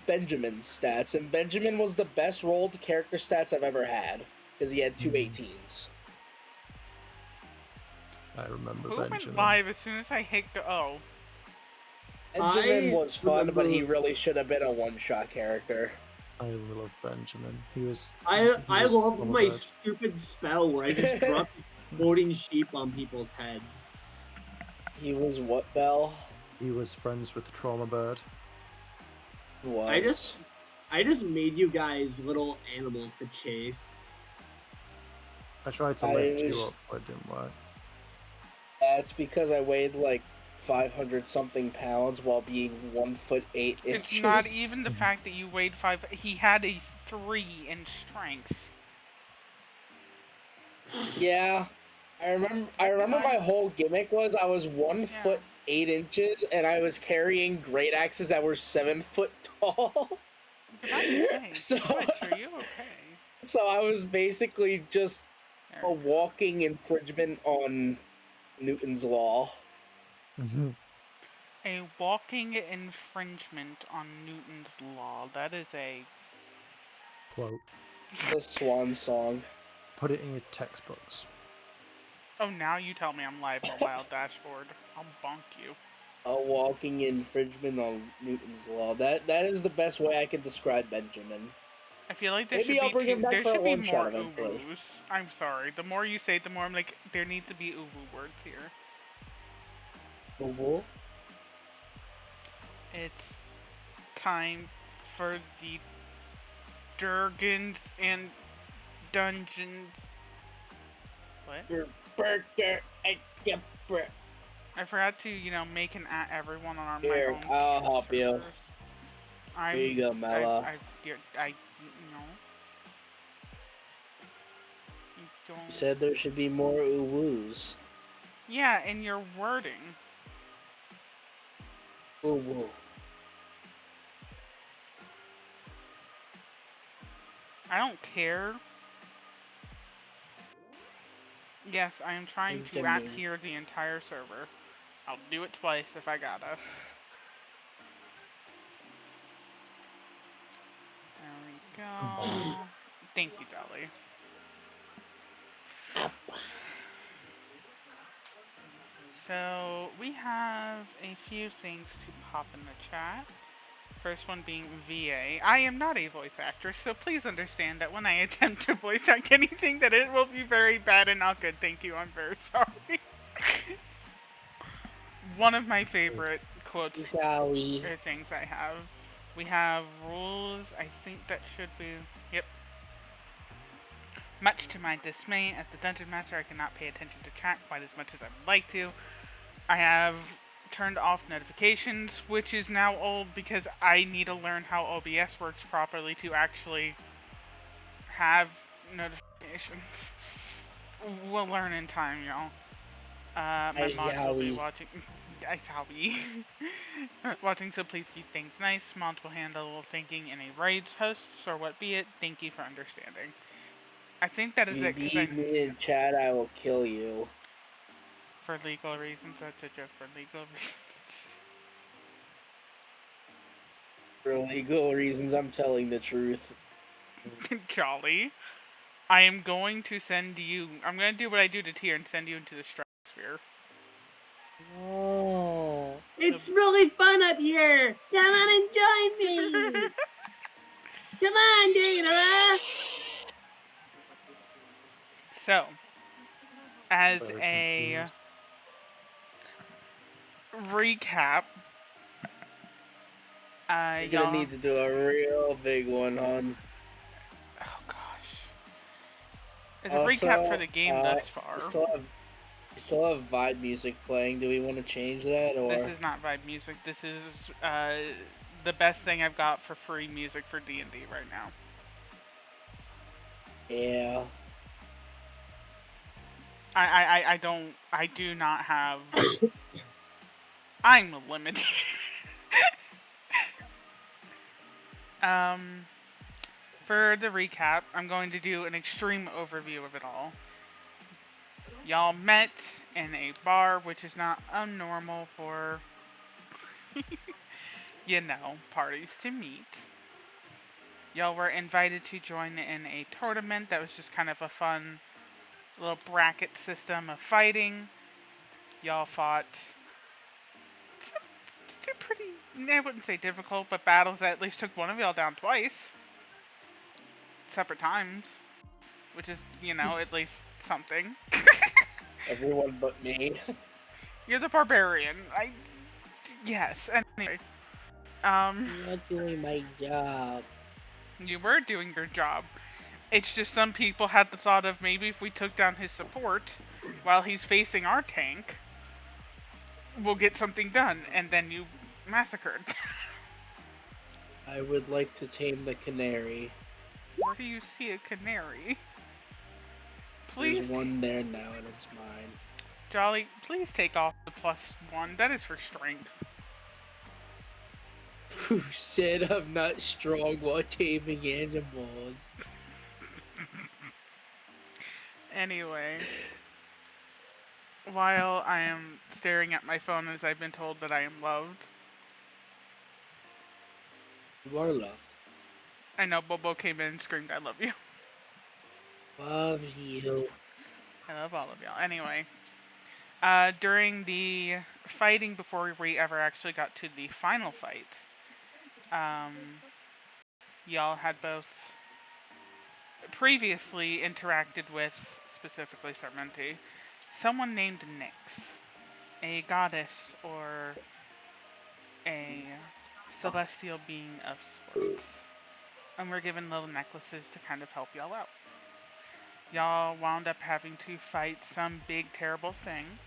Benjamin's stats, and Benjamin was the best rolled character stats I've ever had, because he had two 18s. I remember Who Benjamin. went live as soon as I hit go? Oh. Benjamin was fun, but he really should have been a one-shot character. I love Benjamin. He was. I love my stupid spell where I just dropped exploding sheep on people's heads. He was what, Bell? He was friends with Trauma Bird. Was. I just made you guys little animals to chase. I tried to lift you up, but it didn't work. That's because I weighed like 500-something pounds while being 1 foot 8 inches. It's not even the fact that you weighed 5. He had a 3 in strength. Yeah, I remember my whole gimmick was I was 1 foot 8 inches and I was carrying great axes that were 7 foot tall. So I was basically just a walking infringement on Newton's law. A walking infringement on Newton's law. That is a quote. The swan song. Put it in your textbooks. Oh, now you tell me I'm live mobile dashboard. I'll bonk you. A walking infringement on Newton's law. That is the best way I can describe Benjamin. I feel like there should be more uwus. I'm sorry. The more you say it, the more I'm like, there needs to be uwu words here. Uwu? It's time for the Durgans and Dungeons. What? I forgot to, make an at everyone on my own. I'll help you. Here you go, Mela. You said there should be more uwus. Yeah, in your wording. Uwu. I don't care. Yes, I am trying to at-hear the entire server. I'll do it twice if I gotta. There we go. Thank you, Jolly. So, we have a few things to pop in the chat. First one being VA. I am not a voice actress, so please understand that when I attempt to voice act anything, that it will be very bad and not good. Thank you, I'm very sorry. One of my favorite quotes or things I have. We have rules. I think that should be... Yep. Much to my dismay, as the Dungeon Master, I cannot pay attention to chat quite as much as I would like to. I have turned off notifications, which is now old because I need to learn how OBS works properly to actually have notifications. We'll learn in time, y'all. My mods will be watching. I shall be watching, so please keep things nice. Mods will handle thinking in a raids hosts or what be it. Thank you for understanding. I think that is it. If you leave me in chat, I will kill you. For legal reasons, that's a joke. For legal reasons. For legal reasons, I'm telling the truth. Jolly. I am going to send you... I'm going to do what I do to Tyr and send you into the stratosphere. Oh. It's really fun up here! Come on and join me! Come on, Dana! So, as a recap, you're gonna need to do a real big one, hon. Oh gosh. As a recap for the game thus far. You still have vibe music playing. Do we want to change that, or? This is not vibe music. This is the best thing I've got for free music for D&D right now. Yeah. I do not have... I'm limited. For the recap, I'm going to do an extreme overview of it all. Y'all met in a bar, which is not unnormal for, parties to meet. Y'all were invited to join in a tournament that was just kind of a fun little bracket system of fighting. Y'all fought some pretty, I wouldn't say difficult, but battles that at least took one of y'all down twice. Separate times. Which is, at least something. Everyone but me. You're the barbarian. Yes, anyway. I'm not doing my job. You were doing your job. It's just some people had the thought of maybe if we took down his support while he's facing our tank, we'll get something done, and then you massacred. I would like to tame the canary. Where do you see a canary? Please. There's one there now, and it's mine. Jolly, please take off the +1. That is for strength. Who said I'm not strong while taming animals? Anyway, while I am staring at my phone as I've been told that I am loved. You are loved. I know Bobo came in and screamed, I love you. Love you. I love all of y'all. Anyway, during the fighting before we ever actually got to the final fight, y'all had both previously interacted with, specifically Sarmenti, someone named Nyx, a goddess or a celestial being of sorts. And we're given little necklaces to kind of help y'all out. Y'all wound up having to fight some big, terrible thing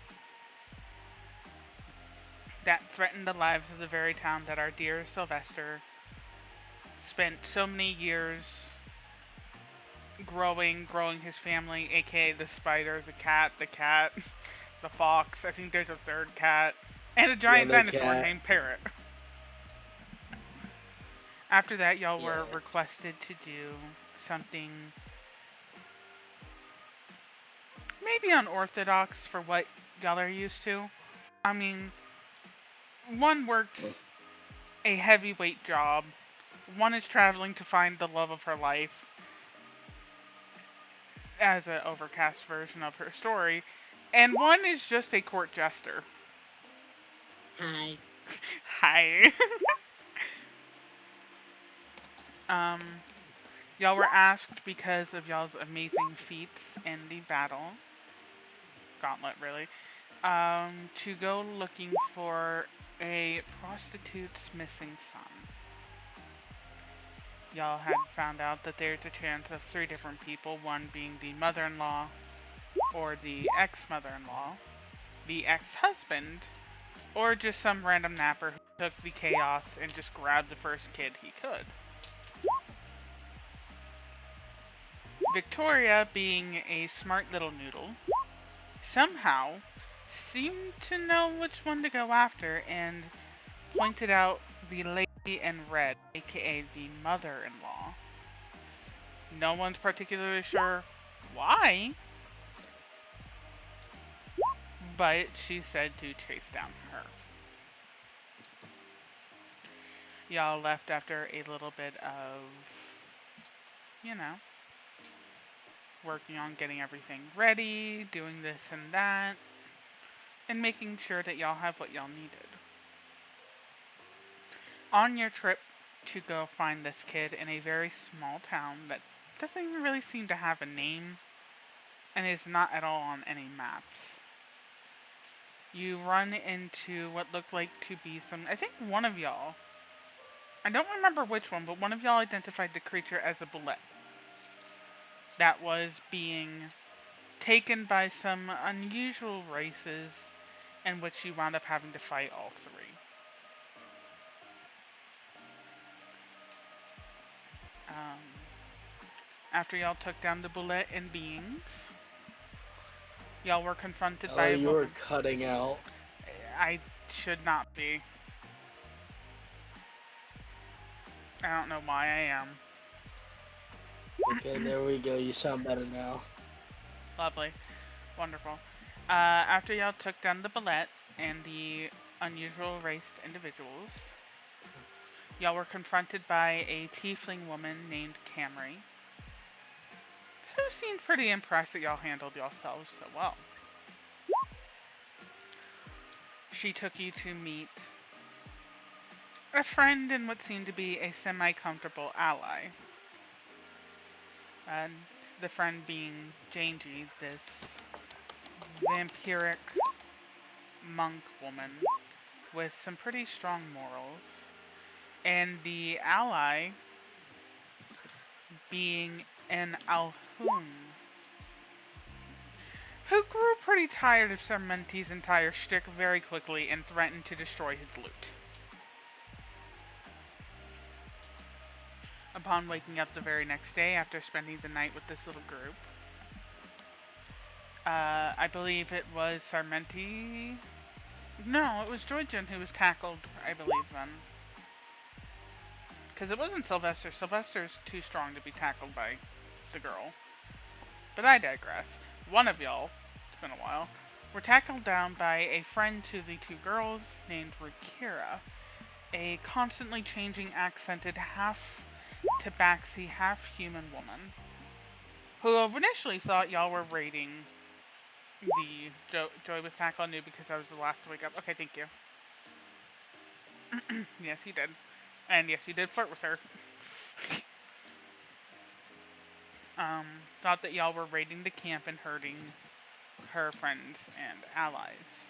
that threatened the lives of the very town that our dear Sylvester spent so many years growing his family, aka the spider, the cat, the fox, I think there's a third cat, and a giant dinosaur named Parrot. After that, y'all were requested to do something maybe unorthodox for what y'all are used to. I mean, one works a heavyweight job, one is traveling to find the love of her life, as an overcast version of her story, and one is just a court jester. Hi. Hi. Y'all were asked because of y'all's amazing feats in the battle, gauntlet really, to go looking for a prostitute's missing son. Y'all had found out that there's a chance of 3 different people, one being the mother-in-law, or the ex-mother-in-law, the ex-husband, or just some random napper who took the chaos and just grabbed the first kid he could. Victoria, being a smart little noodle, somehow seemed to know which one to go after and pointed out the lady in red, aka the mother-in-law. No one's particularly sure why, but she said to chase down her. Y'all left after a little bit of, working on getting everything ready, doing this and that, and making sure that y'all have what y'all needed. On your trip to go find this kid in a very small town that doesn't even really seem to have a name and is not at all on any maps, you run into what looked like to be I think one of y'all, I don't remember which one, but one of y'all identified the creature as a bullet that was being taken by some unusual races in which you wound up having to fight all 3. After y'all took down the bullet and beings, y'all were confronted by a woman. You were cutting out. I should not be. I don't know why I am. Okay, there we go. You sound better now. Lovely. Wonderful. After y'all took down the bullet and the unusual raced individuals, y'all were confronted by a tiefling woman named Camry, who seemed pretty impressed that y'all handled yourselves so well. She took you to meet a friend and what seemed to be a semi-comfortable ally. And the friend being Janji, this vampiric monk woman with some pretty strong morals. And the ally being an Alhun, who grew pretty tired of Sarmenti's entire shtick very quickly and threatened to destroy his loot. Upon waking up the very next day after spending the night with this little group, I believe it was Sarmenti. No, it was Joyjin who was tackled, I believe, then. Because it wasn't Sylvester. Sylvester's too strong to be tackled by the girl. But I digress. One of y'all, it's been a while, were tackled down by a friend to the two girls named Rukira, a constantly changing accented half tabaxi, half human woman, who initially thought y'all were raiding the Joy was tackled new because I was the last to wake up. Okay, thank you. Yes, you did. And yes, you did flirt with her. Thought that y'all were raiding the camp and hurting her friends and allies.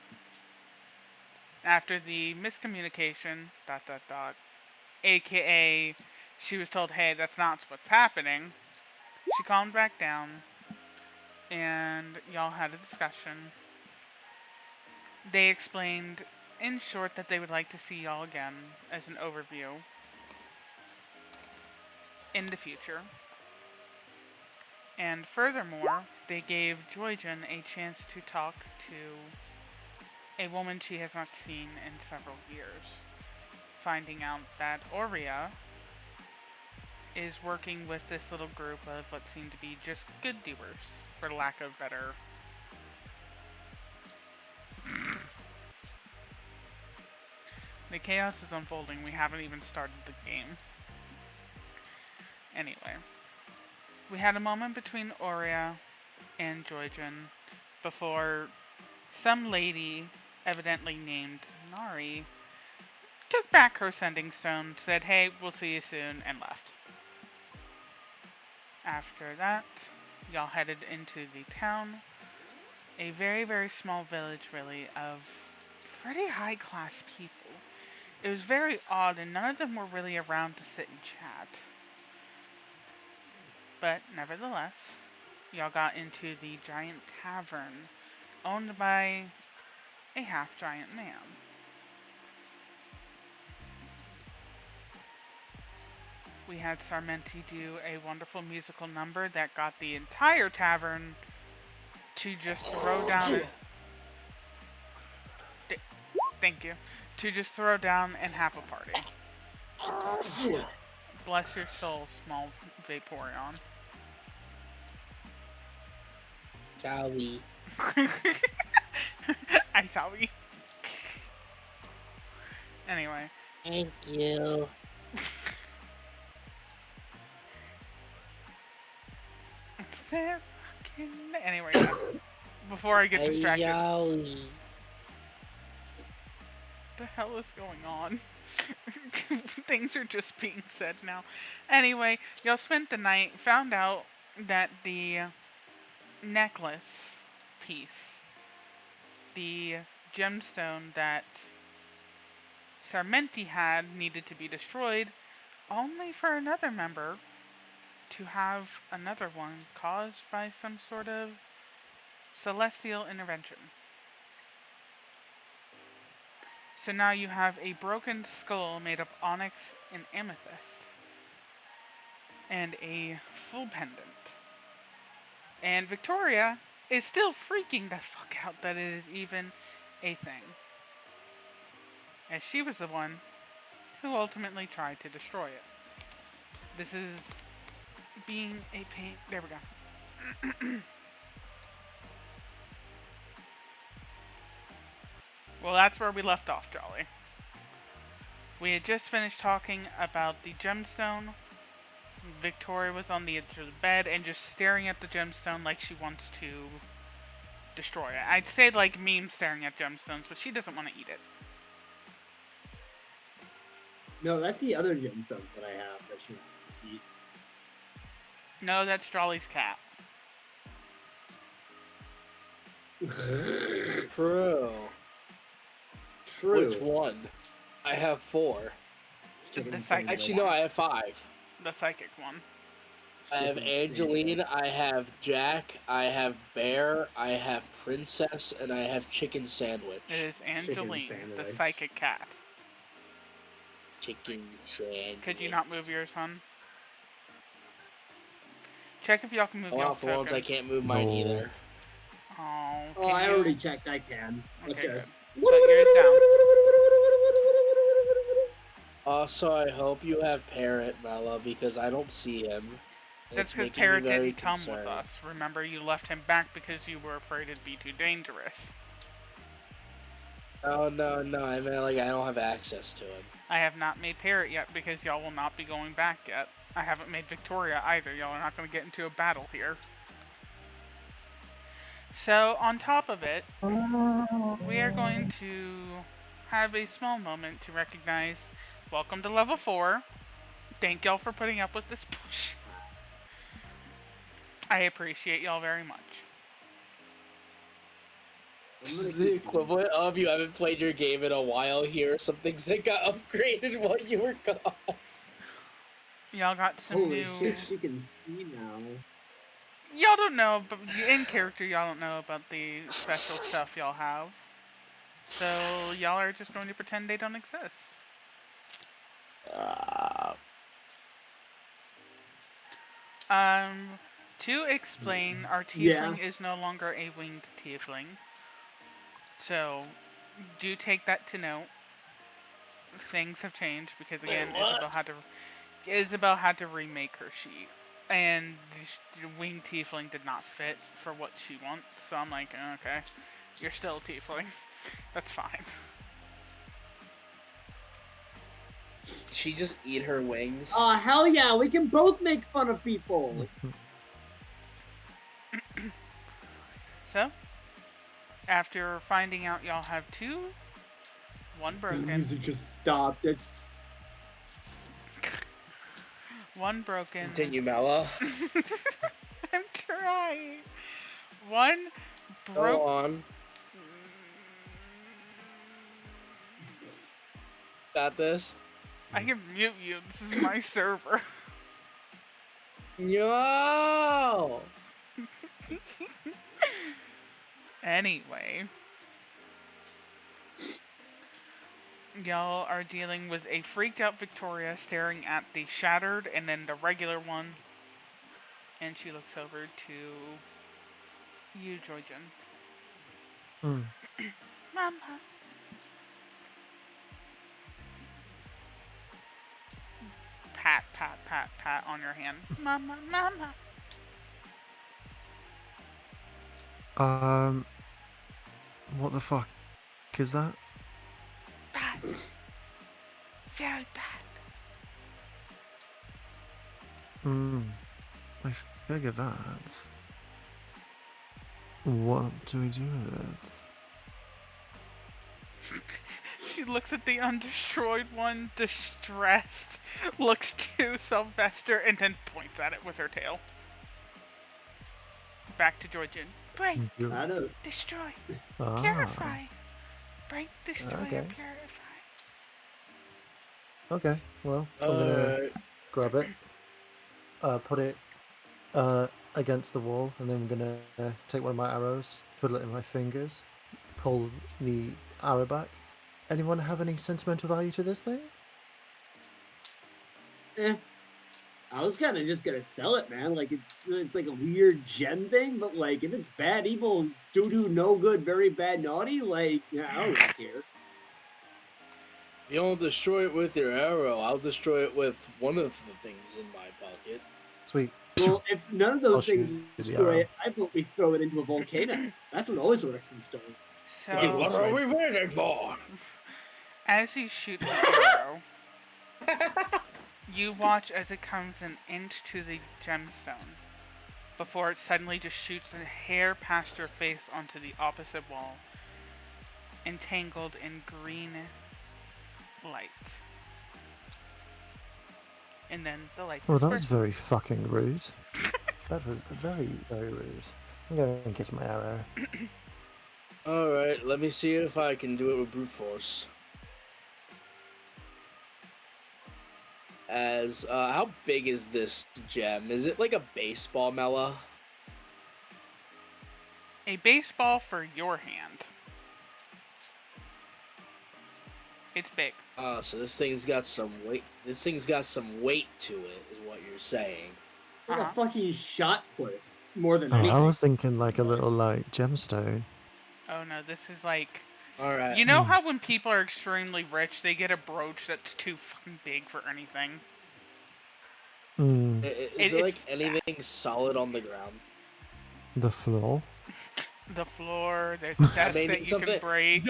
After the miscommunication, ... aka she was told, hey, that's not what's happening, she calmed back down, and y'all had a discussion. They explained, in short, that they would like to see y'all again as an overview in the future. And furthermore, they gave Joyjin a chance to talk to a woman she has not seen in several years, finding out that Aurea is working with this little group of what seem to be just good doers, for lack of better. The chaos is unfolding. We haven't even started the game. Anyway, we had a moment between Aurea and Joyjin before some lady, evidently named Nari, took back her sending stone, said, hey, we'll see you soon, and left. After that, y'all headed into the town. A very, very small village, really, of pretty high-class people. It was very odd, and none of them were really around to sit and chat. But, nevertheless, y'all got into the giant tavern, owned by a half-giant man. We had Sarmenti do a wonderful musical number that got the entire tavern to just throw down thank you. To just throw down and have a party. Bless your soul, small Vaporeon. Jowie. I sorry. Anyway. Thank you. Anyway, before I get distracted. Jowie. What the hell is going on? Things are just being said now. Anyway, y'all spent the night, found out that the necklace piece, the gemstone that Sarmenti had, needed to be destroyed, only for another member to have another one caused by some sort of celestial intervention. So now you have a broken skull made of onyx and amethyst, and a full pendant. And Victoria is still freaking the fuck out that it is even a thing, as she was the one who ultimately tried to destroy it. This is being a pain. There we go. Well, that's where we left off, Jolly. We had just finished talking about the gemstone. Victoria was on the edge of the bed and just staring at the gemstone like she wants to destroy it. I'd say like meme staring at gemstones, but she doesn't want to eat it. No, that's the other gemstones that I have that she wants to eat. No, that's Jolly's cat. True. True. Which one? I have 4. Chicken The psychic Actually, one. no, I have 5. The psychic one. I have Angeline, I have Jack, I have Bear, I have Princess, and I have Chicken Sandwich. It is Angeline, the sandwich. psychic cat. Chicken Sandwich. Could you not move yours, hon? Check if y'all can move Oh, y'all for once I tokens. can't move mine No. either. Oh, Oh, can I you? already checked. I can. Look Okay, at this. good. Put yours down. Also, I hope you have Parrot, Mella, because I don't see him. and That's it's because making me Parrot very didn't come with concerned. us. Remember, you left him back because you were afraid it'd be too dangerous. Oh, no, I meant like I don't have access to him. I have not made Parrot yet because y'all will not be going back yet. I haven't made Victoria either. Y'all are not going to get into a battle here. So, on top of it, we are going to have a small moment to recognize welcome to level 4. Thank y'all for putting up with this push. I appreciate y'all very much. This is the equivalent of you haven't played your game in a while. Here are some things that got upgraded while you were gone. Y'all got some Holy new... shit, she can see now. Y'all don't know, but in character, y'all don't know about the special stuff y'all have. So, y'all are just going to pretend they don't exist. To explain, our tiefling is no longer a winged tiefling. So, do take that to note. Things have changed because again, Isabel had to remake her sheet, and the winged tiefling did not fit for what she wants. So I'm like, okay, you're still a tiefling. That's fine. She just eat her wings. Oh, hell yeah, we can both make fun of people. So, after finding out y'all have 2, 1 The broken, music just stopped. It. 1 broken. Continue, Mella. I'm trying. 1 Go broke. on. Got this? I can mute you. This is my server. No! Anyway. Y'all are dealing with a freaked out Victoria staring at the shattered and then the regular one. And she looks over to you, Georgian. Mama. Pat, pat, pat, pat on your hand. Mama, mama. What the fuck is that? Bad. Very bad. I figured that. What do we do with it? She looks at the undestroyed one, distressed, looks to Sylvester, and then points at it with her tail. Back to Georgian. Break, I don't. destroy, Ah, purify. Break, destroy, Okay. and purify. okay, well, I'm gonna grab it, put it against the wall, and then I'm gonna take one of my arrows, put it in my fingers, pull the arrow back. Anyone have any sentimental value to this thing? I was kind of just gonna sell it, man. Like it's like a weird gem thing, but like if it's bad, evil, doo-doo, no good, very bad, naughty, like yeah, I don't really care. You don't destroy it with your arrow. I'll destroy it with one of the things in my pocket. Sweet. Well, if none of I'll those shoot things the destroy arrow. it, I vote we throw it into a volcano. That's what always works in stone. So, What are we waiting for? as you shoot the arrow, You watch as it comes an inch to the gemstone before it suddenly just shoots a hair past your face onto the opposite wall, entangled in green light. And then the light Well, that was disperses. very fucking rude. That was very, very rude. I'm going to get my arrow. Alright, let me see if I can do it with brute force. How big is this gem? Is it like a baseball, Mela? A baseball for your hand. It's big. So this thing's got some weight. This thing's got some weight to it, is what you're saying. Like a fucking shot put, more than Oh, anything. I was thinking like a little like gemstone. Oh no, this is like... Alright. You know how when people are extremely rich, they get a brooch that's too fucking big for anything? Is there like anything solid on the ground? The floor? The floor, there's a desk that you something, can break.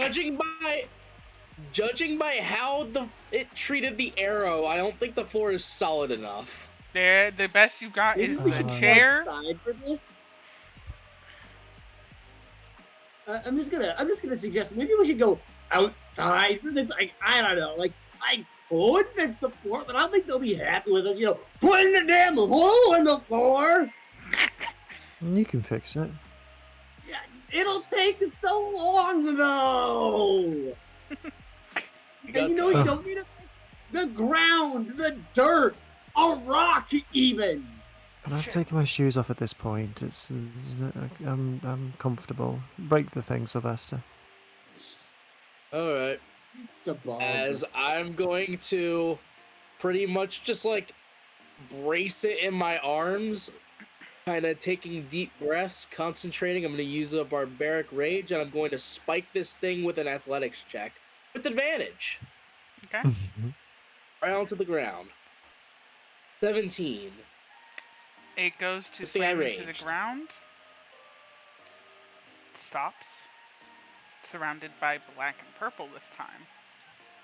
Judging by how it treated the arrow, I don't think the floor is solid enough. The best you've got Maybe is we the should go chair. outside for this. I'm just gonna suggest maybe we should go outside for this. Like, I don't know. Like, I could fix the floor, but I don't think they'll be happy with us. You know, putting the damn hole in the floor. You can fix it. Yeah, it'll take so long though. And you know, you don't need to fix the ground, the dirt, a rock, even. And I've taken my shoes off at this point. I'm comfortable. Break the thing, Sylvester. Alright. As I'm going to pretty much just like brace it in my arms, kind of taking deep breaths, concentrating. I'm going to use a barbaric rage, and I'm going to spike this thing with an athletics check with advantage. Okay. Right onto the ground. 17. It goes to slam into the ground. Stops. Surrounded by black and purple this time.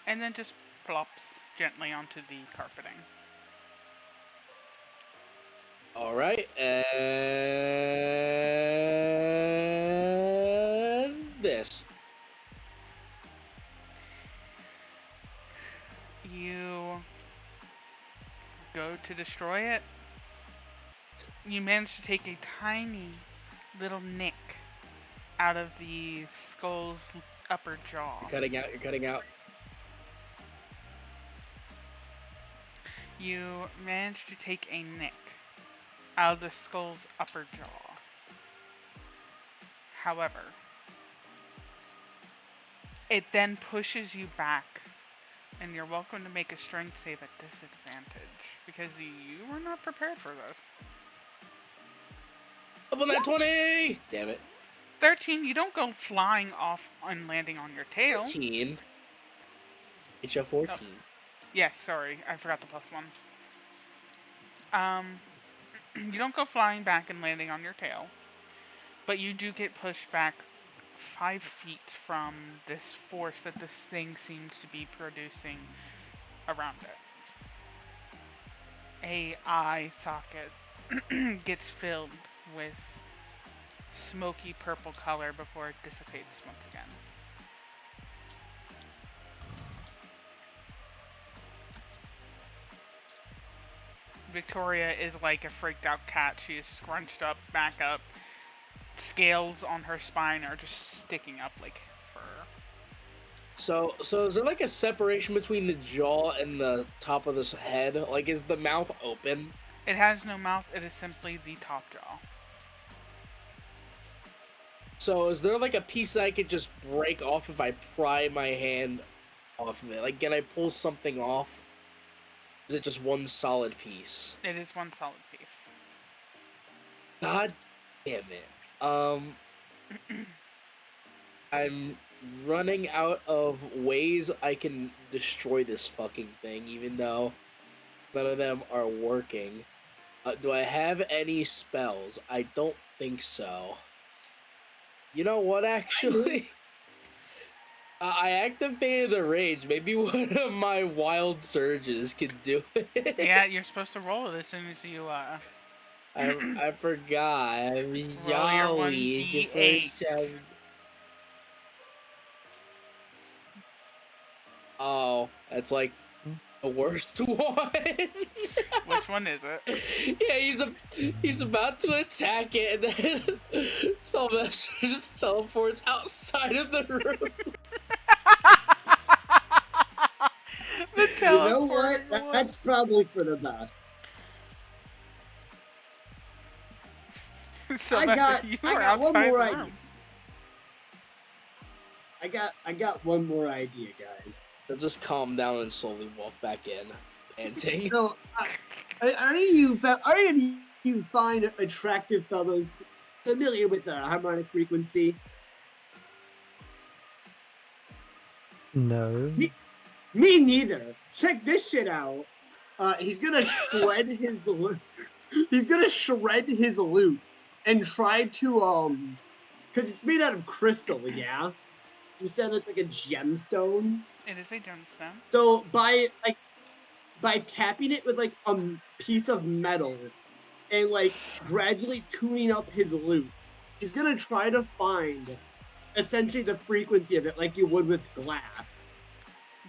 And then just plops gently onto the carpeting. Alright, and this. You go to destroy it. You manage to take a tiny little nick out of the skull's upper jaw. You're cutting out. You manage to take a nick out of the skull's upper jaw. However, it then pushes you back, and you're welcome to make a strength save at disadvantage, because you were not prepared for this. Up on that 20! Damn it. 13, you don't go flying off and landing on your tail. 14. It's your 14. Oh. Yes, sorry, I forgot the +1. You don't go flying back and landing on your tail, but you do get pushed back 5 feet from this force that this thing seems to be producing around it. A eye socket gets filled with smoky purple color before it dissipates once again. Victoria is like a freaked out cat. She is scrunched up, back up. Scales on her spine are just sticking up like fur. So is there like a separation between the jaw and the top of this head? Like, is the mouth open? It has no mouth. It is simply the top jaw. So is there like a piece that I could just break off if I pry my hand off of it? Like, can I pull something off? Is it just one solid piece? It is one solid piece. God damn it. I'm running out of ways I can destroy this fucking thing, even though none of them are working. Do I have any spells? I don't think so. You know what, actually? I activated the rage. Maybe one of my wild surges could do it. Yeah, you're supposed to roll it as soon as you I forgot. I'm roll your Yali. Your 1d8. first Oh, that's like the worst one. Which one is it? Yeah, he's about to attack it, and then Sylvester just teleports outside of the room. The You know what? teleporting one. That's probably for the best. Sylvester, you I are got one outside more the idea. room. I got one more idea, guys. He'll just calm down and slowly walk back in, panting. So, are any of you find attractive fellows familiar with the harmonic frequency? No. Me neither. Check this shit out. He's gonna shred his he's gonna shred his loot and try to because it's made out of crystal, yeah. You said it's like a gemstone. It is a gemstone. So by tapping it with like a piece of metal and like gradually tuning up his loot, he's gonna try to find essentially the frequency of it like you would with glass.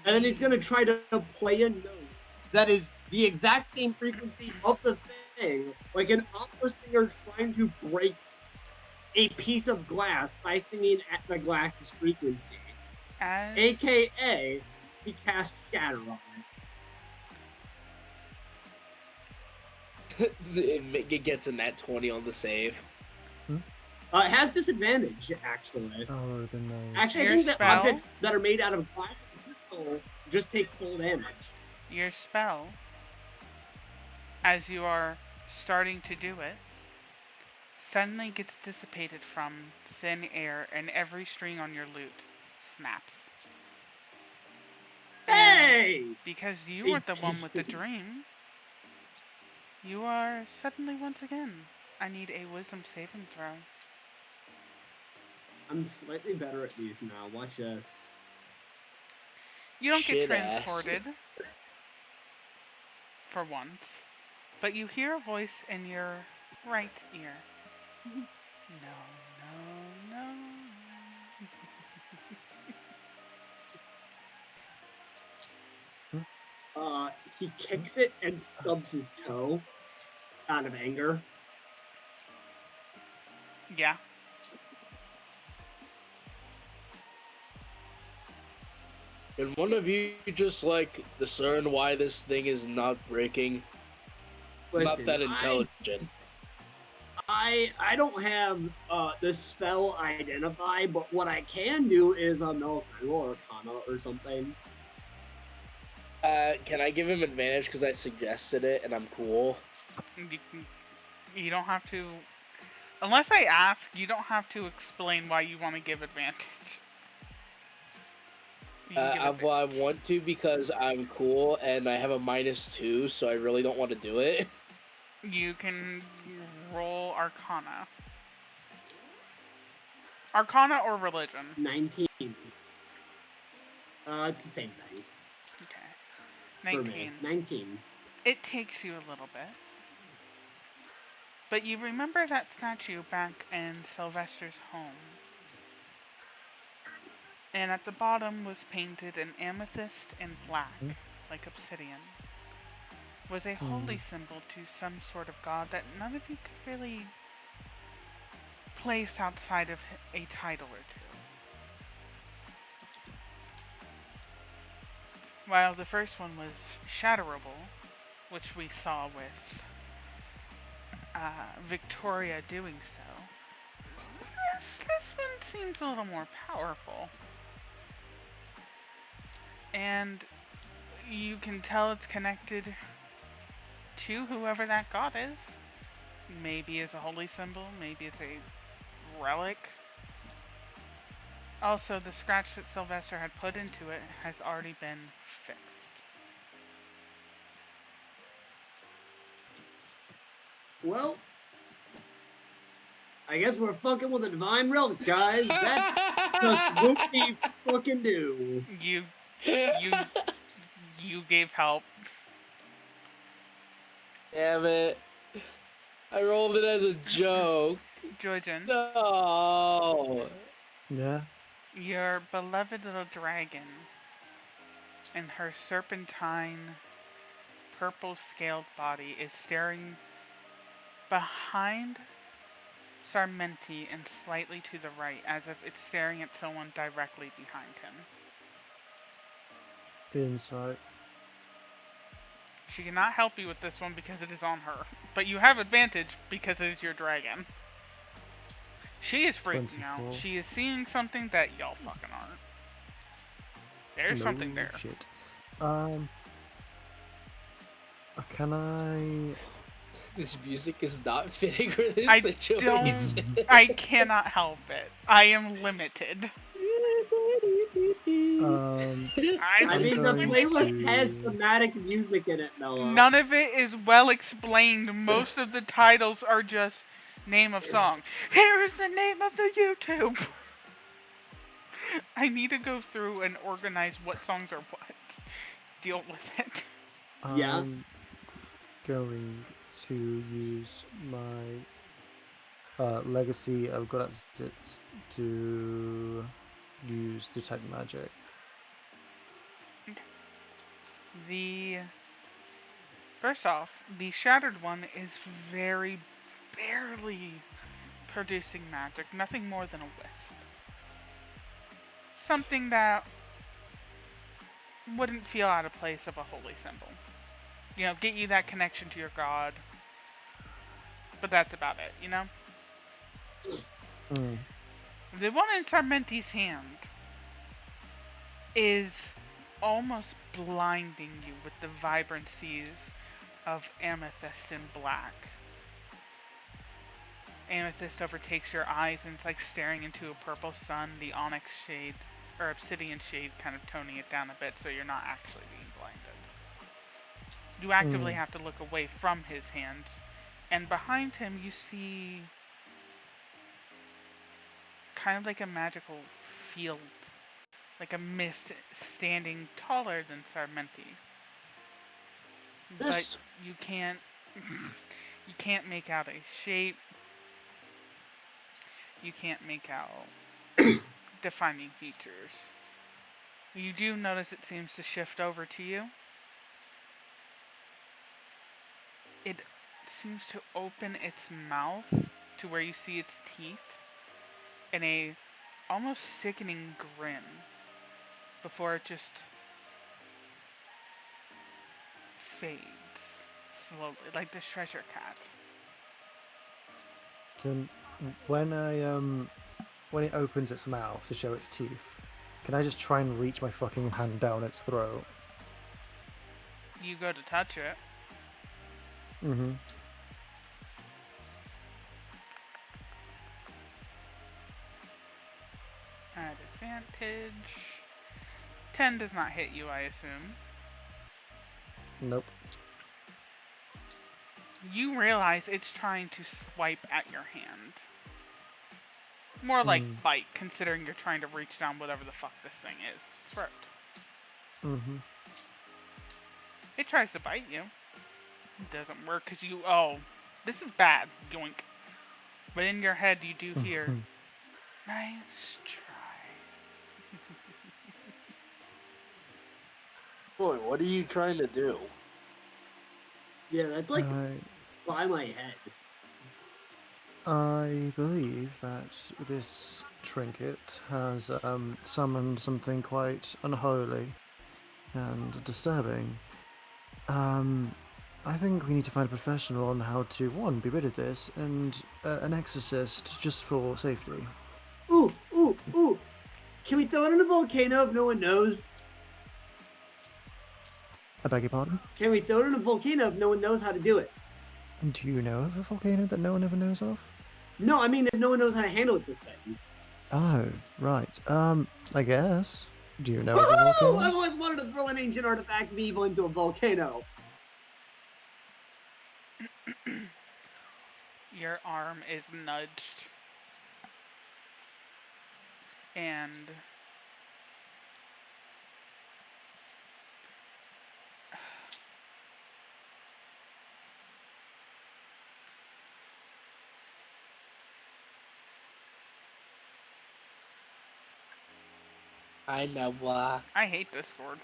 And then he's gonna try to play a note that is the exact same frequency of the thing, like an opera singer trying to break a piece of glass by singing at the glass's frequency. AKA, he casts Shatter on it. It gets a nat 20 on the save. It has disadvantage, actually. Oh, then no. Actually, Your I think that spell? objects that are made out of glass just take full damage. Your spell, as you are starting to do it, suddenly gets dissipated from thin air and every string on your lute snaps. Hey! Because you were the one with the dream, you are suddenly once again. I need a wisdom saving throw. I'm slightly better at these now. Watch this. You don't get Shit ass. transported for once, but you hear a voice in your right ear. No, no, no. He kicks it and stubs his toe out of anger. Yeah. Can one of you just like discern why this thing is not breaking? Listen, Not that intelligent. I don't have the spell identify, but what I can do is know if I roll Arcana or something. Can I give him advantage because I suggested it and I'm cool? You don't have to. Unless I ask, you don't have to explain why you want to give advantage. Well, I want to because I'm cool and I have a -2, so I really don't want to do it. You can roll Arcana. Arcana or religion? 19. It's the same thing. Okay. 19. 19. It takes you a little bit. But you remember that statue back in Sylvester's home. And at the bottom was painted an amethyst in black, like obsidian. Was a holy symbol to some sort of god that none of you could really place outside of a title or two. While the first one was Shatterable, which we saw with Victoria doing so, this one seems a little more powerful. And you can tell it's connected to whoever that god is. Maybe it's a holy symbol, maybe it's a relic. Also, the scratch that Sylvester had put into it has already been fixed. Well, I guess we're fucking with a divine relic, guys. That's just whoop-de fucking do. You gave help. Damn it. I rolled it as a joke. Joyden. No. Yeah. Your beloved little dragon and her serpentine purple scaled body is staring behind Sarmenti and slightly to the right, as if it's staring at someone directly behind him. Insight. She cannot help you with this one because it is on her, but you have advantage because it is your dragon. She is freaking 24. out. She is seeing something that y'all fucking aren't. There's something there. Shit. Can I? This music is not fitting for this I situation. I cannot help it. I am limited. I mean, the playlist has thematic music in it, Noah. None of it is well explained. Most of the titles are just name of song. Here is the name of the YouTube. I need to go through and organize what songs are what. Deal with it. Yeah. I'm going to use my legacy of God Assets to use Detect Magic. First off, the Shattered one is very barely producing magic. Nothing more than a wisp. Something that wouldn't feel out of place of a holy symbol. You know, get you that connection to your god. But that's about it, you know? The one in Sarmenti's hand is almost blinding you with the vibrancies of amethyst and black. Amethyst overtakes your eyes and it's like staring into a purple sun, the onyx shade, or obsidian shade kind of toning it down a bit so you're not actually being blinded. You actively have to look away from his hands, and behind him you see kind of like a magical field, like a mist standing taller than Sarmenti. But you can't make out a shape. You can't make out defining features. You do notice it seems to shift over to you. It seems to open its mouth to where you see its teeth in a almost sickening grin before it just fades slowly, like the treasure cat. When it opens its mouth to show its teeth, can I just try and reach my fucking hand down its throat? You go to touch it. Mm-hmm. At advantage. 10 does not hit you, I assume. Nope. You realize it's trying to swipe at your hand. More like bite, considering you're trying to reach down whatever the fuck this thing is. Throat. Mm-hmm. It tries to bite you. It doesn't work because you... Oh, this is bad. Yoink. But in your head you do hear... Nice try. Boy, what are you trying to do? Yeah, that's like by my head. I believe that this trinket has summoned something quite unholy and disturbing. I think we need to find a professional on how to, one, be rid of this, and an exorcist just for safety. Ooh. Can we throw it in a volcano if no one knows? I beg your pardon? Can we throw it in a volcano if no one knows how to do it? Do you know of a volcano that no one ever knows of? No, I mean if no one knows how to handle it this thing. Oh, right. I guess. Do you know of a I've volcano? always wanted to throw an ancient artifact of evil into a volcano. Your arm is nudged And I know. I hate Discord.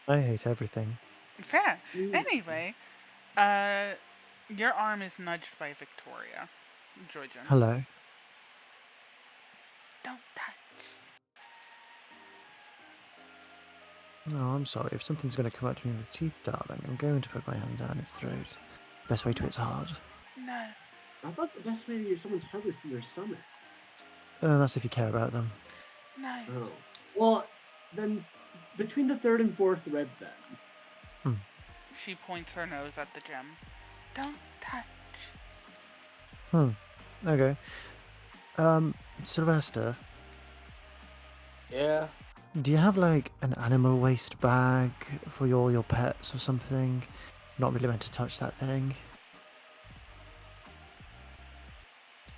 I hate everything. Fair. Mm. Anyway, your arm is nudged by Victoria. Georgia. Hello. Don't touch. Oh, I'm sorry. If something's going to come out to me with teeth, darling, I'm going to put my hand down its throat. Best way to its heart. No. I thought the best way to use someone's heart was to their stomach. That's if you care about them. No. Oh. Well, then between the third and fourth rib, then. She points her nose at the gem. Don't touch. Okay. Sylvester, Yeah. do you have like an animal waste bag for all your pets or something? Not really meant to touch that thing.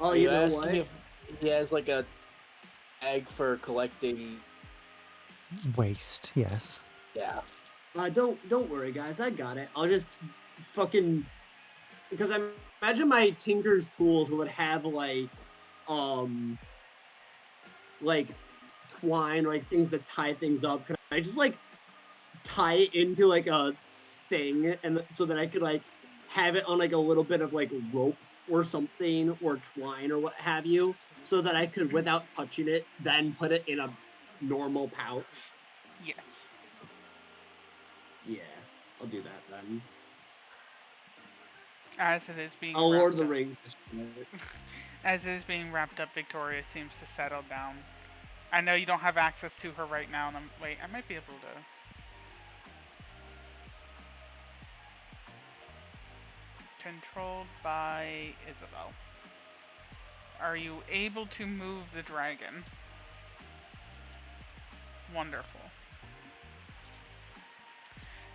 Oh, Are you you know asking what? if he has like a bag for collecting? Waste, yes. Yeah. Don't worry, guys. I got it. I'll just fucking because I imagine my tinker's tools would have like twine, like things that tie things up. Can I just like tie it into like a thing, and so that I could like have it on like a little bit of like rope or something or twine or what have you, so that I could, without touching it, then put it in a normal pouch. Yes. Yeah, I'll do that then. As it is being I'll Lord wrapped of the up, Rings. as it is being wrapped up, Victoria seems to settle down. I know you don't have access to her right now, and wait, I might be able to. Controlled by Isabel. Are you able to move the dragon? Wonderful.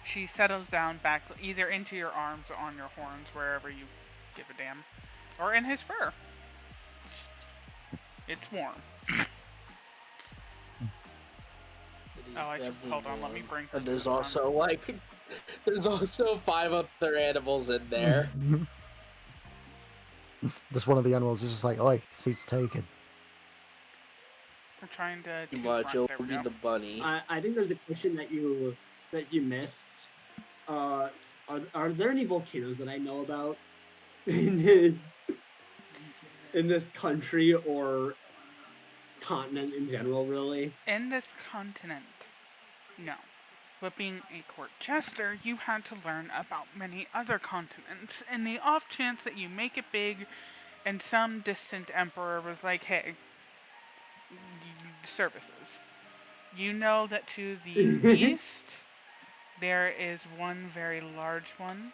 She settles down back either into your arms or on your horns, wherever you give a damn. Or in his fur. It's warm. Oh, I should, hold on, let me bring her And to there's the front. also like, there's also 5 other animals in there. Just one of the animals is just like, oi, seat's taken. We're trying to Too two much. front. You'll There we be go. the bunny. I think there's a question that you missed. Are there any volcanoes that I know about in this country or continent in general? Really? In this continent, no. But being a court jester, you had to learn about many other continents. In the off chance that you make it big, and some distant emperor was like, hey, services. You know that to the east, there is one very large one,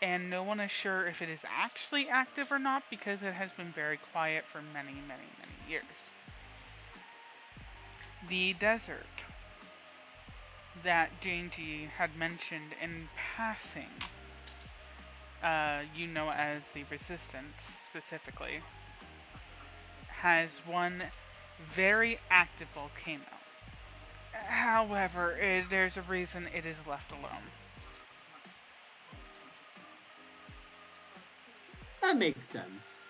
and no one is sure if it is actually active or not because it has been very quiet for many, many, many years. The desert that Janji had mentioned in passing, you know as the Resistance specifically, has one very active volcano. However, there's a reason it is left alone. That makes sense.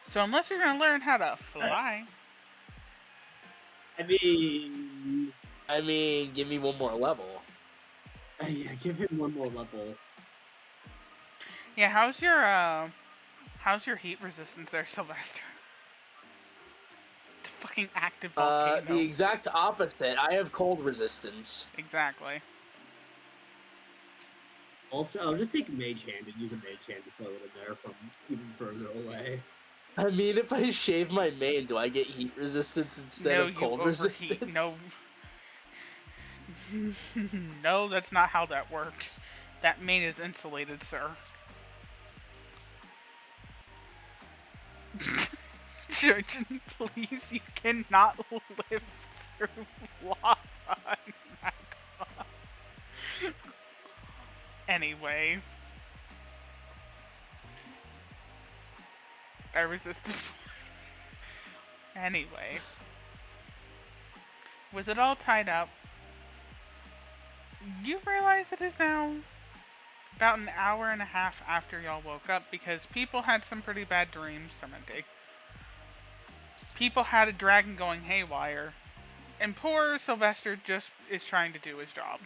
So unless you're going to learn how to fly... I mean, give me one more level. yeah, give him one more level. Yeah, how's your heat resistance there, Sylvester? The fucking active volcano. The exact opposite. I have cold resistance. Exactly. Also, I'll just take Mage Hand and use a Mage Hand to throw it in there from even further away. I mean, if I shave my mane, do I get heat resistance instead of cold resistance? No. No, that's not how that works. That mane is insulated, sir. Jurgen, please, you cannot live through lava and magma. Anyway. I resist. Anyway, with it all tied up, you realize it is now about an hour and a half after y'all woke up because people had some pretty bad dreams, Semente. People had a dragon going haywire, and poor Sylvester just is trying to do his job.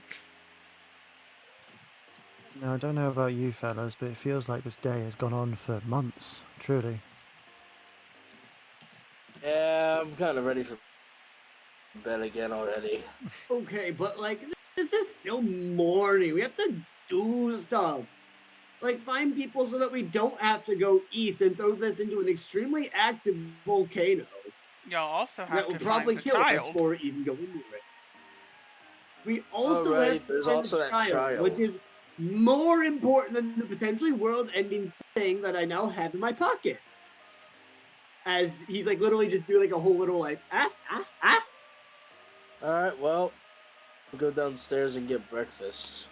Now, I don't know about you fellas, but it feels like this day has gone on for months, truly. Yeah, I'm kind of ready for bed again already. Okay, but like this is still morning. We have to do stuff. Like find people so that we don't have to go east and throw this into an extremely active volcano Y'all also have that will to probably find the kill us child. for even going near it. We also have Alright, to there's find also the that child, which child. is more important than the potentially world-ending thing that I now have in my pocket. As he's like literally just doing like a whole little like ah. Alright, well, I'll go downstairs and get breakfast.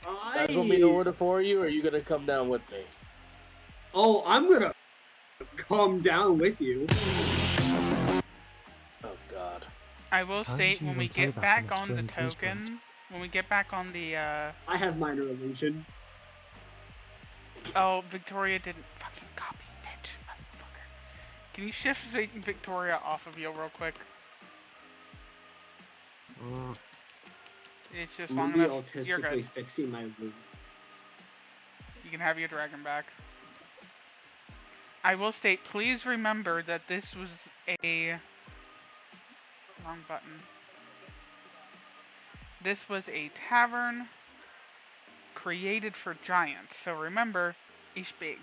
You guys want me to order for you, or are you gonna come down with me? Oh, I'm gonna come down with you. Oh god. I will How state did you when we even play get that back on a on the stringed instrument? token, when we get back on the, I have minor illusion. oh, Victoria didn't fucking copy, bitch, motherfucker. Can you shift Victoria off of you real quick? It's just long Maybe enough. You're good. autistically fixing my room. You can have your dragon back. I will state, please remember that this was a... Wrong button. This was a tavern created for giants. So remember, it's big.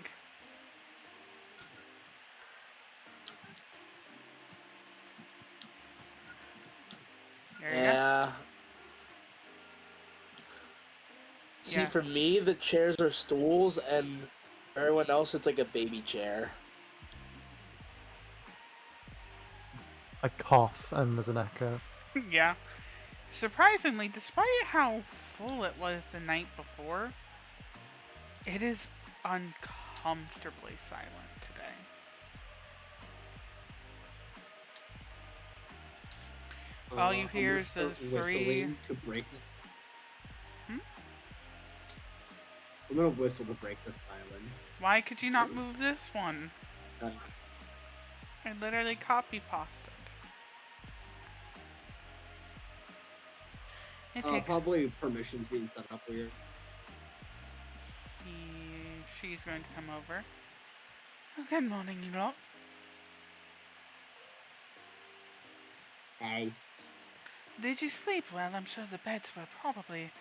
There you go. See, Yeah. for me, the chairs are stools, and for everyone else, it's like a baby chair. I cough and there's an echo. Yeah. Surprisingly, despite how full it was the night before, it is uncomfortably silent today. All you hear is those three... To break the... I'm gonna whistle to break the silence. Why could you not move this one? Uh, I literally copy-pasted. It takes... Probably permissions being set up weird. She's going to come over. Oh, good morning, you lot. Hey. Did you sleep well? I'm sure the beds were probably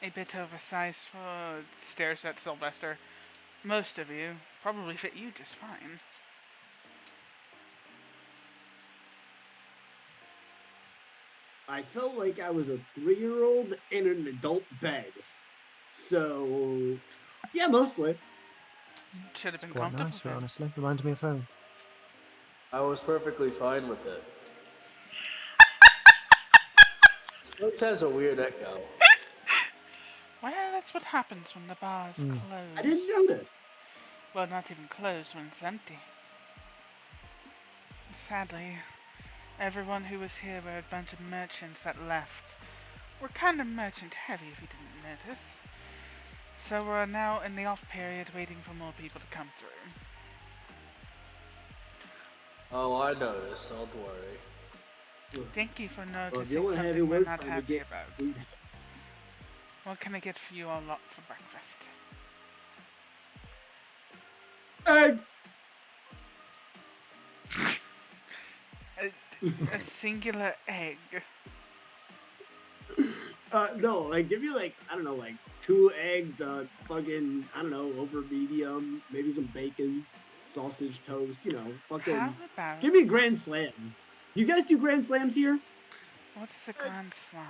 a bit oversized for... Stares at Sylvester. Most of you probably fit you just fine. I felt like I was a 3-year-old in an adult bed. So, yeah, mostly. Should have been Quite comfortable. nice, honestly. Reminded me of home. I was perfectly fine with it. This place has a weird echo. Well, that's what happens when the bar's closed. I didn't notice. Well, not even closed when it's empty. Sadly, everyone who was here were a bunch of merchants that left. We're kind of merchant heavy if you didn't notice. So we're now in the off period waiting for more people to come through. Oh, I noticed. Don't worry. Thank you for Well, noticing you something heavy we're work not time to happy get about. food. What can I get for you all lot for breakfast? Egg! A singular egg. No, like, give me, like, I don't know, like, 2 eggs, fucking, I don't know, over medium, maybe some bacon, sausage toast, you know, fucking... How about... Give me a Grand Slam. You guys do Grand Slams here? What is a Grand Slam?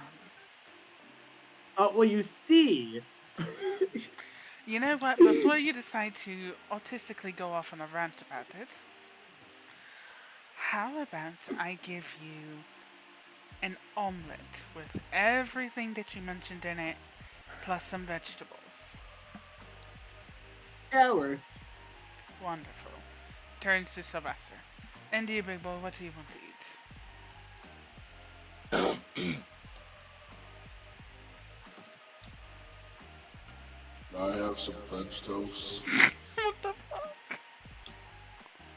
Well, you see... You know what? Before you decide to autistically go off on a rant about it, how about I give you an omelette with everything that you mentioned in it, plus some vegetables? That works. Wonderful. Turns to Sylvester. And you, big boy, what do you want to eat? I have some French toast What the fuck?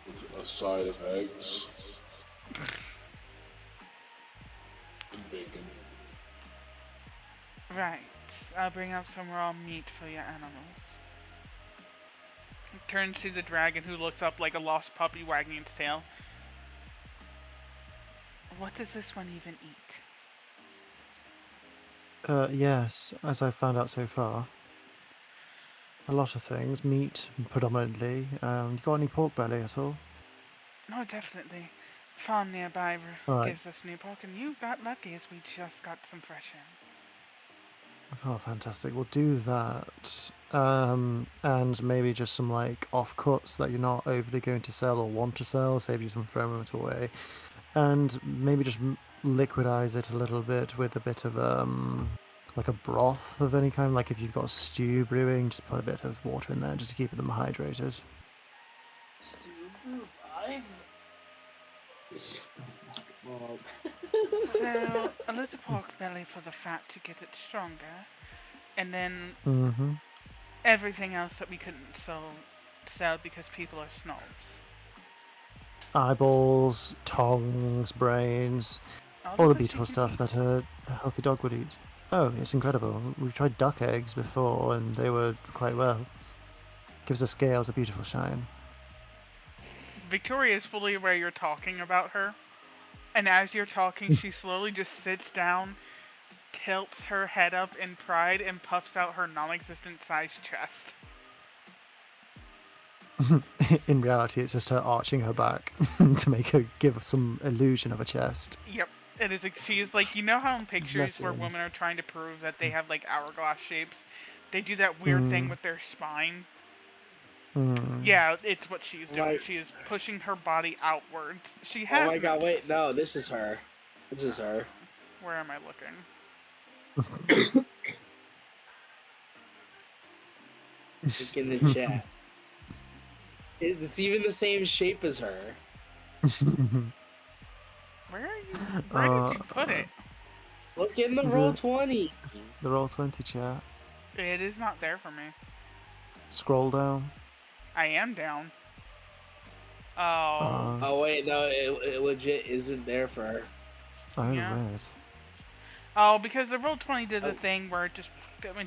with a side of eggs and bacon. Right. I'll bring out some raw meat for your animals. Turns to the dragon, who looks up like a lost puppy wagging its tail. What does this one even eat? Yes, as I've found out so far. A lot of things. Meat, predominantly. You got any pork belly at all? Oh, definitely. Farm nearby Alright. gives us new pork, and you got lucky as we just got some fresh in. Oh, fantastic. We'll do that. And maybe just some, like, offcuts that you're not overly going to sell or want to sell, save you from throwing it away. And maybe just liquidize it a little bit with a bit of, like a broth of any kind. Like if you've got a stew brewing, just put a bit of water in there just to keep them hydrated. So, a little pork belly for the fat to get it stronger, and then Mm-hmm. everything else that we couldn't sell because people are snobs. Eyeballs, tongues, brains, all All the of which you beautiful can stuff eat. that a healthy dog would eat. Oh, it's incredible. We've tried duck eggs before and they were quite well. Gives the scales a beautiful shine. Victoria is fully aware you're talking about her, and as you're talking, she slowly just sits down, tilts her head up in pride, and puffs out her non-existent sized chest. In reality, it's just her arching her back to make her give some illusion of a chest. Yep. It is. She is like, you know how in pictures where Legend. women are trying to prove that they have like hourglass shapes, they do that weird thing with their spine. Yeah, it's what she's doing. She is pushing her body outwards. She has. Oh my god, wait, chest. no, this is her. This is her. Where am I looking? Look in the chat. It's even the same shape as her. Where are you? Where did you put it? Look in the Roll20. The Roll20 chat. It is not there for me. Scroll down. I am down. Oh. Oh wait, no, it legit isn't there for her. Oh, Yeah. weird. Oh, because the Roll20 did the thing where it just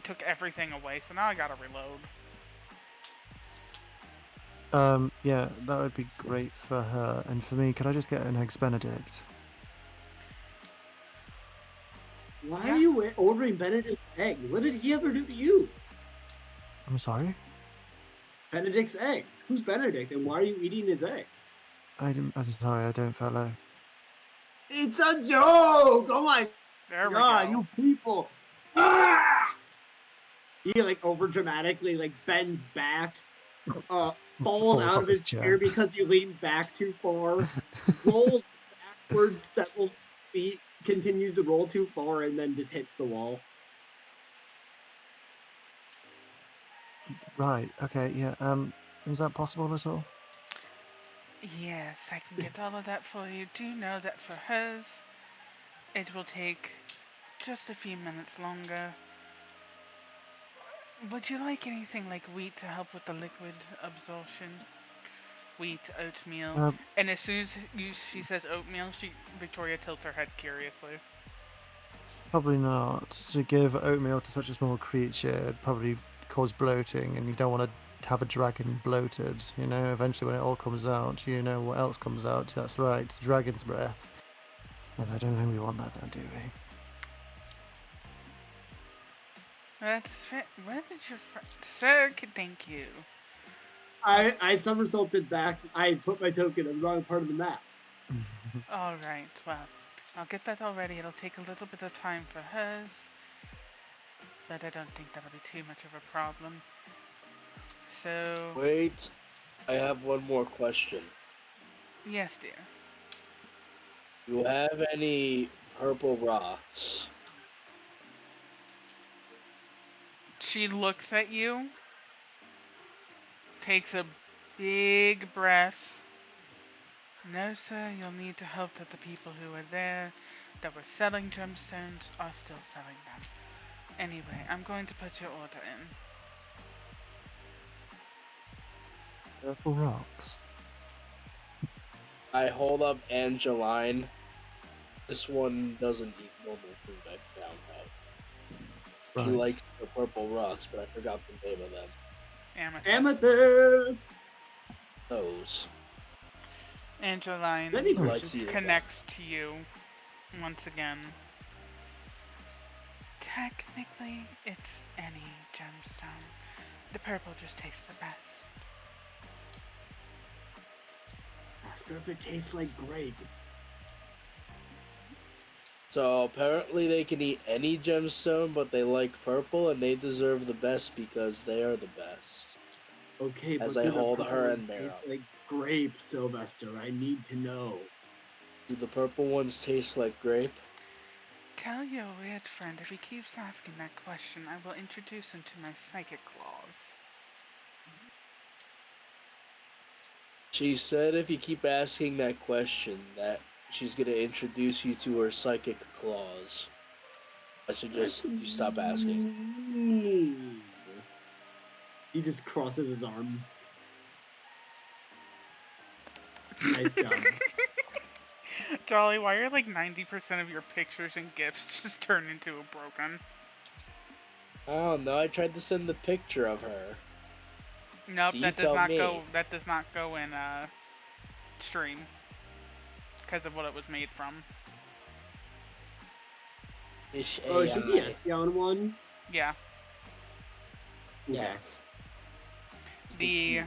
took everything away, so now I gotta reload. Yeah, that would be great for her. And for me, could I just get an Eggs Benedict? Why are you ordering Benedict's eggs? What did he ever do to you? I'm sorry? Benedict's eggs. Who's Benedict, and why are you eating his eggs? I'm sorry, I don't follow. It's a joke! Oh my There god, we go. you people! Ah! He like over dramatically like bends back, falls out off of his his chair. chair because he leans back too far, rolls backwards several feet, continues to roll too far, and then just hits the wall. Right, okay, yeah, is that possible at all? Yes, I can get all of that for you. Do know that for hers, it will take just a few minutes longer. Would you like anything like wheat to help with the liquid absorption? Wheat, oatmeal. And as soon as she says oatmeal, Victoria tilts her head curiously. Probably not. To give oatmeal to such a small creature would probably cause bloating, and you don't want to have a dragon bloated. You know, eventually when it all comes out, you know what else comes out. That's right, dragon's breath. And I don't think we want that now, do we? That's fair. Where did your friend... Sir, thank you. I somersaulted back. I put my token on the wrong part of the map. Alright, well, I'll get that all ready. It'll take a little bit of time for hers, but I don't think that'll be too much of a problem. So... Wait, I have one more question. Yes, dear. Do you have any purple rocks? She looks at you, takes a big breath, No, sir, you'll need to hope that the people who were there that were selling gemstones are still selling them. Anyway, I'm going to put your order in. Purple rocks. I hold up Angeline. This one doesn't eat normal food, I found out. She Right. likes the purple rocks, but I forgot the name of them. Amethyst. Those. Angeline Let me She likes eating connects to you once again. Technically, it's any gemstone. The purple just tastes the best. Ask her if it tastes like grape. So apparently they can eat any gemstone, but they like purple, and they deserve the best because they are the best. Okay, As but I do the hold purple her ones and taste Mira. like grape, Sylvester? I need to know. Do the purple ones taste like grape? Tell your weird friend if he keeps asking that question, I will introduce him to my psychic claws. She said if you keep asking that question, that she's gonna introduce you to her psychic claws. I suggest you stop asking. Mean. He just crosses his arms. Nice job. Jolly, why are like 90% of your pictures and gifs just turned into a broken? I don't know, I tried to send the picture of her. Nope, You that does tell not me. go. That does not go in stream because of what it was made from. Ish Oh, is she the AI. Espeon one? Yeah, Okay. Yeah. the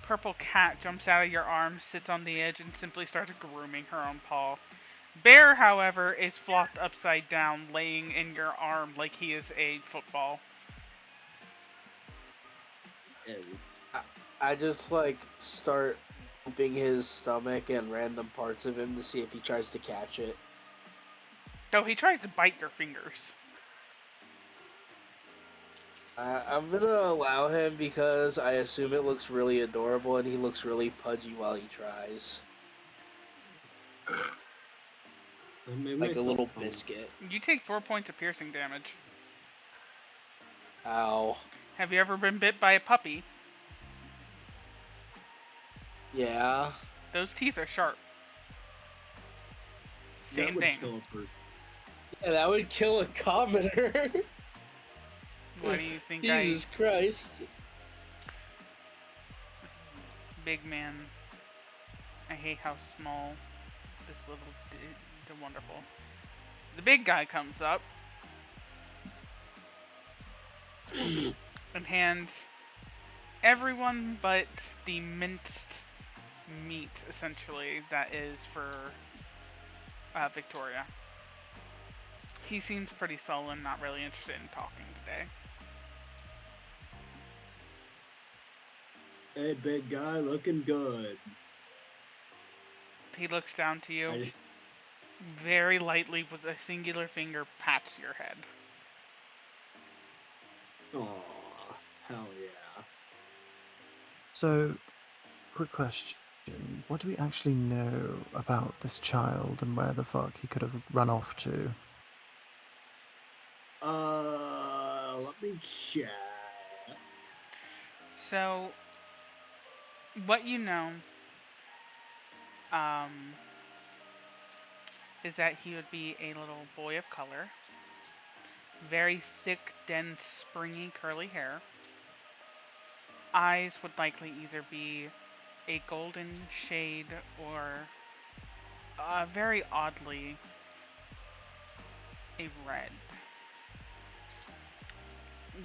purple cat jumps out of your arm, sits on the edge, and simply starts grooming her own paw. Bear, however, is flopped upside down, laying in your arm like he is a football. Is. I just like start bumping his stomach and random parts of him to see if he tries to catch it. Though he tries to bite your fingers. I'm gonna allow him because I assume it looks really adorable and he looks really pudgy while he tries. I made Like a myself little come. biscuit. You take 4 points of piercing damage. Ow. Have you ever been bit by a puppy? Yeah. Those teeth are sharp. That Same would thing. kill a person. Yeah, that would kill a commoner. Why do you think Jesus Christ. Big man. I hate how small this little. They're wonderful. The big guy comes up and hands everyone but the minced meat, essentially, that is for Victoria. He seems pretty sullen, not really interested in talking today. Hey, big guy, looking good. He looks down to you, I just. very lightly with a singular finger pats your head. Aw, hell yeah. So, quick question. What do we actually know about this child and where the fuck he could have run off to? Let me check. So, what you know, is that he would be a little boy of color. Very thick, dense, springy, curly hair. Eyes would likely either be a golden shade or very oddly a red.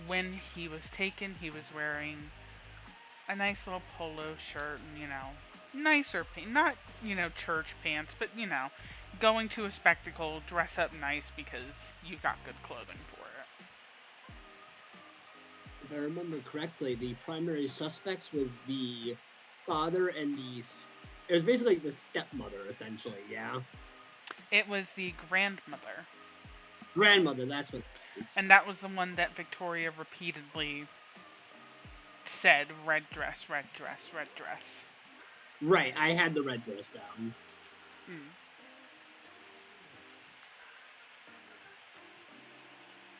When he was taken, he was wearing a nice little polo shirt and, nicer pants. Not, church pants, but, going to a spectacle, dress up nice because you got good clothing for it. If I remember correctly, the primary suspects was the father and it was basically like the stepmother, essentially, yeah? It was the grandmother. Grandmother, that's what it is. And that was the one that Victoria repeatedly said, red dress, red dress, red dress. Right, I had the red dress down. Mm.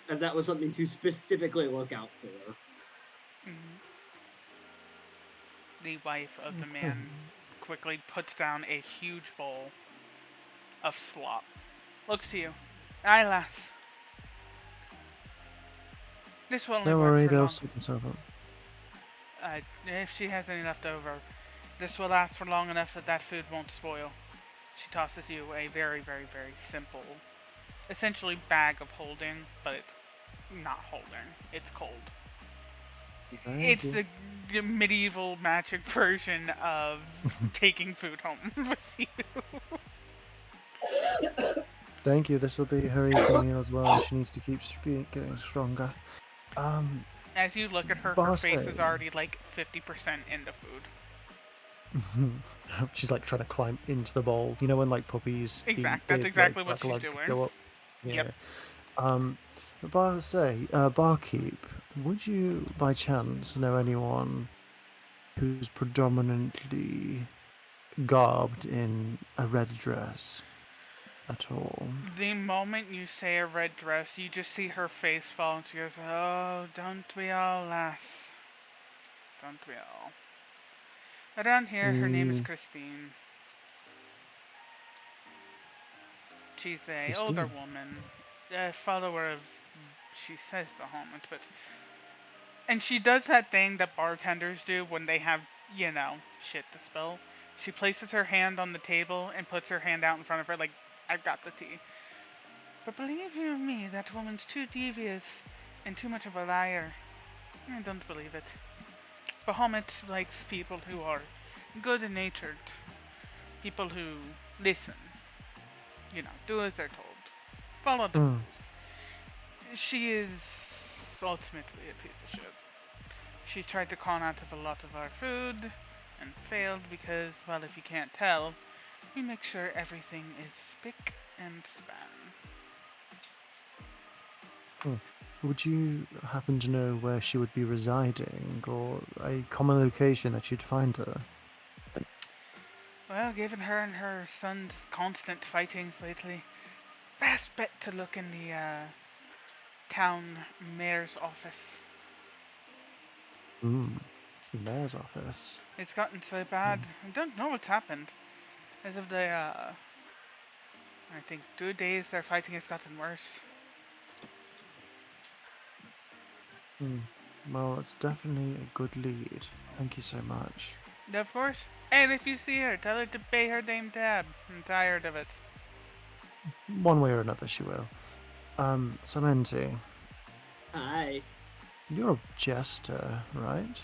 As that was something to specifically look out for. Mm. The wife of the Okay. man quickly puts down a huge bowl of slop. Looks to you. Aye, lass. This will only Don't work worry, for they'll long. sort themselves up. If she has any left over, this will last for long enough that that food won't spoil. She tosses you a very, very, very simple, essentially bag of holding, but it's not holding. It's cold. Thank It's you. the medieval magic version of taking food home with you. Thank you. This will be her evening meal as well. She needs to keep getting stronger. As you look at her, her face is Barcy. already like 50% into food. She's like trying to climb into the bowl. You know when like puppies eat, That's they exactly what like she's leg doing. go up. Yep. Yeah. Barkeep, would you by chance know anyone who's predominantly garbed in a red dress at all? The moment you say a red dress, you just see her face fall and she goes, "Oh, don't we all, lass? Don't we all?" Around here, her name is Mm, Christine. She's a older Christine. woman, a follower of, she says Bahamut, but... And she does that thing that bartenders do when they have, shit to spill. She places her hand on the table and puts her hand out in front of her like, "I've got the tea." But believe you me, that woman's too devious and too much of a liar. I don't believe it. Bahamut likes people who are good-natured. People who listen. Do as they're told. Follow the rules. She is ultimately a piece of shit. She tried to con out of a lot of our food and failed because, well, if you can't tell, we make sure everything is spick and span. Would you happen to know where she would be residing, or a common location that you'd find her? Well, given her and her son's constant fightings lately, best bet to look in the town mayor's office. The mayor's office. It's gotten so bad. I don't know what's happened. As of the, I think 2 days, their fighting has gotten worse. Well, that's definitely a good lead. Thank you so much. Of course. And if you see her, tell her to pay her name tab. I'm tired of it. One way or another, she will. Samenti, Hi. you're a jester, right?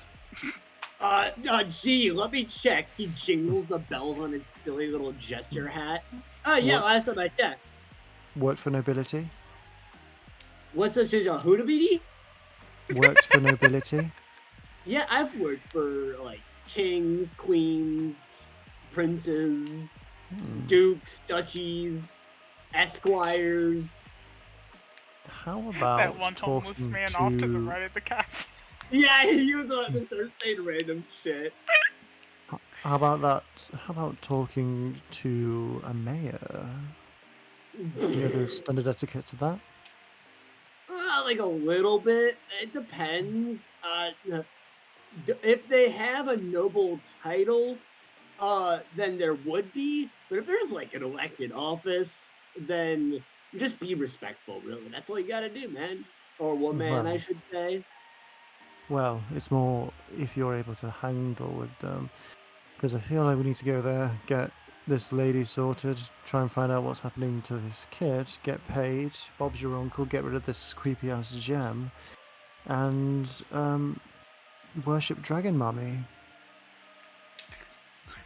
Gee, let me check. He jingles the bells on his silly little jester hat. Yeah, What? last time I checked. Worked for nobility? What's such a hoodabity? Worked for nobility? Yeah, I've worked for, like, kings, queens, princes, dukes, duchies, esquires. How about That one homeless talking man to... off to the right of the castle. Yeah, he was about to start saying random shit. How about that? How about talking to a mayor? Do you know the standard etiquette of that? Like a little bit. It depends. If they have a noble title, then there would be. But if there's like an elected office, then just be respectful. Really, that's all you gotta do, man. Or woman, I should say. Well, it's more if you're able to handle with them. Because I feel like we need to go there, get this lady sorted, try and find out what's happening to this kid, get paid, Bob's your uncle, get rid of this creepy ass gem, and worship Dragon Mummy.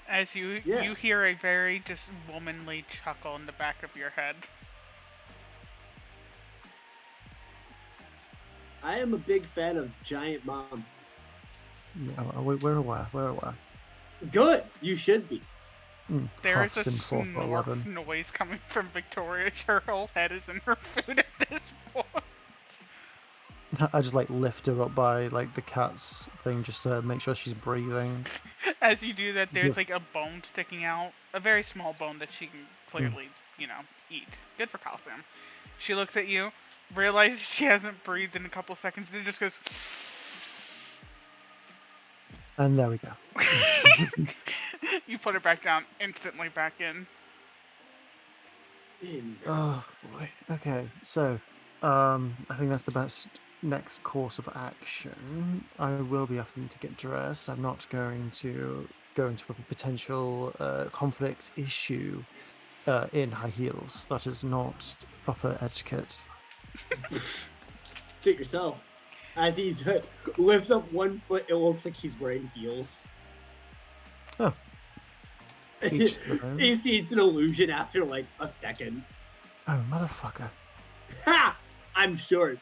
As you hear a very just womanly chuckle in the back of your head. I am a big fan of giant moms. Yeah, we're aware. Good, you should be. There is a Puffs in 4'11". noise coming from Victoria. Her whole head is in her food at this point. I just like lift her up by like the cat's thing just to make sure she's breathing. As you do that, there's like a bone sticking out, a very small bone that she can clearly, eat. Good for calcium. She looks at you, realizes she hasn't breathed in a couple seconds, and it just goes. And there we go. You put it back down, instantly back in. Oh boy. Okay, so I think that's the best next course of action. I will be having to get dressed. I'm not going to go into a potential conflict issue in high heels. That is not proper etiquette. Suit yourself. As he lifts up one foot, it looks like he's wearing heels. Oh. Each their own. You see, it's an illusion after like a second. Oh, motherfucker. Ha! I'm short.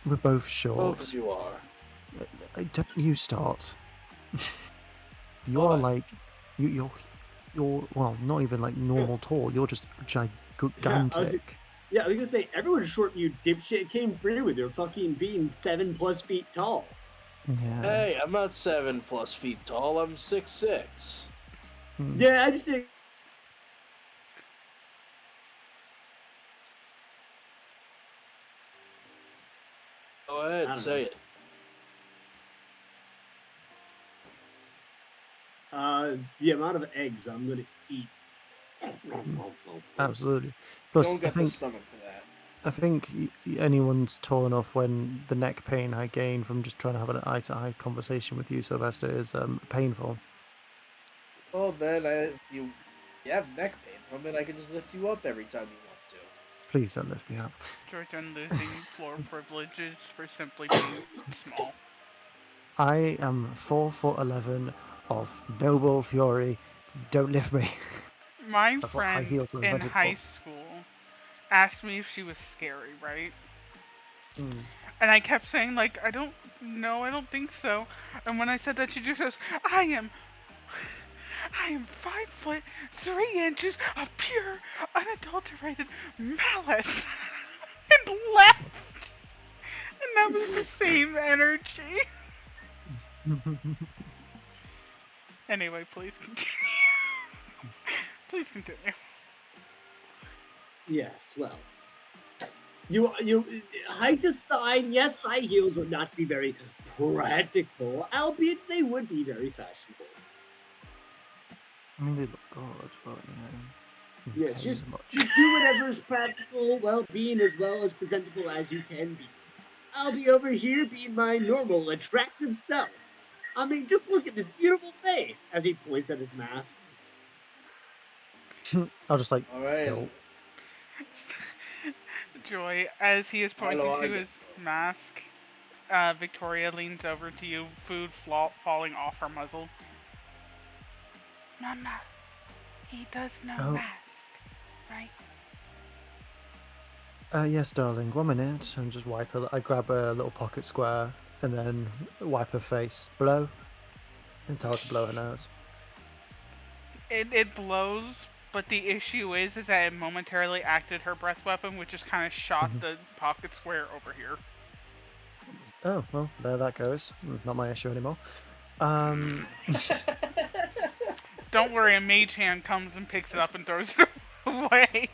We're both short. Both of you are. Don't you start. You're What? like, you're well, not even like normal tall. You're just gigantic. Yeah, I was gonna say, everyone's short, you dipshit came free with your fucking being 7+ feet tall. Yeah. Hey, I'm not 7+ feet tall. I'm 6'6". Yeah, I just think. Go ahead, say it. The amount of eggs I'm gonna eat. Absolutely. You Plus, don't get the stomach for that. I think anyone's tall enough when the neck pain I gain from just trying to have an eye-to-eye conversation with you, Sylvester, is painful. Well, then, if you have neck pain from it, I can just lift you up every time you want to. Please don't lift me up. Georgian losing floor privileges for simply being small. I am 4'11" of noble fury. Don't lift me. My That's what high friend heels are in invented high for. school asked me if she was scary, right? Mm. And I kept saying, like, I don't know, I don't think so. And when I said that, she just goes, I am 5'3" of pure, unadulterated malice. And left. And that was the same energy. Anyway, please continue. Please continue. Yes, well. You height aside, yes, high heels would not be very practical, albeit they would be very fashionable. I mean, they look good, but Yes, pay just as much. do whatever is practical while being as well as presentable as you can be. I'll be over here being my normal, attractive self. I mean, just look at this beautiful face as he points at his mask. I'll just like All right. tilt. Joy, as he is pointing Hello, to his mask, Victoria leans over to you, food falling off her muzzle. Mama, he does no mask, right? Yes, darling. 1 minute, and just wipe her. I grab a little pocket square and then wipe her face. Blow, and tell her to blow her nose. It blows, but the issue is that it momentarily acted her breath weapon, which just kind of shot the pocket square over here. Oh well, there that goes. Not my issue anymore. Don't worry, a mage hand comes and picks it up and throws it away.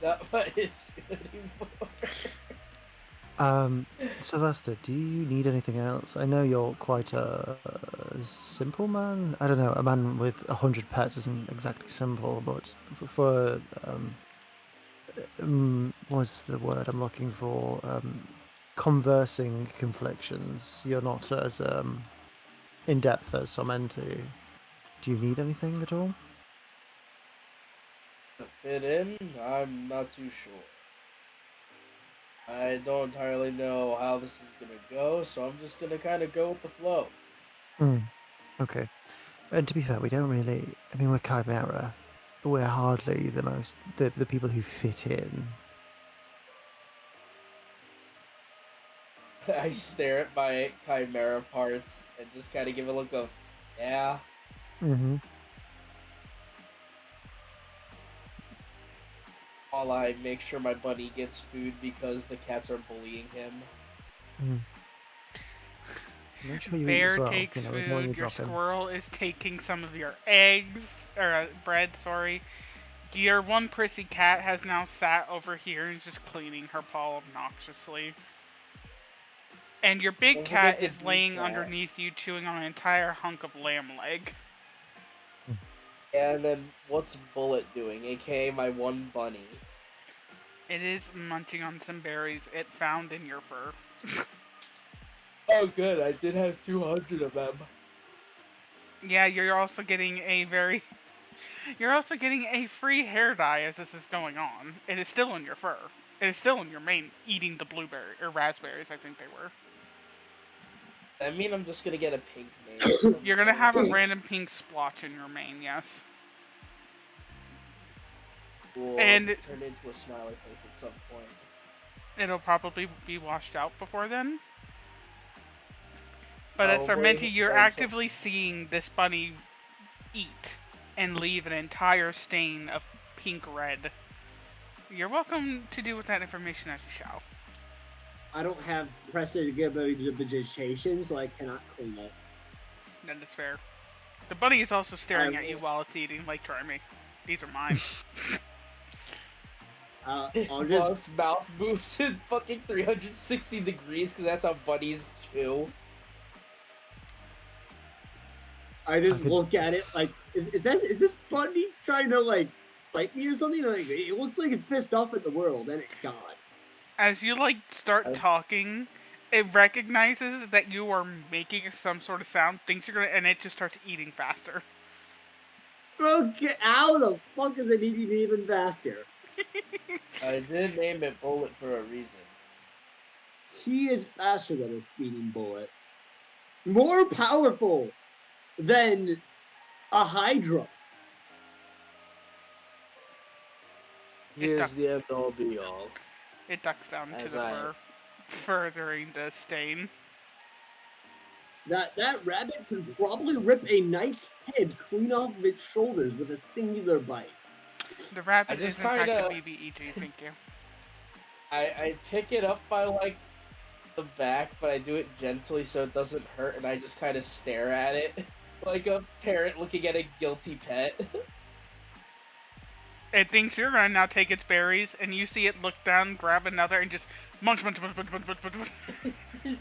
Not my issue anymore. Sylvester, do you need anything else? I know you're quite a simple man. I don't know, a man with 100 pets isn't exactly simple, but for what's the word I'm looking for? Conversing conflictions, you're not as in depth as some entity. Do you need anything at all? To fit in, I'm not too sure. I don't entirely know how this is gonna go, so I'm just gonna kind of go with the flow. Okay. And to be fair, we don't really. I mean, we're Chimera. We're hardly the people who fit in. I stare at my chimera parts and just kind of give a look of, yeah. Mm-hmm. While I make sure my bunny gets food because the cats are bullying him. Make sure you eat Bear as well. takes You know, when you food. Your drop him. squirrel is taking some of your eggs or bread. Sorry. Your one prissy cat has now sat over here and is just cleaning her paw obnoxiously. And your big Don't cat forget the is big laying cat. underneath you, chewing on an entire hunk of lamb leg. And then what's Bullet doing, aka my one bunny? It is munching on some berries it found in your fur. Oh, good. I did have 200 of them. Yeah, you're also getting a very... You're also getting a free hair dye as this is going on. It is still in your fur. It is still in your mane, eating the blueberry, or raspberries, I think they were. I mean, I'm just gonna get a pink mane. You're gonna have a random pink splotch in your mane, yes. Will And turn into a smiley face at some point. it'll probably be washed out before then. But at Probably, Sarmenti, you're or actively seeing this bunny eat and leave an entire stain of pink red. You're welcome to do with that information as you shall. I don't have prestidigitation, so I cannot clean it. That is fair. The bunny is also staring at you while it's eating, like, try me. These are mine. I'll While just its mouth moves in fucking 360 degrees, because that's how bunnies chew. I just look at it like, is this bunny trying to like bite me or something? Like, it looks like it's pissed off at the world and it's gone. As you, like, start talking, it recognizes that you are making some sort of sound, thinks you're gonna, and it just starts eating faster. Okay, how the fuck is it eating me even faster? I did name it Bullet for a reason. He is faster than a speeding bullet. More powerful than a Hydra. Here's the end all be all. It ducks down to As the I- fur, furthering the stain. That rabbit can probably rip a knight's head clean off of its shoulders with a singular bite. The rabbit I is just in fact kinda- a BBEG, thank you. I pick it up by, like, the back, but I do it gently so it doesn't hurt, and I just kind of stare at it. Like a parent looking at a guilty pet. It thinks you're gonna now take its berries, and you see it look down, grab another, and just munch, munch, munch, munch, munch, munch, munch, munch.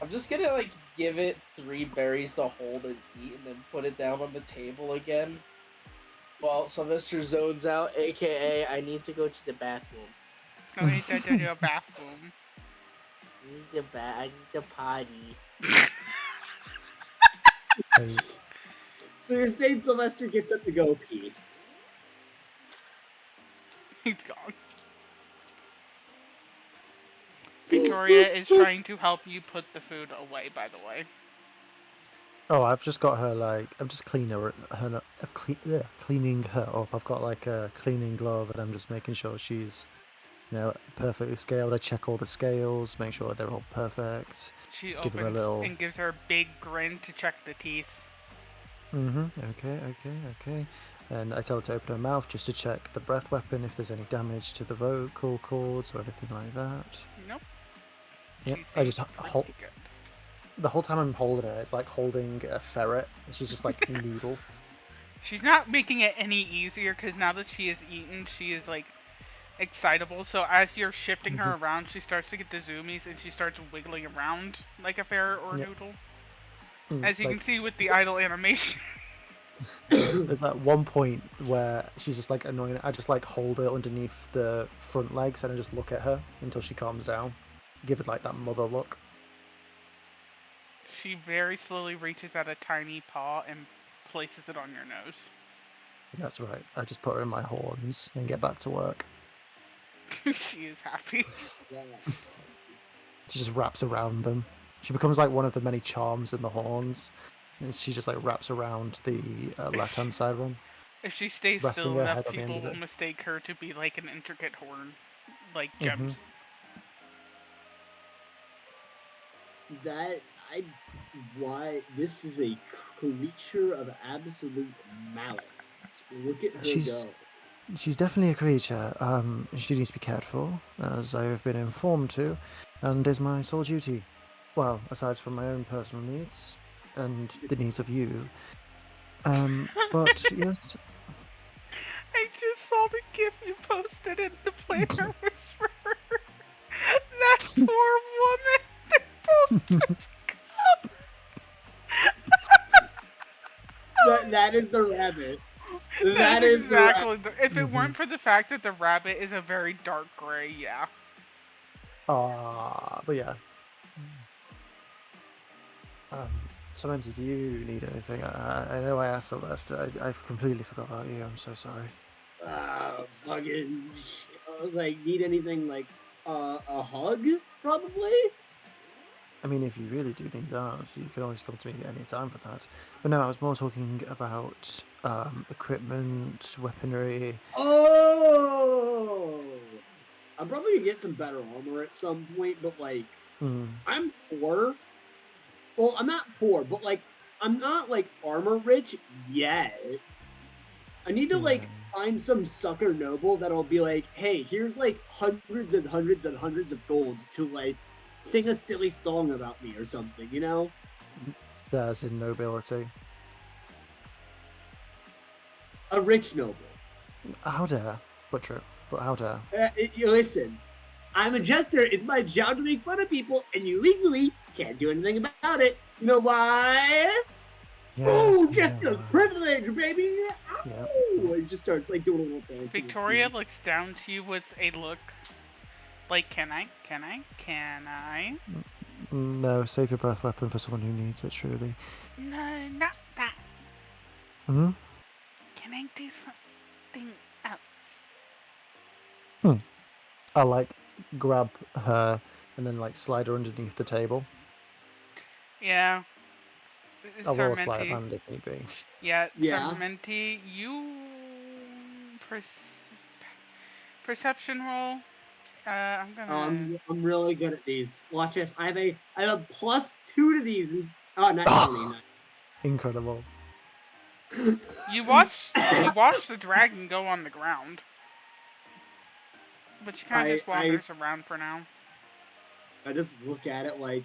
I'm just gonna, like, give it 3 berries to hold and eat, and then put it down on the table again. While Sylvester zones out, aka, I need to go to the bathroom. Go eat that in your bathroom. I need the potty. So you're saying Sylvester gets up to go pee? He's gone. Victoria is trying to help you put the food away, by the way. Oh, I've just got her, like, I'm just cleaning her up. I've got, like, a cleaning glove, and I'm just making sure she's, you know, perfectly scaled. I check all the scales, make sure they're all perfect. She Give her a opens little- and gives her a big grin to check the teeth. Okay. And I tell her to open her mouth just to check the breath weapon, if there's any damage to the vocal cords or anything like that. Nope. Yeah, She I just seems hold. pretty good. The whole time I'm holding her, it's like holding a ferret. She's just like noodle. She's not making it any easier, because now that she has eaten, she is, like, excitable. So as you're shifting her around, she starts to get the zoomies, and she starts wiggling around like a ferret or a noodle. As you can see with the idle animation. There's that one point where she's just like annoying. I just like hold her underneath the front legs and I just look at her until she calms down. Give it like that mother look. She very slowly reaches out a tiny paw and places it on your nose. That's right. I just put her in my horns and get back to work. She is happy. She just wraps around them. She becomes like one of the many charms in the horns. And she just like wraps around the left-hand side one. If she stays Resting still her enough, head on the end people of will it. mistake her to be like an intricate horn, like gems. Why this is a creature of absolute malice. Look at her She's- go. She's definitely a creature. She needs to be cared for, as I have been informed to, and is my sole duty. Well, aside from my own personal needs and the needs of you. But yes, I just saw the gif you posted in the Planar Whisperer. That poor woman. They both just That is the rabbit. That That is is the rabbit. exactly if it weren't for the fact that the rabbit is a very dark gray, yeah. but yeah. Samantha, do you need anything? I know I asked Sylvester. I've completely forgot about you. I'm so sorry. Fucking like need anything like a hug probably. I mean, if you really do need that, you can always come to me at any time for that. But no, I was more talking about equipment, weaponry. Oh, I'm probably gonna get some better armor at some point, but like I'm poor. Well, I'm not poor, but like I'm not like armor rich yet. I need to like find some sucker noble that'll be like, hey, here's like hundreds and hundreds and hundreds of gold to like sing a silly song about me or something, you know? Stairs in nobility. A rich noble. How dare? But true. But how dare? Listen, I'm a jester. It's my job to make fun of people, and you legally can't do anything about it. You know why? Yes, Oh, jester privilege, baby! Yeah. Oh, he just starts like doing a little dance. Victoria looks down to you with a look like, can I? No, save your breath weapon for someone who needs it, truly. No, not that. Hmm? Can I do something else? I'll like grab her and then like slide her underneath the table. Yeah. I will slide Sarmenti. hand if need be. Yeah, Yeah. Sarmenti, you perception roll. I'm gonna. I'm really good at these. Watch this. I have a +2 to these. Oh, not 20. Not. Incredible. You watch the dragon go on the ground, but she kind of just wanders around for now. I just look at it like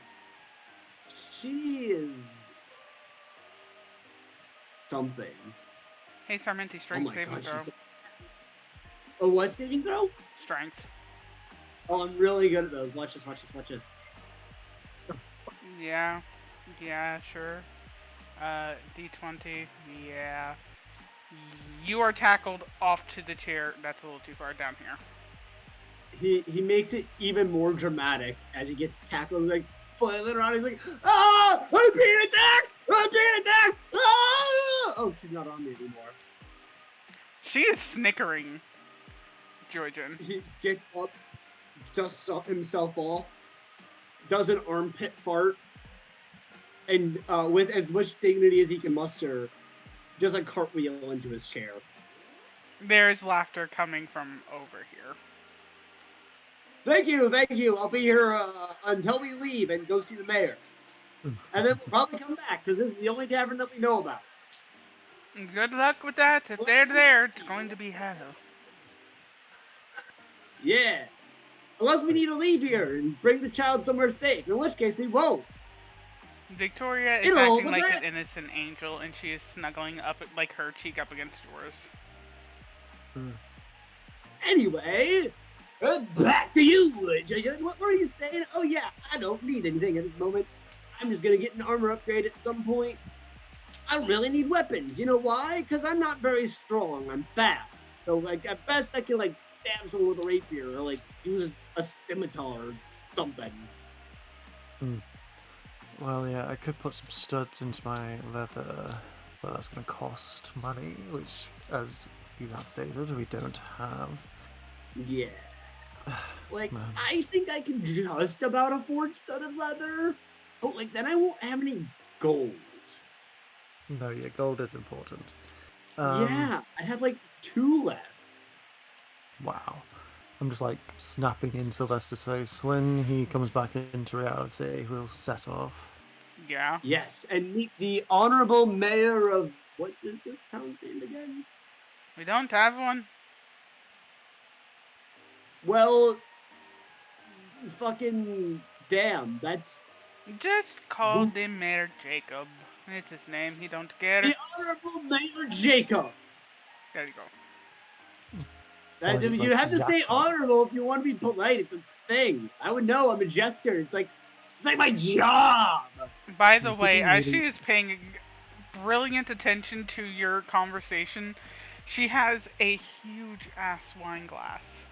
she is something. Hey, Sarmenti, strength saving throw. Oh, what saving throw? Strength. Oh, I'm really good at those. Watch this. Watch this. Watch this. Yeah, sure. D20. Yeah. You are tackled off to the chair. That's a little too far down here. He makes it even more dramatic as he gets tackled. He's like flailing around. He's like, ah! I'm being attacked! I'm being attacked! Ah! Oh, she's not on me anymore. She is snickering, Georgian. He gets up, dusts himself off, does an armpit fart, and with as much dignity as he can muster, does a cartwheel into his chair. There's laughter coming from over here. Thank you. I'll be here until we leave and go see the mayor. And then we'll probably come back, because this is the only tavern that we know about. Good luck with that. If they're there, it's going to be hell. Yeah. Unless we need to leave here and bring the child somewhere safe, in which case we won't. Victoria is acting like an innocent angel, and she is snuggling up, like her cheek up against yours. Anyway, back to you, what were you saying? Oh yeah, I don't need anything at this moment. I'm just gonna get an armor upgrade at some point. I don't really need weapons. You know why? Because I'm not very strong. I'm fast. So like at best I can like stab someone with a rapier or like use a scimitar or something. Well, yeah, I could put some studs into my leather, but that's going to cost money, which, as you have stated, we don't have. Yeah. Like, I think I can just about afford studded leather, but like then I won't have any gold. No, yeah, gold is important. Yeah, I have like 2 left. Wow. I'm just like snapping in Sylvester's face. When he comes back into reality, we'll set off. Yeah. Yes, and meet the honorable mayor of what is this town's name again? We don't have one. Well, fucking damn, that's Just call the Mayor Jacob. It's his name. He don't care. The Honorable Mayor Jacob. There you go. You have to stay honorable if you want to be polite. It's a thing. I would know. I'm a jester. It's like my job. By the way, as she is paying brilliant attention to your conversation, she has a huge ass wine glass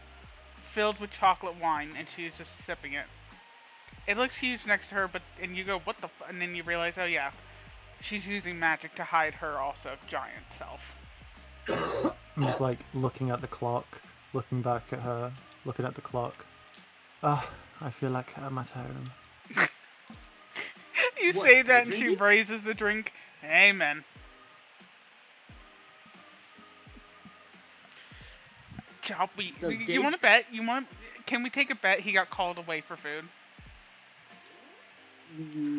filled with chocolate wine, and she's just sipping it. It looks huge next to her, and you go, what the f-? And then you realize, oh yeah, she's using magic to hide her also giant self. I'm just like looking at the clock, looking back at her, looking at the clock. I feel like I'm at home. You say that and she raises the drink. Amen. You want to bet? Can we take a bet he got called away for food?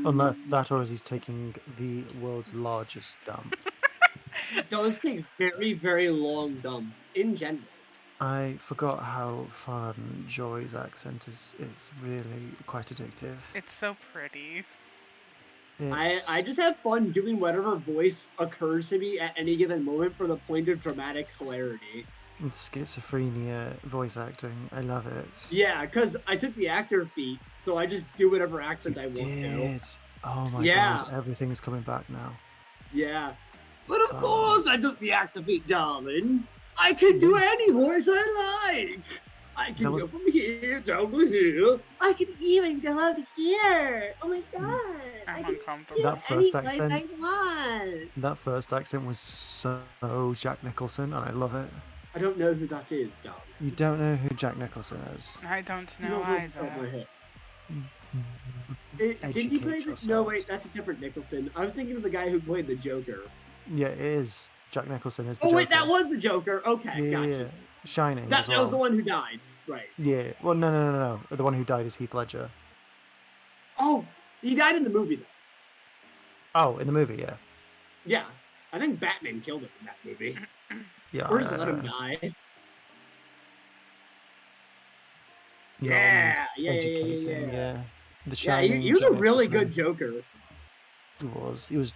On that or is he's taking the world's largest dump? He does take very, very long dumps in general. I forgot how fun Joy's accent is. It's really quite addictive. It's so pretty. I just have fun doing whatever voice occurs to me at any given moment for the point of dramatic hilarity. It's schizophrenia voice acting. I love it. Yeah, because I took the actor feat, so I just do whatever accent I want to. Oh my god, everything's coming back now. Yeah. But of course I took the actor feat, darling. I can do any voice I like. I can go from here down to here. I can even go up here. Oh my god. I'm uncomfortable. That first accent. I want. That first accent was so Jack Nicholson, and I love it. I don't know who that is, darling. You don't know who Jack Nicholson is? I don't know either. Didn't he play the... No, wait, that's a different Nicholson. I was thinking of the guy who played the Joker. Yeah, it is. Jack Nicholson is the Joker. Oh, wait, that was the Joker. Okay, gotcha. Yeah. Shining. That was the one who died, right? Yeah. Well, no. The one who died is Heath Ledger. Oh, he died in the movie, though. Oh, in the movie, yeah. Yeah. I think Batman killed him in that movie. Yeah. Or just let him die. Yeah. The Shining. He was a really good Joker. He was. He was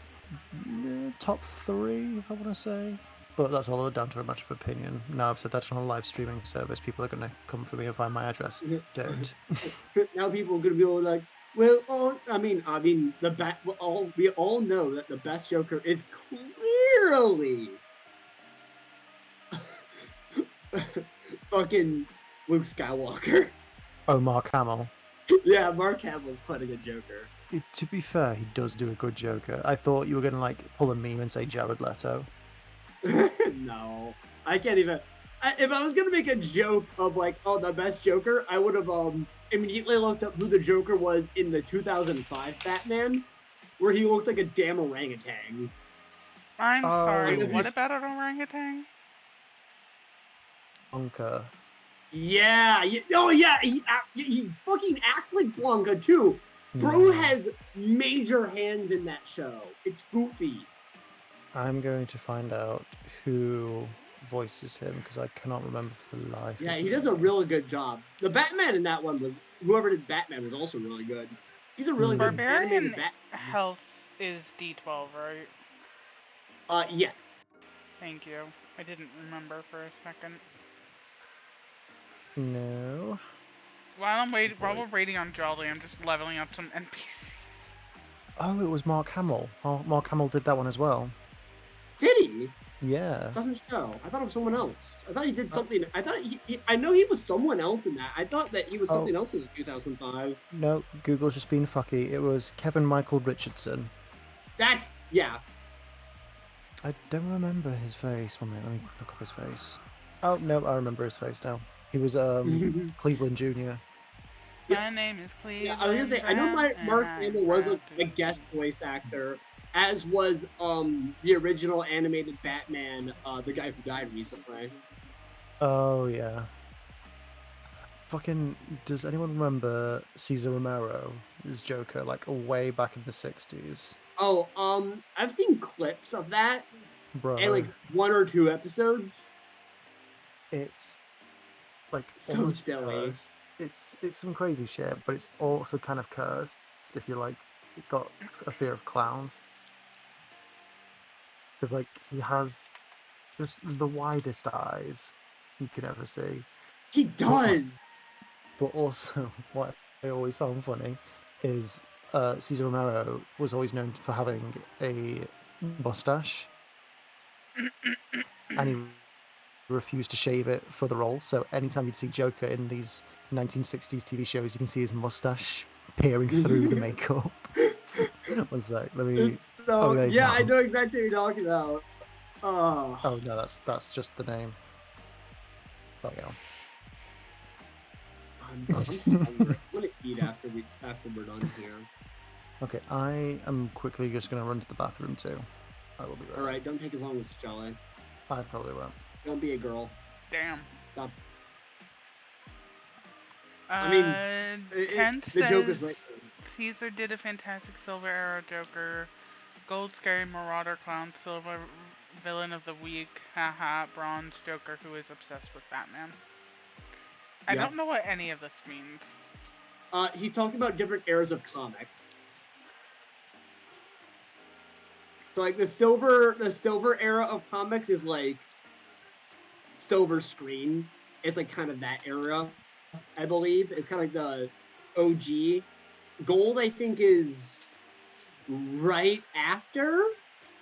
top 3, I want to say. But that's all down to a matter of opinion. Now I've said that on a live streaming service. People are going to come for me and find my address. Don't. Now people are going to be all like, well, we all know that the best Joker is clearly fucking Luke Skywalker. Oh, Mark Hamill. Yeah, Mark Hamill's quite a good Joker. To be fair, he does do a good Joker. I thought you were going to pull a meme and say Jared Leto. No, I can't even. If I was gonna make a joke of the best Joker, I would have immediately looked up who the Joker was in the 2005 Batman, where he looked like a damn orangutan. I'm sorry. What about an orangutan? Blanca. Yeah. Oh yeah. He fucking acts like Blanca too. Bro has major hands in that show. It's goofy. I'm going to find out who voices him because I cannot remember for life. Yeah, he does a really good job. The Batman in that one whoever did Batman was also really good. He's a really good animated Batman. Health is D12, right? Yes. Thank you. I didn't remember for a second. No. While we're waiting on Jolly, I'm just leveling up some NPCs. Oh, it was Mark Hamill. Mark Hamill did that one as well. Did he? Yeah. Doesn't show. I thought it was someone else. I thought he did something. I thought I know he was someone else in that. I thought that he was something else in 2005. No, Google's just been fucky. It was Kevin Michael Richardson. Yeah. I don't remember his face. 1 minute, let me look up his face. Oh, no, I remember his face now. He was Cleveland Jr. My name is Cleveland. Yeah, I was gonna say, I know Mark Hamill was a guest voice actor, as was the original animated Batman, the guy who died recently. Oh yeah. Fucking, does anyone remember Cesar Romero as Joker, way back in the 60s? Oh, I've seen clips of that. Bro. And 1 or 2 episodes. It's so silly. Cursed. It's some crazy shit, but it's also kind of cursed. if you like got a fear of clowns, because like he has just the widest eyes you could ever see. He does. But also, what I always found funny is Cesar Romero was always known for having a mustache, and he refused to shave it for the role. So anytime you'd see Joker in these 1960s TV shows, you can see his mustache peering through the makeup. One sec, let me. It's so Oh, there you yeah, I go. know exactly what you're talking about. Oh no, that's just the name. Oh yeah. I'm hungry. I'm gonna eat after we're done here. Okay, I am quickly just gonna run to the bathroom too. I will be right. All right, don't take as long as Shelley. I probably won't. Don't be a girl. Damn. Stop. I mean, Kent the says joke is right. Caesar did a fantastic Silver Arrow Joker. Gold Scary Marauder Clown, Silver Villain of the Week, haha, Bronze Joker who is obsessed with Batman. I Yep. don't know what any of this means. He's talking about different eras of comics. So like the silver era of comics is like silver screen. It's like kind of that era, I believe. It's kind of like the OG. Gold, I think, is right after,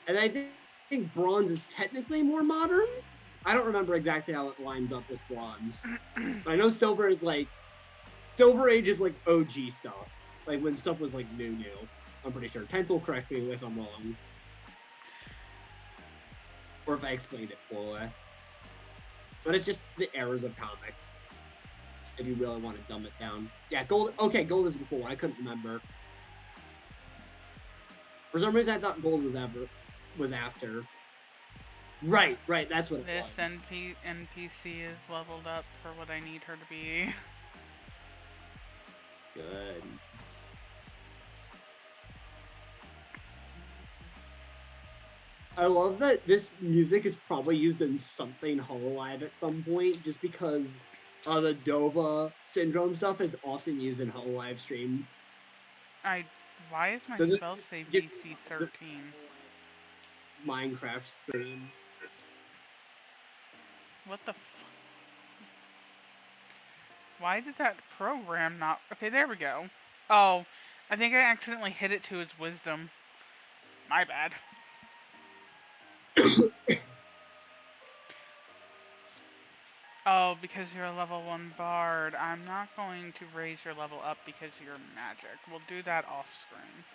and I think bronze is technically more modern. I don't remember exactly how it lines up with bronze. But I know silver is like Silver Age is like OG stuff, like when stuff was like new. I'm pretty sure. Kent will correct me if I'm wrong, or if I explained it poorly. But it's just the eras of comics. If you really want to dumb it down. Yeah, gold. Okay, gold is before. I couldn't remember. For some reason, I thought gold was after. Right. That's what it This was. NPC is leveled up for what I need her to be. Good. I love that this music is probably used in something Hololive at some point, just because the Dova syndrome stuff is often used in Hololive streams. Why is my So spell save DC 13? Minecraft stream. What the f... Why did that program not... Okay, there we go. Oh, I think I accidentally hit it to its wisdom. My bad. Oh, because you're a level 1 bard. I'm not going to raise your level up because you're magic. We'll do that off screen.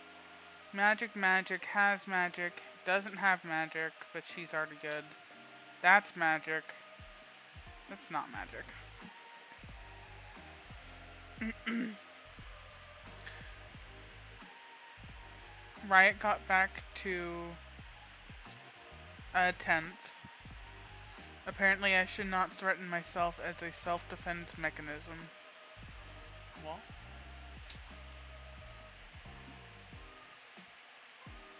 Magic has magic, doesn't have magic, but she's already good. That's magic. That's not magic. Riot got back to a 10th. Apparently I should not threaten myself as a self-defense mechanism. What?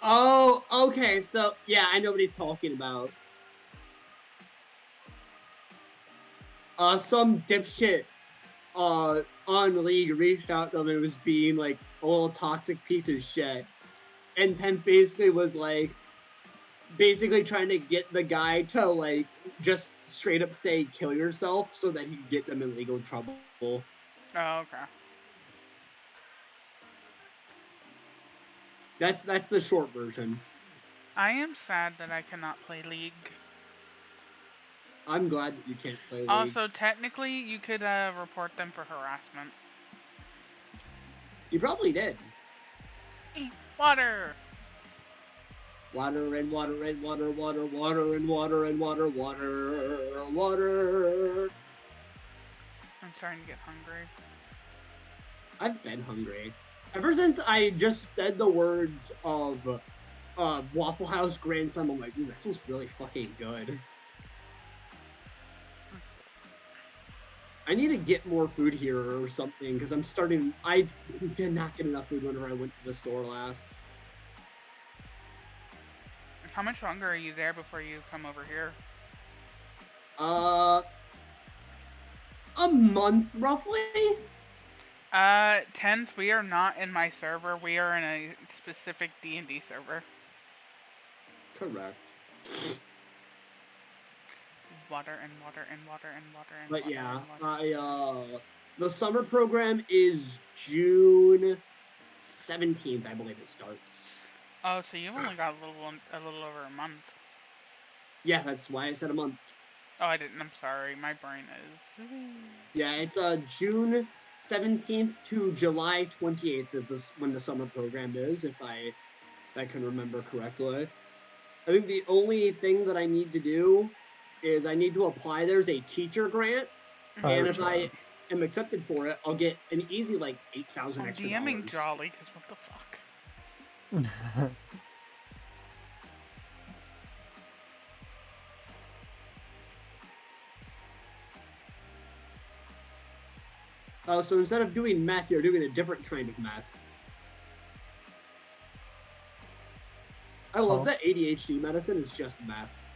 Oh, okay, so, yeah, I know what he's talking about. Some dipshit, on League reached out to him and was being, like, a little toxic piece of shit. And 10th basically was, like, trying to get the guy to, like, just straight up say, kill yourself, so that he could get them in legal trouble. Oh, okay. That's the short version. I am sad that I cannot play League. I'm glad that you can't play League. Also, technically, you could report them for harassment. You probably did. Water! Water and water and water, water, water and water and water, water, water. I'm starting to get hungry. I've been hungry. Ever since I just said the words of Waffle House Grand Slam, I'm like, ooh, that feels really fucking good. I need to get more food here or something, because I did not get enough food whenever I went to the store last. How much longer are you there before you come over here? A month, roughly? 10th, we are not in my server. We are in a specific D&D server. Correct. Water and water and water and water and But water yeah, and water. the summer program is June 17th, I believe it starts. Oh, so you've only got a little over a month. Yeah, that's why I said a month. Oh, I didn't. I'm sorry. My brain is. Yeah, it's June 17th to July 28th is this when the summer program is, if I can remember correctly. I think the only thing that I need to do is I need to apply. There's a teacher grant, and if I am accepted for it, I'll get an easy like 8,000 extra DMing dollars. Jolly, because what the fuck? Oh, so instead of doing meth, you're doing a different kind of meth. I love that ADHD medicine is just meth.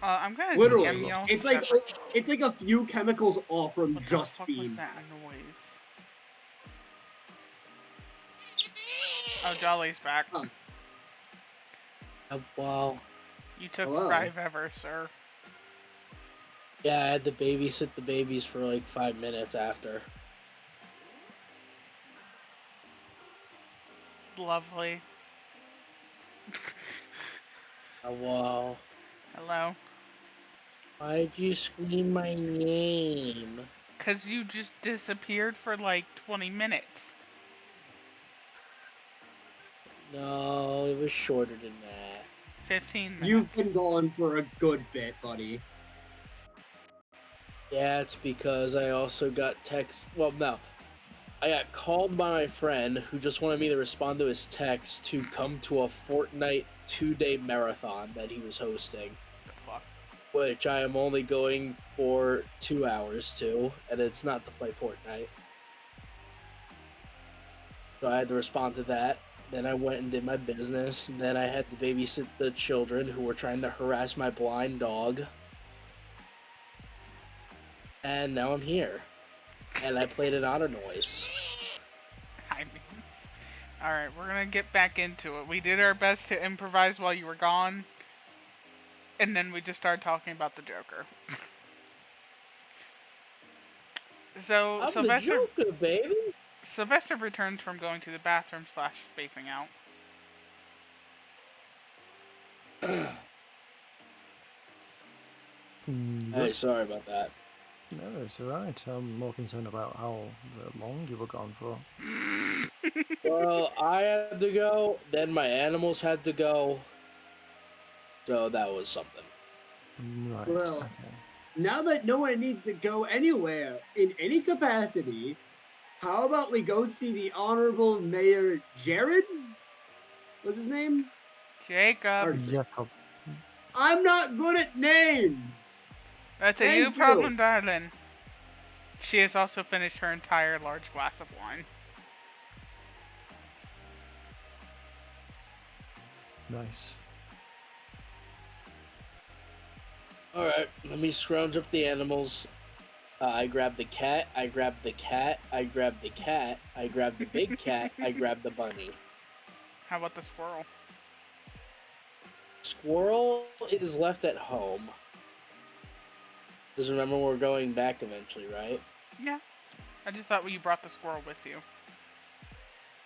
I'm gonna Literally, DM y'all. it's like a few chemicals off from what just the fuck being was that meth. noise? Oh, Jolly's back. Oh. Wow. You took Hello. 5 ever, sir. Yeah, I had to babysit the babies for like 5 minutes after. Lovely. Oh, wow. Hello. Why'd you scream my name? 'Cause you just disappeared for like 20 minutes. No, it was shorter than that. 15 minutes. You've been gone for a good bit, buddy. Yeah, it's because I also got text. Well, no. I got called by my friend who just wanted me to respond to his text to come to a Fortnite 2-day marathon that he was hosting. The fuck? Which I am only going for 2 hours to, and it's not to play Fortnite. So I had to respond to that. Then I went and did my business. And then I had to babysit the children who were trying to harass my blind dog. And now I'm here. And I played it out of noise. I mean, alright, we're gonna get back into it. We did our best to improvise while you were gone. And then we just started talking about the Joker. So, I'm Sylvester... the Joker, baby! Sylvester returns from going to the bathroom / spacing out. Hey, sorry about that. No, it's alright. I'm more concerned about how long you were gone for. Well, I had to go, then my animals had to go. So that was something. Right, Well, okay. now that no one needs to go anywhere in any capacity, how about we go see the Honorable Mayor Jared? What's his name? Jacob. Or- Jacob. I'm not good at names. That's a Thank you you. problem, darling. She has also finished her entire large glass of wine. Nice. Alright, let me scrounge up the animals. I grabbed the cat, I grabbed the cat, I grabbed the cat, I grabbed the big cat, I grabbed the bunny. How about the squirrel? Squirrel is left at home. Because remember, we're going back eventually, right? Yeah. I just thought you brought the squirrel with you.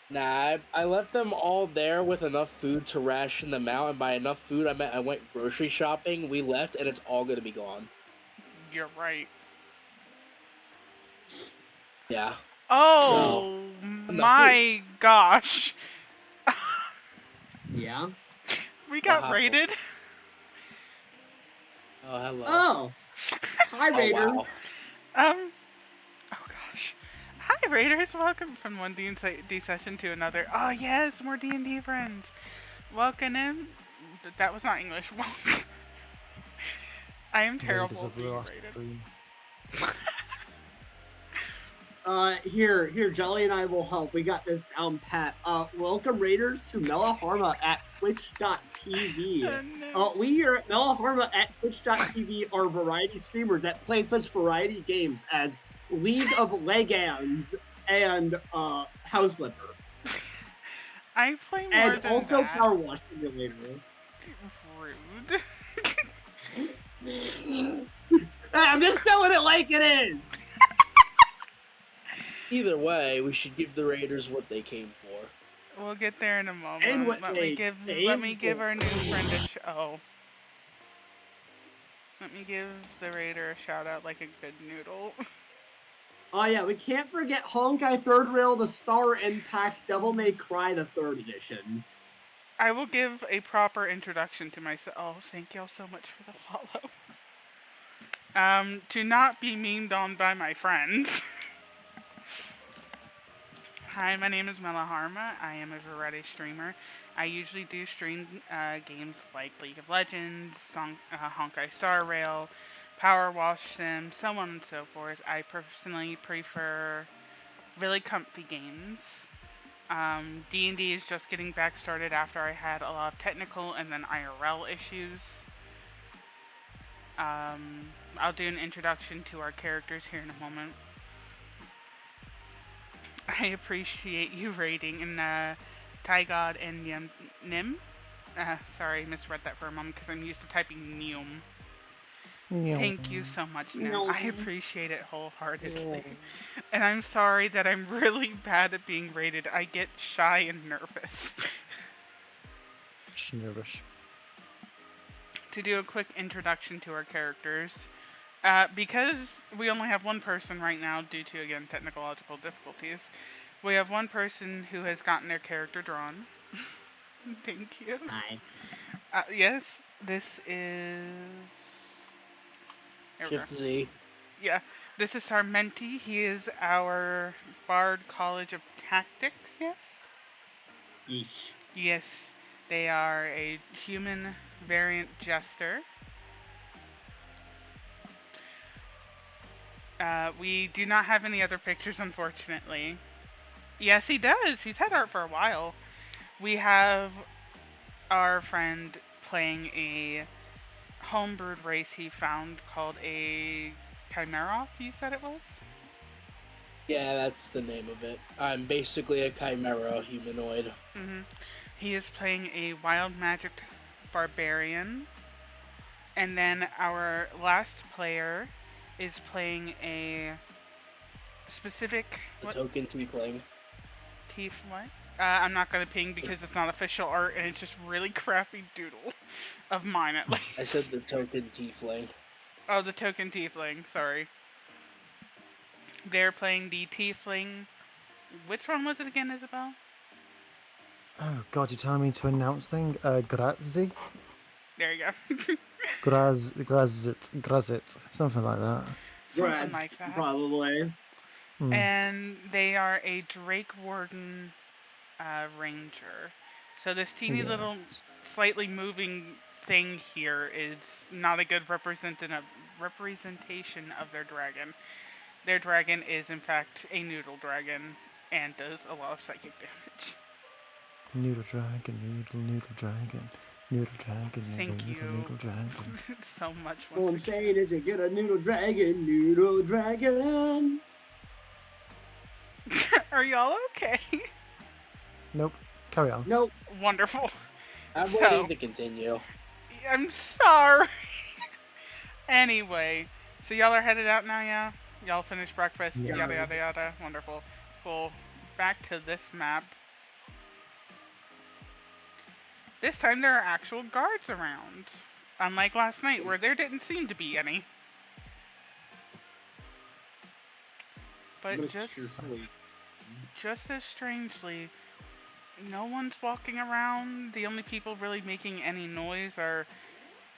Nah, I left them all there with enough food to ration them out, and by enough food, I meant I went grocery shopping, we left, and it's all gonna be gone. You're right. Yeah. Oh my gosh. Yeah. We got happened? raided. Oh, hello. Oh. Hi, Raiders. Wow. Oh gosh. Hi Raiders, welcome from one D&D session to another. Oh yes, more D&D friends. Welcome in. That was not English. I am terrible at being raided. Here, Jolly and I will help. We got this down pat. Welcome Raiders to Melaharma at twitch.tv. Oh, no. We here at Melaharma at twitch.tv are variety streamers that play such variety games as League of Legends, and House Flipper. I play more And than also that. Power Wash Simulator. Rude. I'm just telling it like it is. Either way, we should give the Raiders what they came for. We'll get there in a moment. And what Let they me give for. our new friend a Let me give the Raider a shout out like a good noodle. Oh yeah, we can't forget Honkai Third Rail, the Star Impact Devil May Cry, the 3rd edition. I will give a proper introduction to myself. Oh, thank y'all so much for the follow. To not be memed on by my friends. Hi, my name is Mela Harma. I am a variety streamer. I usually do stream games like League of Legends, Honkai Star Rail, Power Wash Sim, so on and so forth. I personally prefer really comfy games. D&D is just getting back started after I had a lot of technical and then IRL issues. I'll do an introduction to our characters here in a moment. I appreciate you rating in Tygod and Nim. Sorry, misread that for a moment because I'm used to typing Neum. Thank you so much, Nim. I appreciate it wholeheartedly. And I'm sorry that I'm really bad at being rated. I get shy and nervous. Nervous. To do a quick introduction to our characters, because we only have one person right now due to, again, technological difficulties, we have one person who has gotten their character drawn. Thank you. Hi. Yes, this is... Shift Z. Yeah, this is Sarmenti. He is our Bard College of Tactics, yes? Yeesh. Yes, they are a human variant jester. We do not have any other pictures, unfortunately. Yes, he does. He's had art for a while. We have our friend playing a homebrewed race he found called a Chimeroth, you said it was? Yeah, that's the name of it. I'm basically a chimera humanoid. Mm-hmm. He is playing a wild magic barbarian. And then our last player is playing a specific... The token tiefling. What? I'm not going to ping because it's not official art and it's just really crappy doodle of mine at least. I said the token tiefling. Oh, the token tiefling, sorry. They're playing the tiefling. Which one was it again, Isabel? Oh god, you're telling me to announce thing? Grazi? There you go. Grazit, something like that. Something like that. Probably. And they are a Drake Warden ranger. So this teeny little, slightly moving thing here is not a good representation of their dragon. Their dragon is, in fact, a noodle dragon and does a lot of psychic damage. Noodle dragon, noodle dragon. Noodle dragon, Thank you noodle dragon. so much. All I'm saying is, you get a noodle dragon, noodle dragon. Are y'all okay? Nope. Carry on. Nope. Wonderful. I'm ready to continue. I'm sorry. Anyway, so y'all are headed out now, yeah? Y'all finished breakfast, Yeah. yada yada yada. Wonderful. Cool. Back to this map. This time there are actual guards around. Unlike last night, where there didn't seem to be any. But just as strangely, no one's walking around. The only people really making any noise are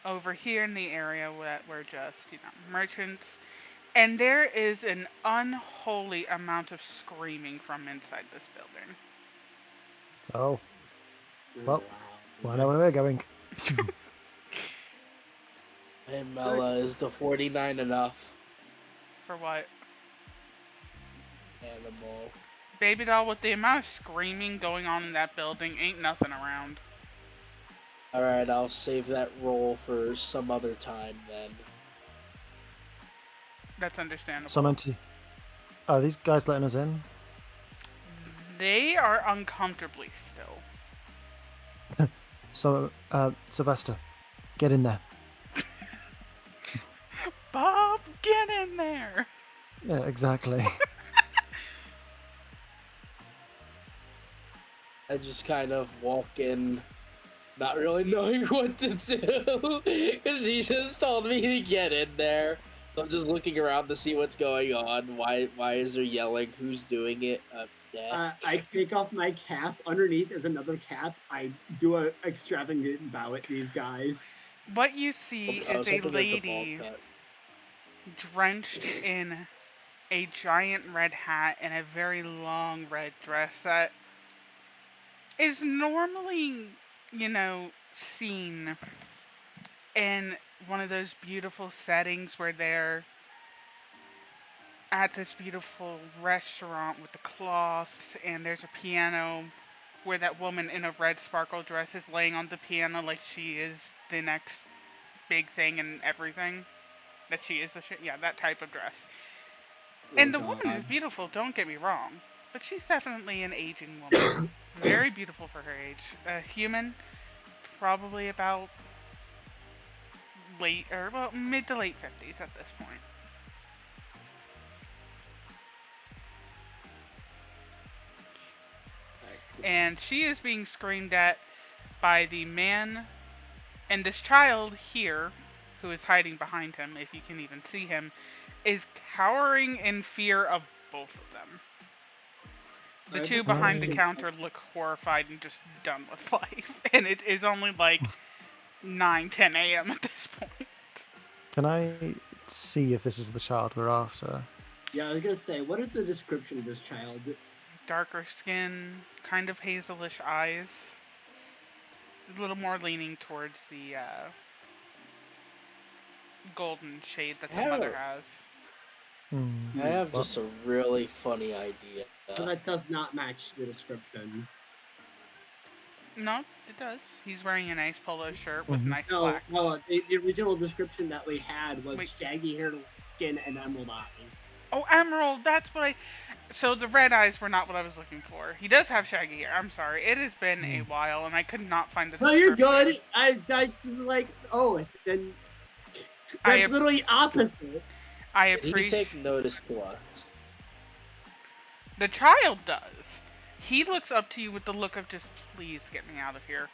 over here in the area that we're just, merchants. And there is an unholy amount of screaming from inside this building. Oh. Well, I know where we're going. Hey, Mela, is the 49 enough? For what? Animal. Baby doll, with the amount of screaming going on in that building, ain't nothing around. Alright, I'll save that roll for some other time then. That's understandable. Are these guys letting us in? They are uncomfortably still. So, Sylvester, get in there. Bob, get in there! Yeah, exactly. I just kind of walk in, not really knowing what to do, because she just told me to get in there. So I'm just looking around to see what's going on. Why is there yelling? Who's doing it? Yeah. I take off my cap. Underneath is another cap. I do a extravagant bow at these guys. What you see I is was a hoping like the ball lady cut. drenched in a giant red hat and a very long red dress that is normally, seen in one of those beautiful settings where they're at this beautiful restaurant with the cloths and there's a piano where that woman in a red sparkle dress is laying on the piano like she is the next big thing and everything. That she is the shit. Yeah, that type of dress. And the woman is beautiful, don't get me wrong. But she's definitely an aging woman. Very beautiful for her age. A human, probably about mid to late 50s at this point. And she is being screamed at by the man and this child here, who is hiding behind him, if you can even see him, is cowering in fear of both of them. The two behind the counter look horrified and just done with life. And it is only like 9-10 a.m. at this point. Can I see if this is the child we're after? Yeah, I was gonna say, what is the description of this child? Darker skin, kind of hazelish eyes. A little more leaning towards the golden shade that the mother has. I have just a really funny idea. So that does not match the description. No, it does. He's wearing a nice polo shirt with nice slacks. No, the original description that we had was shaggy hair, skin, and emerald eyes. Oh, emerald! That's what I... So the red eyes were not what I was looking for. He does have shaggy hair. I'm sorry. It has been a while, and I could not find the description. No, you're good. I just like, then that's literally opposite. I appreciate. He take notice to us. The child does. He looks up to you with the look of just, please get me out of here.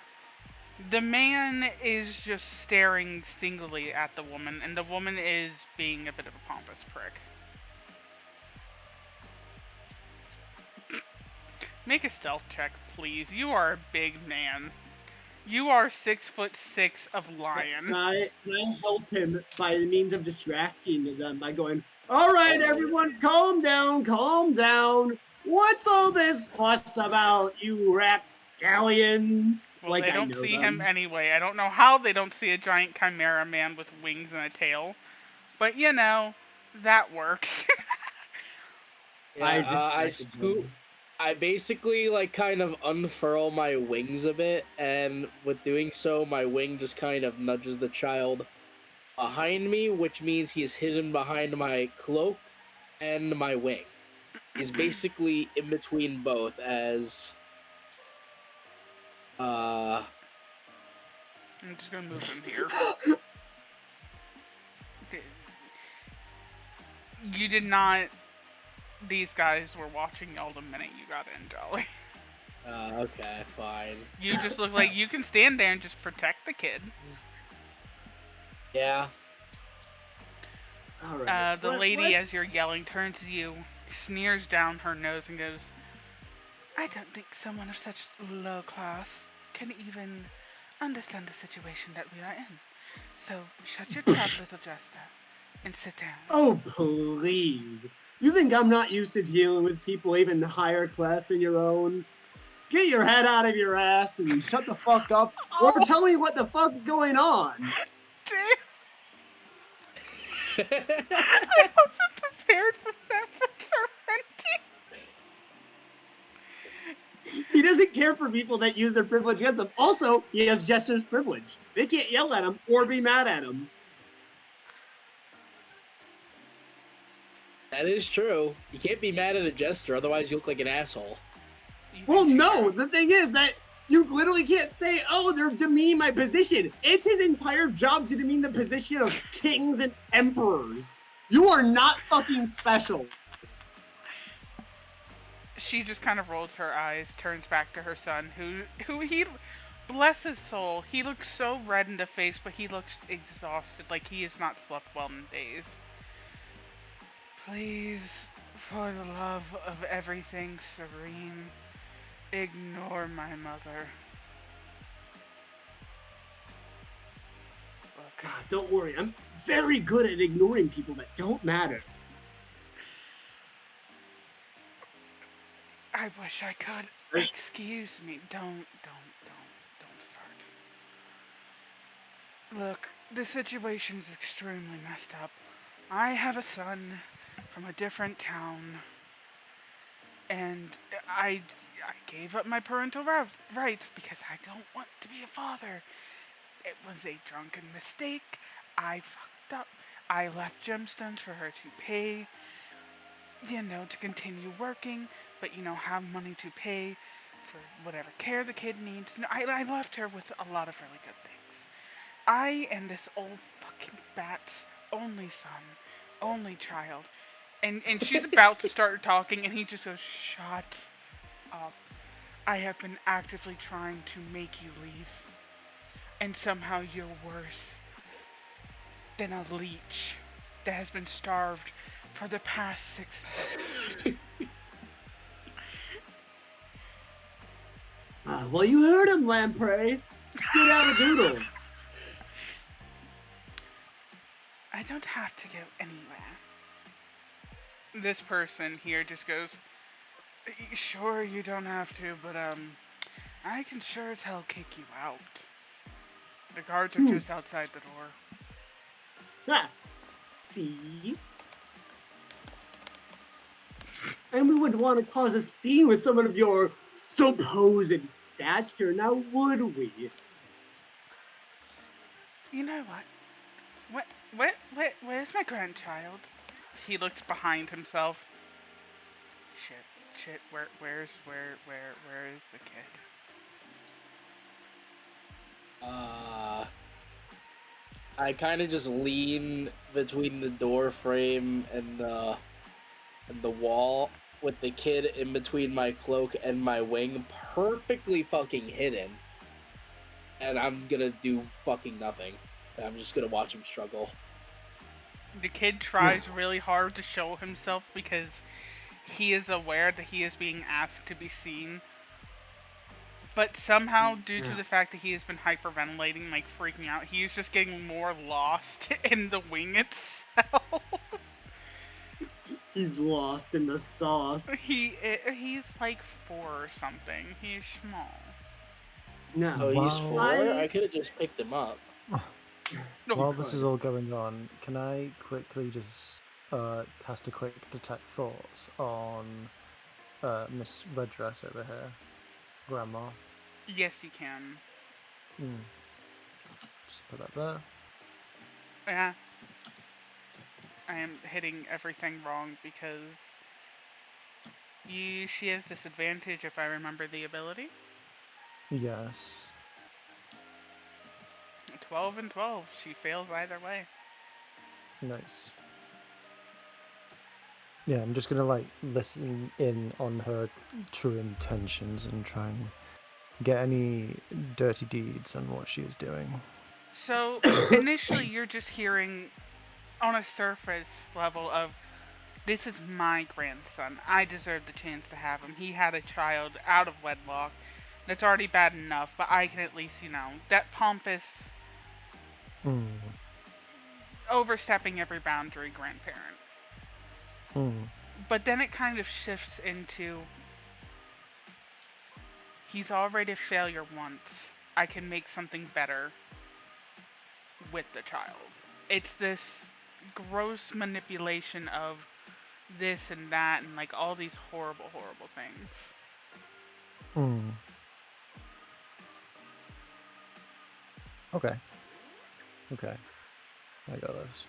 The man is just staring singly at the woman, and the woman is being a bit of a pompous prick. Make a stealth check, please. You are a big man. You are 6'6" of lion. Can I help him by the means of distracting them by going, all right, everyone, calm down, calm down. What's all this fuss about, you rapscallions? Well, like, they don't see him anyway. I don't know how they don't see a giant chimera man with wings and a tail. But, that works. Yeah, I basically, kind of unfurl my wings a bit, and with doing so, my wing just kind of nudges the child behind me, which means he is hidden behind my cloak and my wing. He's basically in between both, as... I'm just gonna move him here. You did not... These guys were watching y'all the minute you got in, Jolly. Okay, fine. You just look like you can stand there and just protect the kid. Yeah. All right. The lady, as you're yelling, turns to you, sneers down her nose and goes, I don't think someone of such low class can even understand the situation that we are in. So, shut your trap, little jester, and sit down. Oh, please. You think I'm not used to dealing with people even higher class than your own? Get your head out of your ass and shut the fuck up, or tell me what the fuck's going on. Damn. I wasn't prepared for that from Sorrenti. He doesn't care for people that use their privilege against him. Also, he has Jester's privilege. They can't yell at him or be mad at him. That is true. You can't be mad at a jester, otherwise you look like an asshole. Well, no, the thing is that you literally can't say, oh, they're demeaning my position. It's his entire job to demean the position of kings and emperors. You are not fucking special. She just kind of rolls her eyes, turns back to her son, who he, bless his soul, he looks so red in the face, but he looks exhausted, like he has not slept well in days. Please, for the love of everything serene, ignore my mother. Look, God, don't worry. I'm very good at ignoring people that don't matter. I wish I could. Excuse me. Don't start. Look, the situation's extremely messed up. I have a son from a different town, and I gave up my parental rights because I don't want to be a father. It was a drunken mistake. I fucked up. I left gemstones for her to pay, to continue working, but, have money to pay for whatever care the kid needs. I left her with a lot of really good things. I am this old fucking bat's only son, only child. And she's about to start talking, and he just goes, shut up. I have been actively trying to make you leave. And somehow you're worse than a leech that has been starved for the past 6 months. Well, you heard him, Lamprey. Scoot out a doodle. I don't have to go anywhere. This person here just goes, sure, you don't have to, but, I can sure as hell kick you out. The guards are just outside the door. Ah, see? And we wouldn't want to cause a scene with someone of your supposed stature, now would we? You know what? Where's my grandchild? He looks behind himself. Shit, where is the kid? I kind of just lean between the door frame and the wall with the kid in between my cloak and my wing, perfectly fucking hidden. And I'm gonna do fucking nothing. I'm just gonna watch him struggle. The kid tries really hard to show himself because he is aware that he is being asked to be seen. But somehow, due to the fact that he has been hyperventilating, like freaking out, he is just getting more lost in the wing itself. He's lost in the sauce. He's like 4 or something. He's small. No. Oh, he's 4? I could have just picked him up. While this is all going on, can I quickly just cast a quick detect thoughts on Miss Red Dress over here, Grandma? Yes, you can. Just put that there. Yeah. I am hitting everything wrong because she has disadvantage if I remember the ability. Yes. 12 and 12. She fails either way. Nice. Yeah, I'm just gonna listen in on her true intentions and try and get any dirty deeds on what she is doing. So initially you're just hearing on a surface level of, this is my grandson. I deserve the chance to have him. He had a child out of wedlock. That's already bad enough, but I can at least, that pompous, overstepping every boundary grandparent. But then it kind of shifts into, he's already a failure once. I can make something better with the child. It's this gross manipulation of this and that and all these horrible, horrible things. Okay. I got this.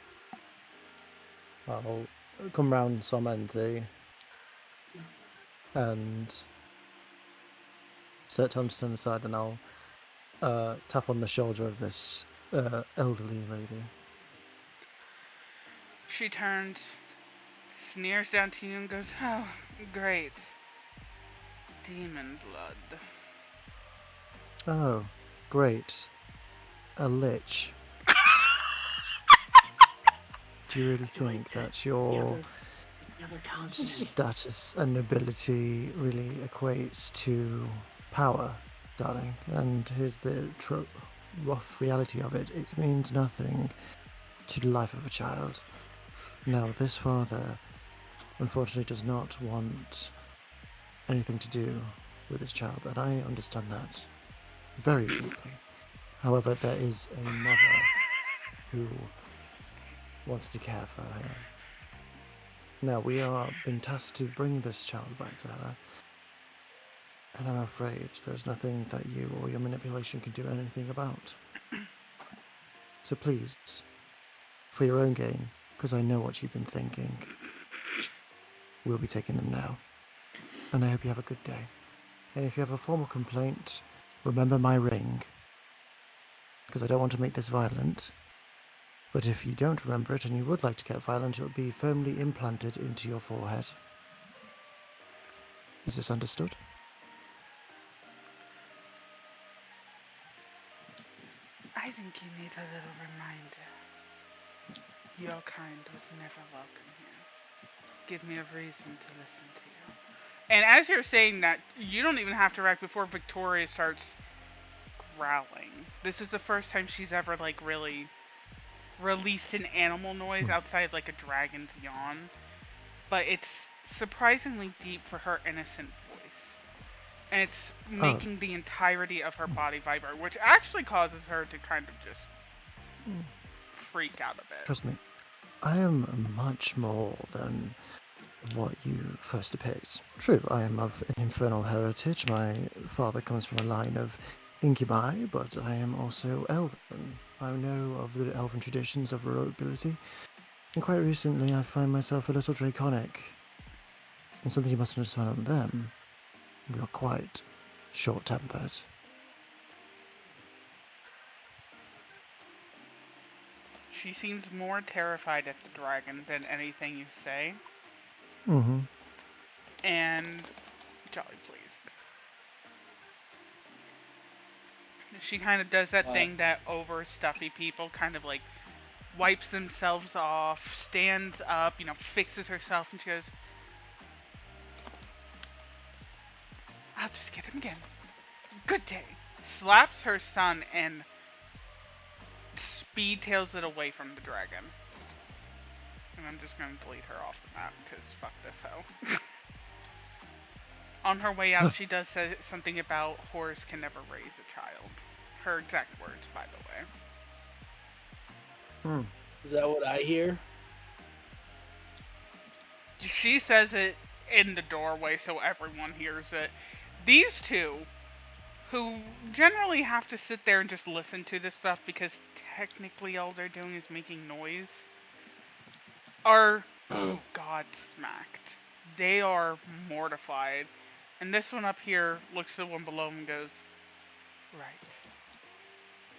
I'll come round Somenti and set Tom to stand aside, and I'll tap on the shoulder of this elderly lady. She turns, sneers down to you and goes, "Oh, great. Demon blood." Oh, great. A lich. Do you really think that your The other consonant. status and ability really equates to power, darling? And here's the rough reality of it. It means nothing to the life of a child. Now, this father, unfortunately, does not want anything to do with his child, and I understand that very deeply. However, there is a mother who wants to care for her. Now, we are being tasked to bring this child back to her, and I'm afraid there's nothing that you or your manipulation can do anything about. So please, for your own gain, because I know what you've been thinking, we'll be taking them now. And I hope you have a good day. And if you have a formal complaint, remember my ring, because I don't want to make this violent. But if you don't remember it and you would like to get violent, it will be firmly implanted into your forehead. Is this understood? I think you need a little reminder. Your kind was never welcome here. Give me a reason to listen to you. And as you're saying that, you don't even have to react before Victoria starts growling. This is the first time she's ever, like, really released an animal noise outside of, like, a dragon's yawn. But it's surprisingly deep for her innocent voice. And it's making the entirety of her body vibrate, which actually causes her to kind of just freak out a bit. Trust me, I am much more than what you first depict. True, I am of an infernal heritage. My father comes from a line of incubi, but I am also elven. I know of the elven traditions of heroic ability, and quite recently I find myself a little draconic. And something you must understand on them, we are quite short-tempered. She seems more terrified at the dragon than anything you say. Mm-hmm. And Jolly, please. She kind of does that thing that over stuffy people kind of like wipes themselves off, stands up, fixes herself, and she goes, "I'll just get him again. Good day." Slaps her son and speed tails it away from the dragon. And I'm just going to delete her off the map because fuck this hoe. On her way out, she does say something about whores can never raise a child. Her exact words, by the way. Is that what I hear? She says it in the doorway so everyone hears it. These two, who generally have to sit there and just listen to this stuff because technically all they're doing is making noise, are God-smacked. They are mortified. And this one up here looks at the one below him and goes, "Right.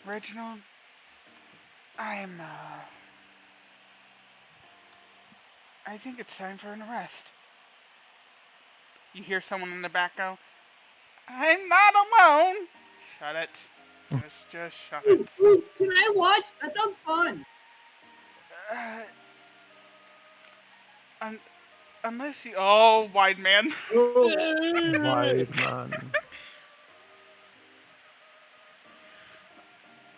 Reginald, I think it's time for an arrest." You hear someone in the back go, "I'm not alone." Shut it. Just shut it. Ooh, can I watch? That sounds fun. Unless you... Oh, wide man. Wide man.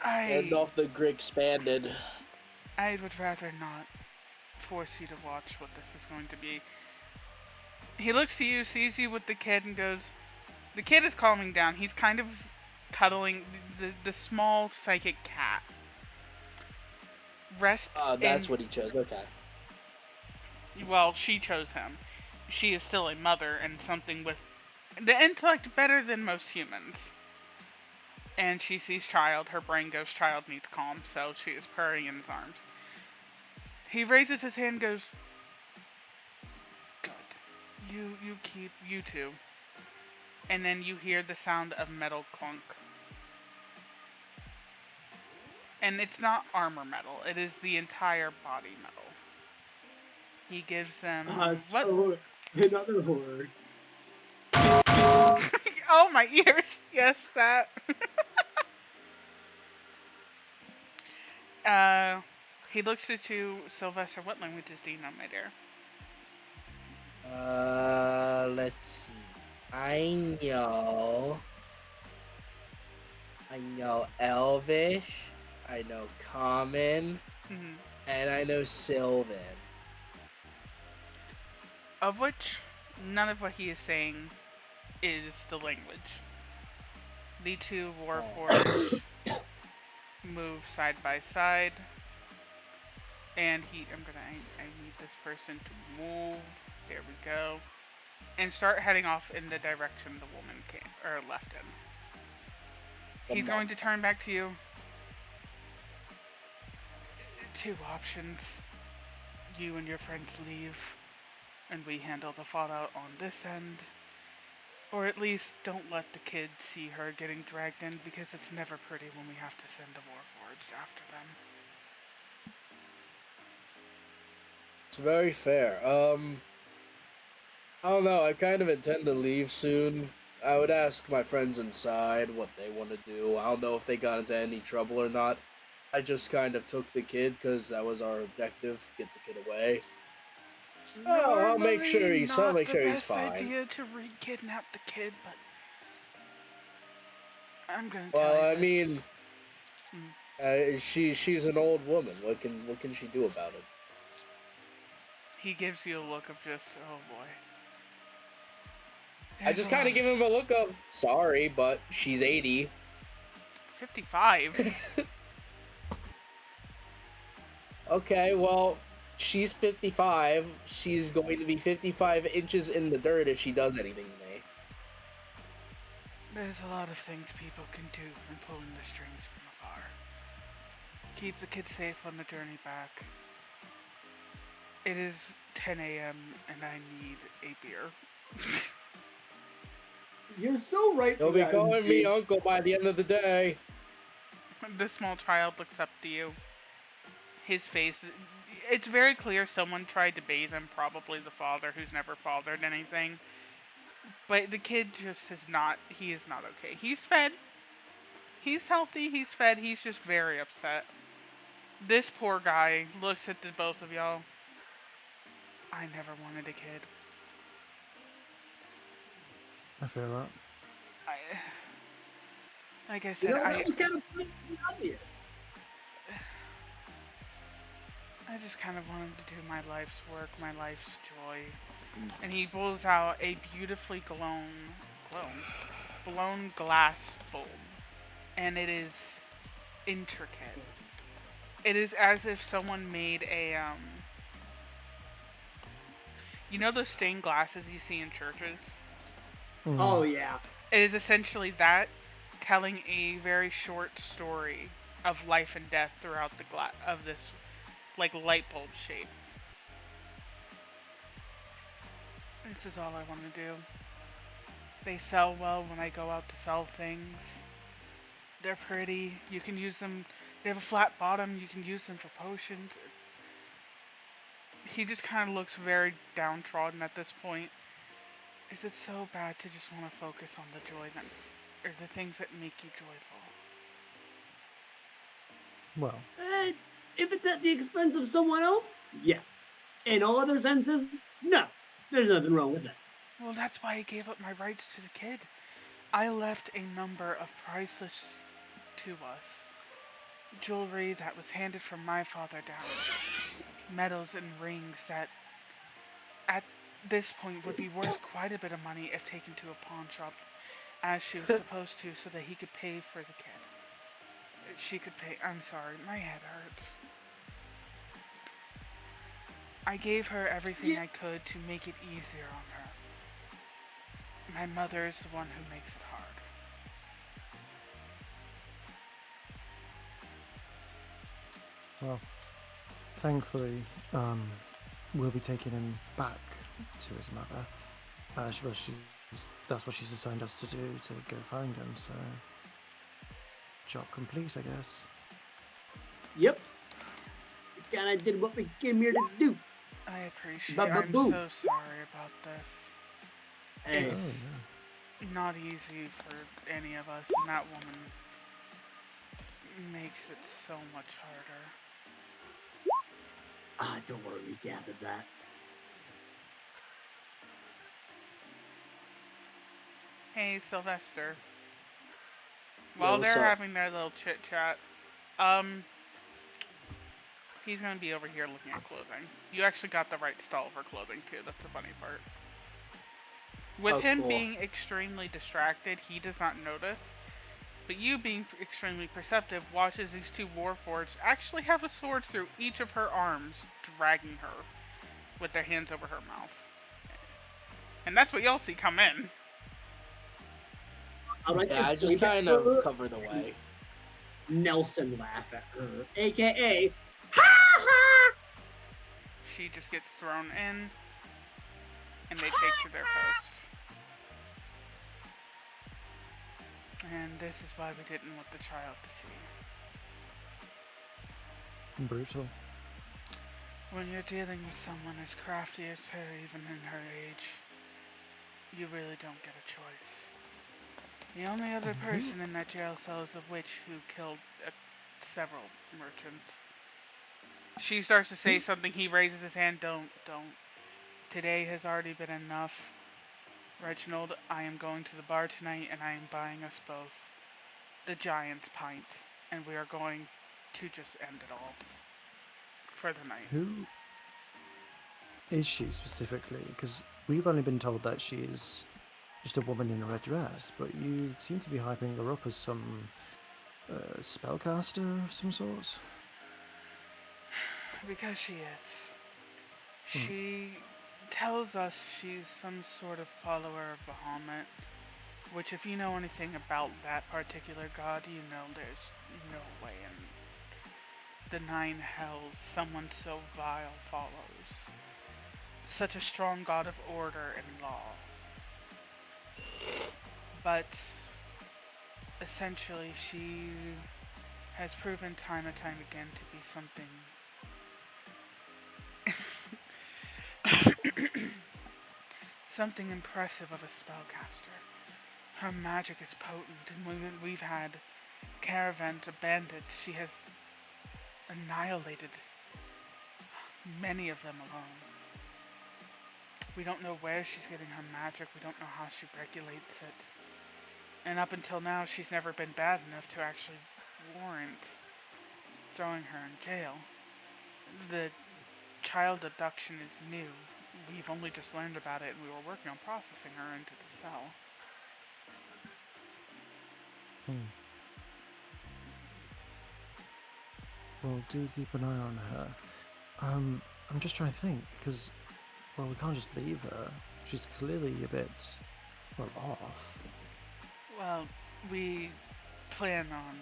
End off the grid expanded. I would rather not force you to watch what this is going to be. He looks to you, sees you with the kid, and goes... The kid is calming down. He's kind of cuddling the small psychic cat. Rests that's what he chose. Okay. Well, she chose him. She is still a mother and something with the intellect better than most humans. And she sees child. Her brain goes, child needs calm, so she is purring in his arms. He raises his hand and goes, You keep you two. And then you hear the sound of metal clunk. And it's not armor metal, it is the entire body metal. He gives them what? So another horror. Oh, my ears. Yes, that. He looks at you, Sylvester. What languages do you know, my dear? Let's see. I know Elvish, I know Common, Mm-hmm. and I know Sylvan. Of which, none of what he is saying is the language. The two Warforged move side by side. And I need this person to move. There we go. And start heading off in the direction the woman left in. He's going to turn back to you. Two options. You and your friends leave, and we handle the fallout on this end. Or at least don't let the kids see her getting dragged in, because it's never pretty when we have to send a Warforged after them. It's very fair. I don't know. I kind of intend to leave soon. I would ask my friends inside what they want to do. I don't know if they got into any trouble or not. I just kind of took the kid because that was our objective: get the kid away. Oh, I'll make sure he's fine. Not the best idea to re-kidnap the kid, but I'm gonna tell you Well, I this. mean, she's an old woman. What can she do about it? He gives you a look of just, oh boy. I just kind of give him a look of, sorry, but she's 80. 55. Okay, well, she's 55. She's going to be 55 inches in the dirt if she does anything to me. There's a lot of things people can do from pulling the strings from afar. Keep the kid safe on the journey back. It is 10 a.m. and I need a beer. You're so right. You'll be calling me uncle by the end of the day. The small child looks up to you. His face, it's very clear someone tried to bathe him, probably the father who's never fathered anything. But the kid just he is not okay. He's fed. He's healthy, he's fed, he's just very upset. This poor guy looks at the both of y'all. I never wanted a kid. I feel that. Like I said, that was kind of obvious. I just kind of wanted to do my life's work, my life's joy. And he pulls out a beautifully blown glass bulb. And it is intricate. It is as if someone made a, you know those stained glasses you see in churches? Oh, yeah. It is essentially that, telling a very short story of life and death throughout the of this, like, light bulb shape. This is all I want to do. They sell well when I go out to sell things. They're pretty. You can use them. They have a flat bottom. You can use them for potions. He just kind of looks very downtrodden at this point. Is it so bad to just want to focus on the joy that, or the things that make you joyful? Well, if it's at the expense of someone else, yes. In all other senses, no. There's nothing wrong with that. Well, that's why I gave up my rights to the kid. I left a number of priceless to us. Jewelry that was handed from my father down. Medals and rings that, at this point, would be worth quite a bit of money if taken to a pawn shop, as she was supposed to, so that he could pay for the kid. She could pay. I'm sorry, my head hurts. I gave her everything I could to make it easier on her. My mother is the one who makes it hard. well, thankfully, we'll be taking him back to his mother. Well, that's what she's assigned us to do, to go find him, so... Job complete, I guess. Yep. We kind of did what we came here to do. I appreciate it. I'm Ba-ba-boom. so sorry about this. Hey. It's not easy for any of us, and that woman makes it so much harder. Don't worry, we gathered that. Hey, Sylvester. Yo, While what's they're up? having their little chit chat, he's gonna be over here looking at clothing. You actually got the right stall for clothing too. That's the funny part. With Oh, him cool. being extremely distracted, he does not notice. But you being extremely perceptive watches these two warforged actually have a sword through each of her arms, dragging her with their hands over her mouth. And that's what y'all see come in. Yeah, I just kind of covered the way. Nelson laugh at her, aka, ha ha! She just gets thrown in, and they take to their post. And this is why we didn't want the child to see. Brutal. When you're dealing with someone as crafty as her, even in her age, you really don't get a choice. The only other person in that jail cell is a witch who killed several merchants. She starts to say something, he raises his hand, don't. Today has already been enough. Reginald, I am going to the bar tonight and I am buying us both the Giant's pint. And we are going to just end it all. For the night. Who is she specifically? Because we've only been told that she is just a woman in a red dress, but you seem to be hyping her up as some spellcaster of some sort. Because she is. She tells us she's some sort of follower of Bahamut, which if you know anything about that particular god, you know there's no way in the nine hells someone so vile follows. Such a strong god of order and law. But essentially she has proven time and time again to be something something impressive of a spellcaster. Her magic is potent, and we've had caravans of bandits. She has annihilated many of them alone. We don't know where she's getting her magic. We don't know how she regulates it. And up until now, she's never been bad enough to actually warrant throwing her in jail. The child abduction is new. We've only just learned about it, and we were working on processing her into the cell. Well, do keep an eye on her. I'm just trying to think, because, well, we can't just leave her. She's clearly a bit, well, off. Well, we plan on...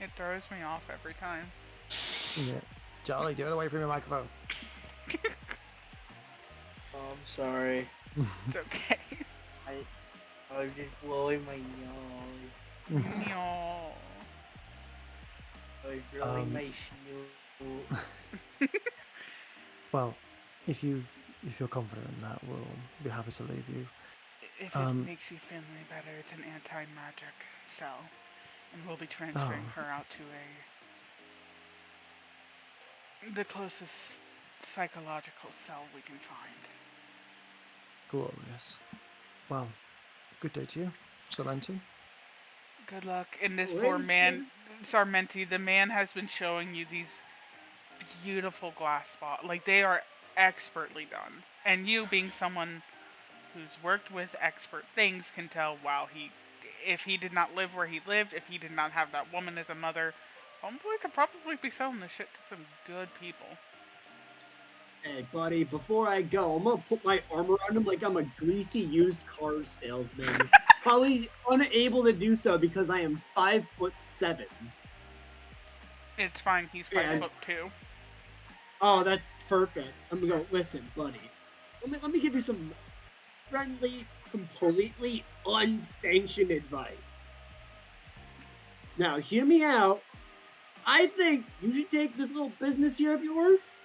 It throws me off every time. Yeah. Charlie, do it away from your microphone. Oh, I'm sorry. It's okay. I was just blowing my nose. No. I was blowing my shoe. Well, if you feel confident in that, we'll be happy to leave you. If it makes you feel any better, it's an anti-magic cell. And we'll be transferring her out to the closest psychological cell we can find. Glorious. Well, good day to you, Sorrenti. Good luck. And this poor man, Sarmenti, the man has been showing you these beautiful glass bottles. Like, they are expertly done. And you, being someone who's worked with expert things, can tell, wow, if he did not live where he lived, if he did not have that woman as a mother, homeboy could probably be selling this shit to some good people. Hey, buddy, before I go, I'm gonna put my arm around him like I'm a greasy used car salesman. probably unable to do so because I am 5'7". It's fine. He's 5'2". Oh, that's perfect. I'm gonna go. Listen, buddy. Let me give you some friendly, completely unsanctioned advice. Now, hear me out. I think you should take this little business here of yours,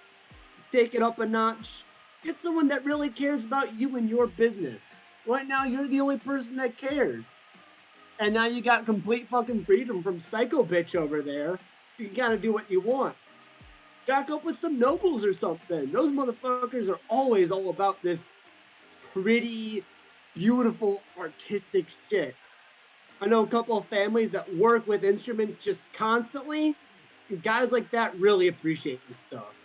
take it up a notch. Get someone that really cares about you and your business. Right now, you're the only person that cares. And now you got complete fucking freedom from Psycho Bitch over there. You can kind of do what you want. Jack up with some nobles or something. Those motherfuckers are always all about this pretty, beautiful, artistic shit. I know a couple of families that work with instruments just constantly. And guys like that really appreciate this stuff.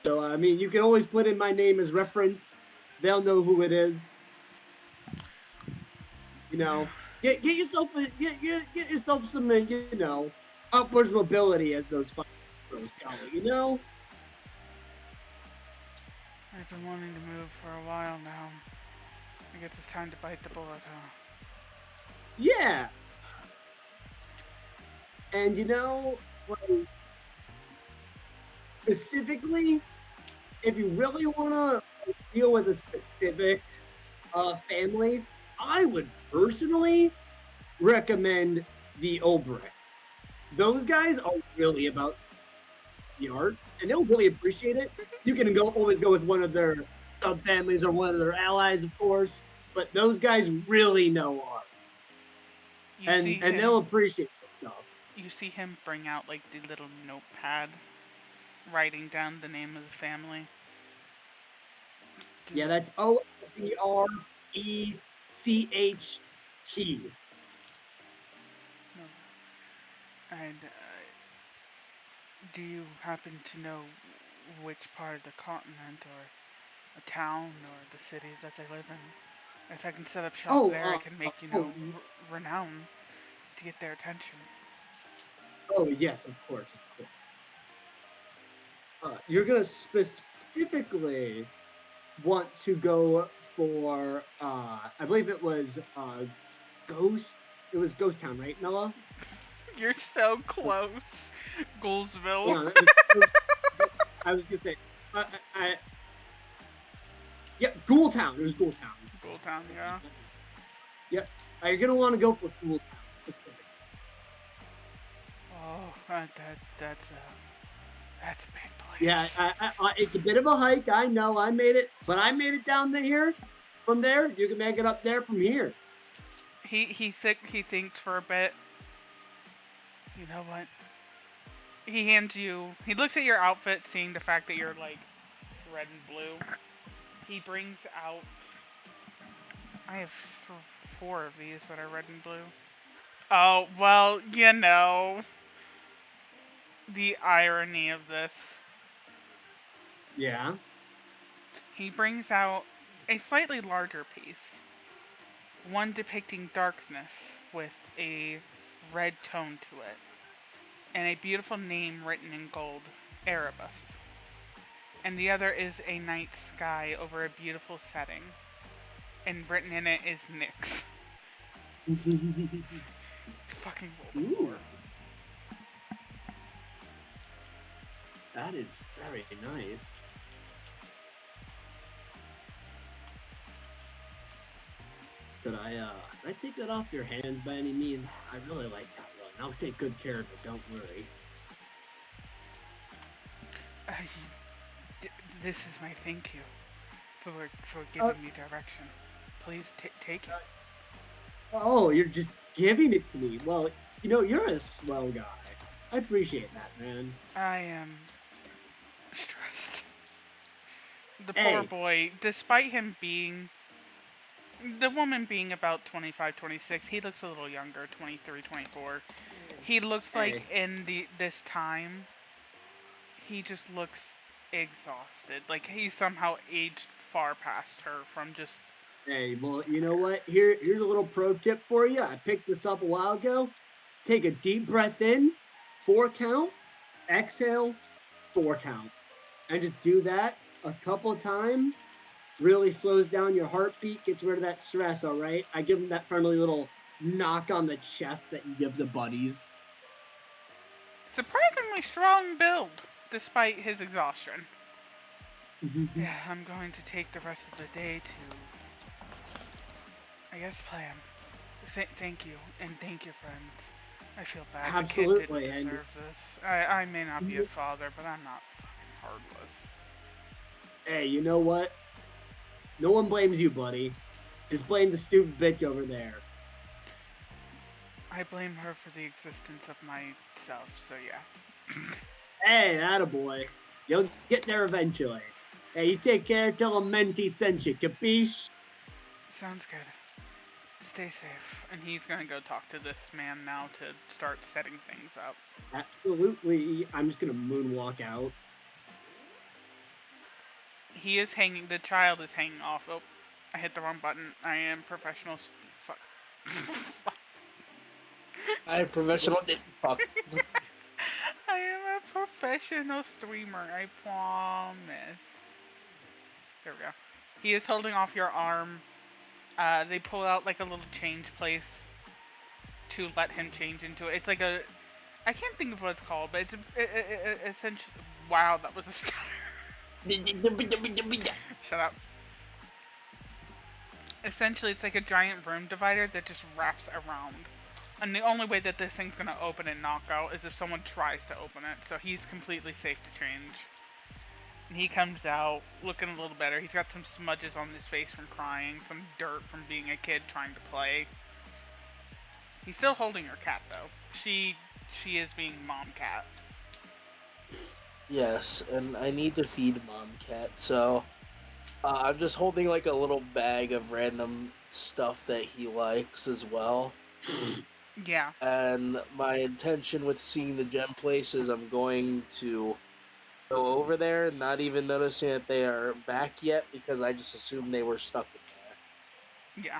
So, I mean, you can always put in my name as reference. They'll know who it is. You know, get yourself get yourself some upwards mobility, as those pros call it. You know. I've been wanting to move for a while now. I guess it's time to bite the bullet, huh? Yeah. And like, specifically, if you really want to deal with a specific family, I would personally recommend the Obrechts. Those guys are really about the arts, and they'll really appreciate it. You can always go with one of their sub families or one of their allies, of course, but those guys really know art, and they'll appreciate the stuff. You see him bring out like the little notepad, writing down the name of the family. Yeah, that's OBRECHT. And do you happen to know which part of the continent or a town or the cities that they live in? If I can set up shop there, I can make, renown to get their attention. Oh, yes, of course, you're going to specifically want to go for, I believe it was Ghost. It was Ghost Town, right, Noah? You're so close. Goulsville. No, I was going to say, yeah, Ghoul Town. It was Ghoul Town. Ghoul Town, yeah. Yep. You're going to want to go for Ghoul Town specifically. Oh, that's a big place. Yeah, it's a bit of a hike. I know. I made it, but I made it down here. From there, you can make it up there from here. He thinks for a bit. You know what? He looks at your outfit, seeing the fact that you're like red and blue. He brings out. I have 4 of these that are red and blue. Oh, well, the irony of this. Yeah. He brings out a slightly larger piece. One depicting darkness with a red tone to it. And a beautiful name written in gold, Erebus. And the other is a night sky over a beautiful setting. And written in it is Nyx. Fucking roll the 4. That is very nice. Could I take that off your hands by any means? I really like that one. I'll take good care of it, don't worry. This is my thank you for giving me direction. Please take it. Oh, you're just giving it to me. Well, you're a swell guy. I appreciate that, man. I am stressed. The poor boy, despite him being... The woman being about 25, 26, he looks a little younger, 23, 24. He looks like in this time, he just looks exhausted. Like he's somehow aged far past her from just... Hey, well, you know what? Here's a little pro tip for you. I picked this up a while ago. Take a deep breath in, 4 count, exhale, 4 count. And just do that a couple times. really slows down your heartbeat, gets rid of that stress, all right? I give him that friendly little knock on the chest that you give the buddies. Surprisingly strong build, despite his exhaustion. Yeah, I'm going to take the rest of the day to, I guess, plan. Thank you, and thank you, friends. I feel bad. The kid Absolutely, didn't and deserve this. I may not be a father, but I'm not fucking heartless. hey, you know what? No one blames you, buddy. Just blame the stupid bitch over there. I blame her for the existence of myself, so yeah. Hey, attaboy. You'll get there eventually. Hey, you take care, tell him Menti sent you, capiche? Sounds good. Stay safe. And he's gonna go talk to this man now to start setting things up. Absolutely. I'm just gonna moonwalk out. He is hanging, the child is hanging off. Oh, I hit the wrong button. I am professional. Fuck. I'm professional. Fuck. I am a professional streamer, I promise. There we go. He is holding off your arm. They pull out like a little change place to let him change into it. It's like a, I can't think of what it's called, but it's essentially. Wow, that was a stutter. Shut up. Essentially, it's like a giant room divider that just wraps around. And the only way that this thing's gonna open and knock out is if someone tries to open it. So he's completely safe to change. And he comes out looking a little better. He's got some smudges on his face from crying, some dirt from being a kid trying to play. He's still holding her cat though. She is being mom cat. Yes, and I need to feed mom cat, so I'm just holding like a little bag of random stuff that he likes as well. Yeah. And my intention with seeing the gem place is I'm going to go over there, not even noticing that they are back yet because I just assumed they were stuck in there. Yeah.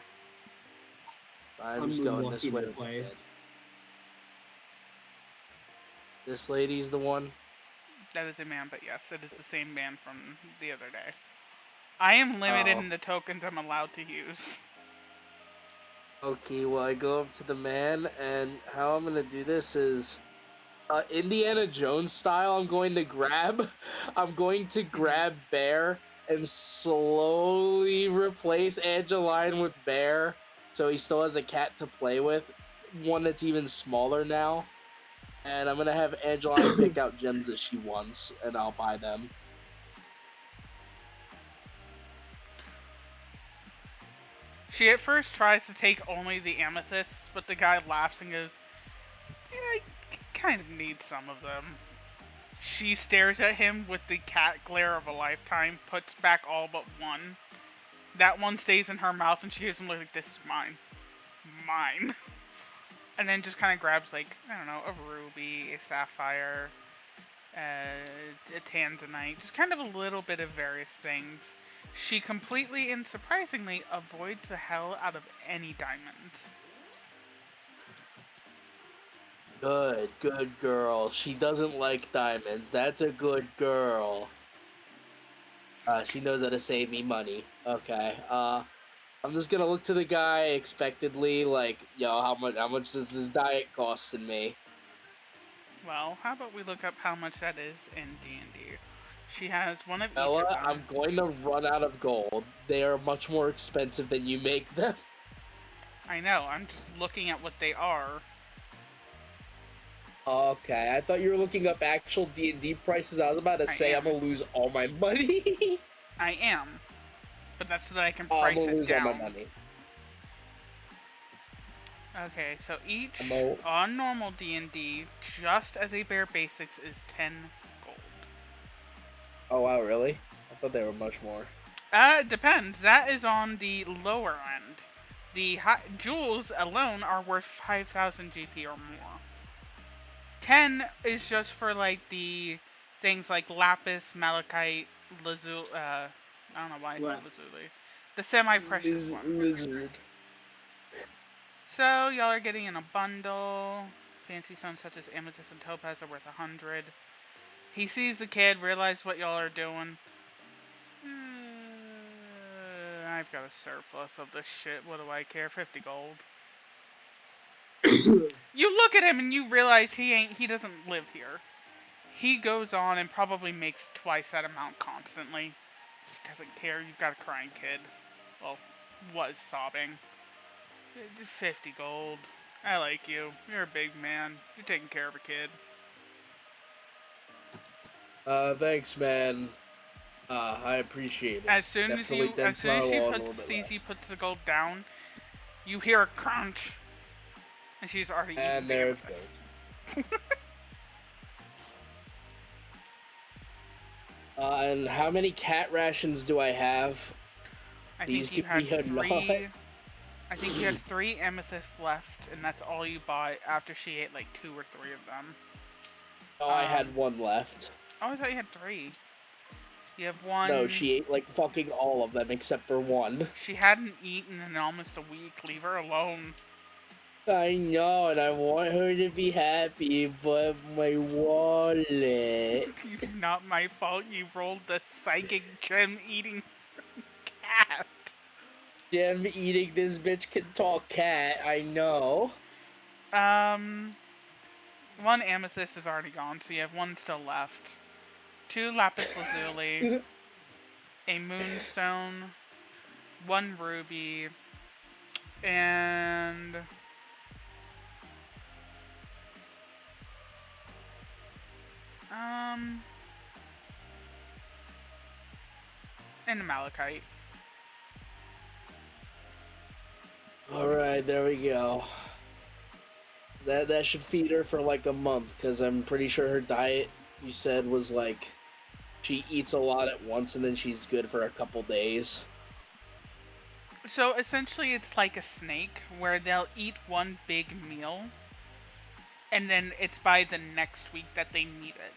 So I'm just going this way. This lady's the one. That is a man, but yes, it is the same man from the other day. I am limited in the tokens I'm allowed to use. Okay, well I go up to the man, and how I'm gonna do this is Indiana Jones style. I'm going to grab Bear and slowly replace Angeline with Bear, so he still has a cat to play with, one that's even smaller now. And I'm gonna have Angeline pick out gems that she wants, and I'll buy them. She at first tries to take only the amethysts, but the guy laughs and goes, yeah, I kind of need some of them. She stares at him with the cat glare of a lifetime, puts back all but one. That one stays in her mouth, and she gives him like, this is mine. Mine. And then just kind of grabs, like, I don't know, a ruby, a sapphire, a tanzanite, just kind of a little bit of various things. She completely and surprisingly avoids the hell out of any diamonds. Good girl. She doesn't like diamonds. That's a good girl. She knows how to save me money. Okay. I'm just gonna look to the guy expectedly, like, yo, how much does this diet costing me? Well, how about we look up how much that is in D&D? She has one of Ella, each of them. I'm going to run out of gold. They are much more expensive than you make them. I know, I'm just looking at what they are. Okay, I thought you were looking up actual D&D prices. I was about to say I'm gonna lose all my money. I am. But that's so that I can price I'm gonna it lose down. all my money. Okay, so each on normal D&D, just as a bare basics, is 10 gold. Oh wow, really? I thought they were much more. It depends. That is on the lower end. The jewels alone are worth 5,000 GP or more. 10 is just for like the things like lapis, malachite, lazuli. I don't know why I said lazuli. The semi-precious ones. Lizard. So y'all are getting in a bundle. Fancy stones such as amethyst and topaz are worth 100. He sees the kid, realizes what y'all are doing. I've got a surplus of this shit. What do I care? 50 gold. You look at him and you realize he doesn't live here. He goes on and probably makes twice that amount constantly. Just doesn't care. You've got a crying kid. Well, was sobbing. Just 50 gold. I like you. You're a big man. You're taking care of a kid. Thanks, man. I appreciate it. As soon as she sees you puts the gold down, you hear a crunch, and she's already eaten And the there it amethyst. goes. And how many cat rations do I have? I These think you could had be a lot. 3. I think you had 3 amethysts left, and that's all you bought after she ate like 2 or 3 of them. Oh, I had 1 left. Oh, I thought you had 3. You have 1. No, she ate like fucking all of them except for 1. She hadn't eaten in almost a week. Leave her alone. I know, and I want her to be happy, but my wallet. It's not my fault you rolled the psychic gem eating cat. Gem eating this bitch can talk cat, I know. 1 amethyst is already gone, so you have 1 still left. 2 lapis lazuli, a moonstone, 1 ruby, and and a malachite. Alright, there we go. That should feed her for like a month, because I'm pretty sure her diet, you said, was like, she eats a lot at once and then she's good for a couple days. So essentially it's like a snake, where they'll eat 1 big meal, and then it's by the next week that they need it.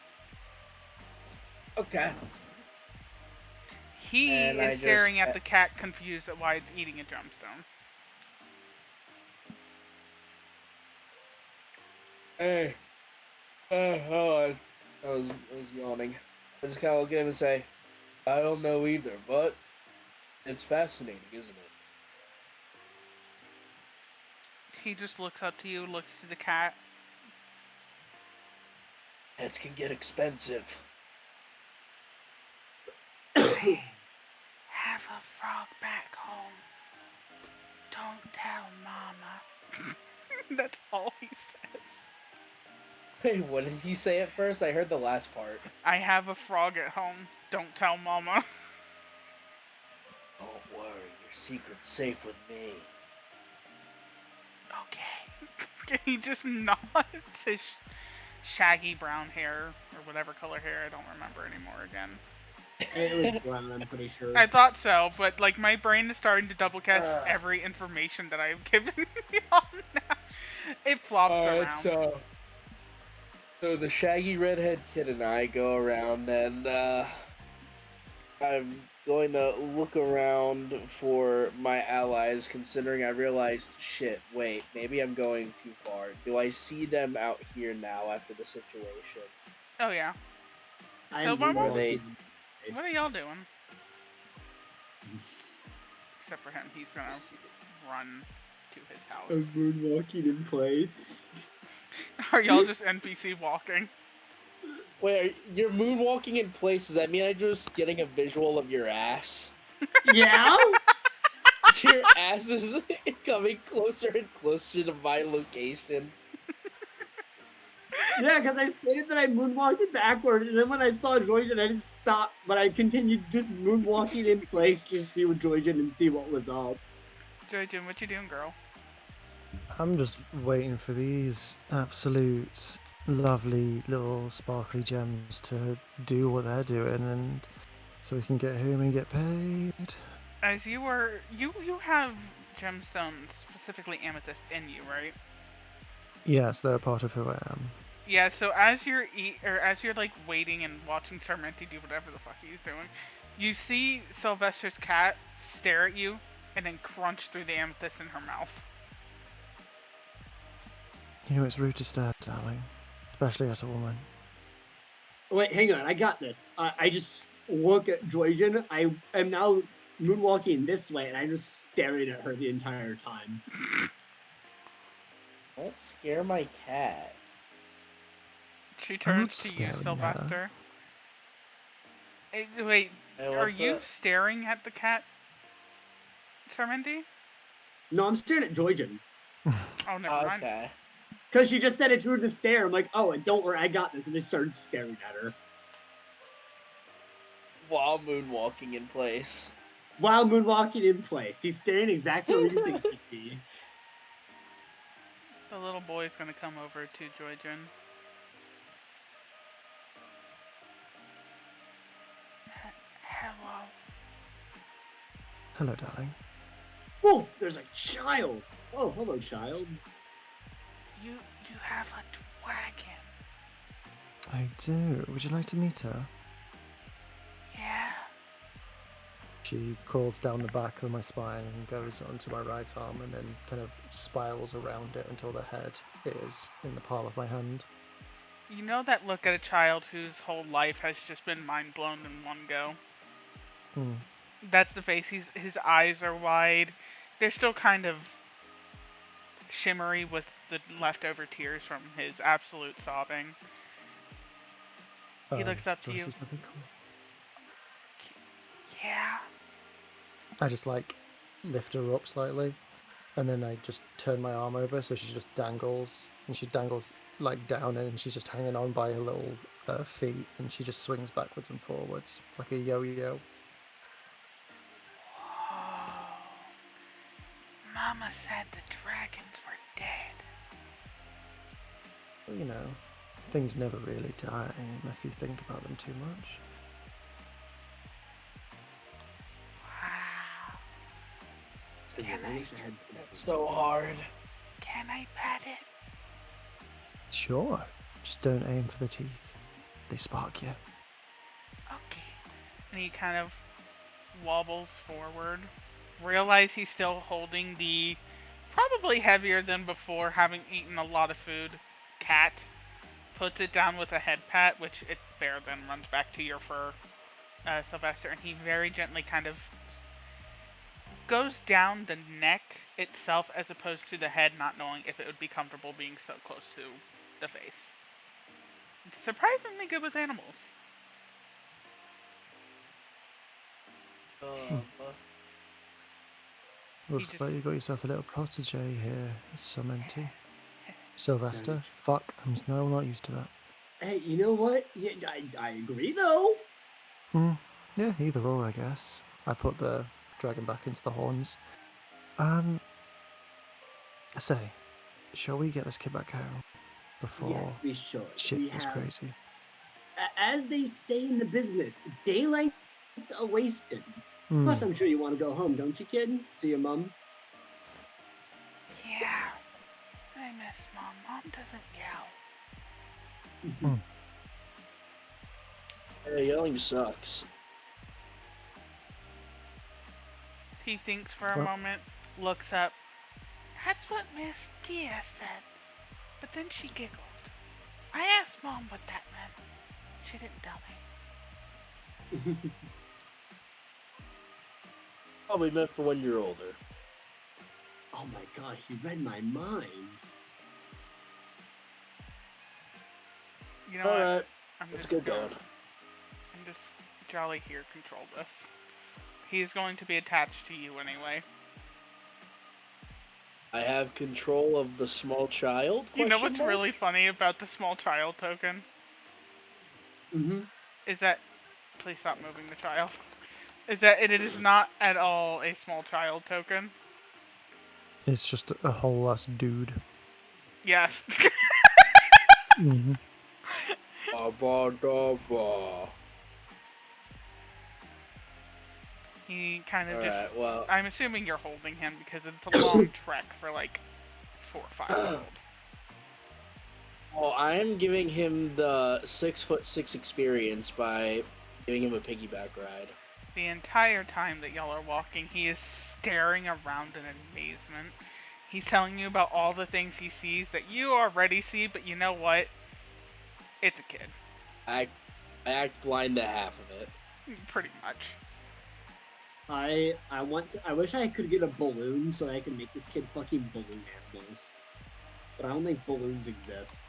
Okay. He is staring at the cat, confused at why it's eating a gemstone. Hey. Hold on. I was yawning. I just kind of look at him and say, I don't know either, but it's fascinating, isn't it? He just looks up to you, looks to the cat. Pets can get expensive. Have a frog back home. Don't tell Mama. That's all he says. Wait, what did he say at first? I heard the last part. I have a frog at home. Don't tell Mama. Don't worry, your secret's safe with me. Okay. He just nods his shaggy brown hair, or whatever color hair, I don't remember anymore again. It was brown, I'm pretty sure. I thought so, but like my brain is starting to double cast every information that I've given y'all now. It flops around. So the shaggy redhead kid and I go around, and I'm going to look around for my allies, considering I realized, shit, wait, maybe I'm going too far. Do I see them out here now after the situation? Oh yeah. I'm what Are they... What are y'all doing? Except for him, he's gonna run to his house. I'm moonwalking in place. Are y'all just NPC walking? Wait, you're moonwalking in place. Does that mean I'm just getting a visual of your ass? Yeah? Your ass is coming closer and closer to my location. Yeah, because I stated that I moonwalked backward, and then when I saw Joygen, I just stopped, but I continued just moonwalking in place just to be with Joygen and see what was up. Joygen, what you doing, girl? I'm just waiting for these absolute lovely little sparkly gems to do what they're doing, and so we can get home and get paid. As you were, you have gemstones, specifically amethyst, in you, right? Yes, they're a part of who I am. Yeah. So as you're like waiting and watching Sarmenti do whatever the fuck he's doing, you see Sylvester's cat stare at you and then crunch through the amethyst in her mouth. You know, it's rude to stare, darling. Especially as a woman. Wait, hang on, I got this. I just look at Joygen. I am now moonwalking this way, and I'm just staring at her the entire time. Don't scare my cat. She I'm not turns to you, scaring her. Sylvester. Wait, Hey, are what's you up? staring at the cat, Sarmendi? No, I'm staring at Joygen. Oh, never mind. Okay. Because she just said it's rude to stare. I'm like, oh, and don't worry, I got this. And I started staring at her. While moonwalking in place. While moonwalking in place. He's staying exactly where you think he'd be. The little boy's gonna come over to Joygen. Hello. Hello, darling. Whoa, there's a child. Oh, hello, child. You have a dragon. I do. Would you like to meet her? Yeah. She crawls down the back of my spine and goes onto my right arm and then kind of spirals around it until the head is in the palm of my hand. You know that look at a child whose whole life has just been mind blown in one go? Hmm. That's the face. His eyes are wide. They're still kind of shimmery with the leftover tears from his absolute sobbing. He looks up to do I you. say something cool? Yeah. I just like lift her up slightly and then I just turn my arm over so she just dangles and she dangles like down and she's just hanging on by her little feet and she just swings backwards and forwards like a yo-yo. Oh. Mama said the dragons were dead. Well, you know, things never really die if you think about them too much. Wow. It's so hard. Can I pet it? Sure, just don't aim for the teeth. They spark you. Okay. And he kind of wobbles forward. Realize he's still holding the probably heavier than before, having eaten a lot of food, cat. Puts it down with a head pat, which it bear then runs back to your fur, Sylvester, and he very gently kind of goes down the neck itself as opposed to the head, not knowing if it would be comfortable being so close to the face. It's surprisingly good with animals. Looks just- like you got yourself a little protege here, Samenti. Sylvester, fuck, I'm still not used to that. Hey, you know what? Yeah, I agree, though. Yeah, either or, I guess. I put the dragon back into the horns. I say, shall we get this kid back home before Yes, we should. shit We gets have, crazy? as they say in the business, daylight's a wasted. Plus, I'm sure you want to go home, don't you, kid? See your mom? Yeah. I miss Mom. Mom doesn't yell. Hey, yelling sucks. He thinks for a What? moment, looks up. That's what Miss Dia said. But then she giggled. I asked Mom what that meant. She didn't tell me. Probably meant for when you're older. Oh my god, he read my mind. You know what? Alright, I'm let's just get gonna- going. I'm just jolly here control this. He's going to be attached to you anyway. I have control of the small child? You know Question what's mark? really funny about the small child token? Is that... Please stop moving the child. Is that it is not at all a small child token. It's just a whole ass dude. Yes. Ba-ba-da-ba. He kind of just... Alright, well. I'm assuming you're holding him because it's a long trek for like 4 or 5 years old. Well, I am giving him the 6'6" experience by giving him a piggyback ride. The entire time that y'all are walking, he is staring around in amazement. He's telling you about all the things he sees that you already see, but you know what? It's a kid. I act blind to half of it. Pretty much. I wish I could get a balloon so I can make this kid fucking balloon animals. But I don't think balloons exist.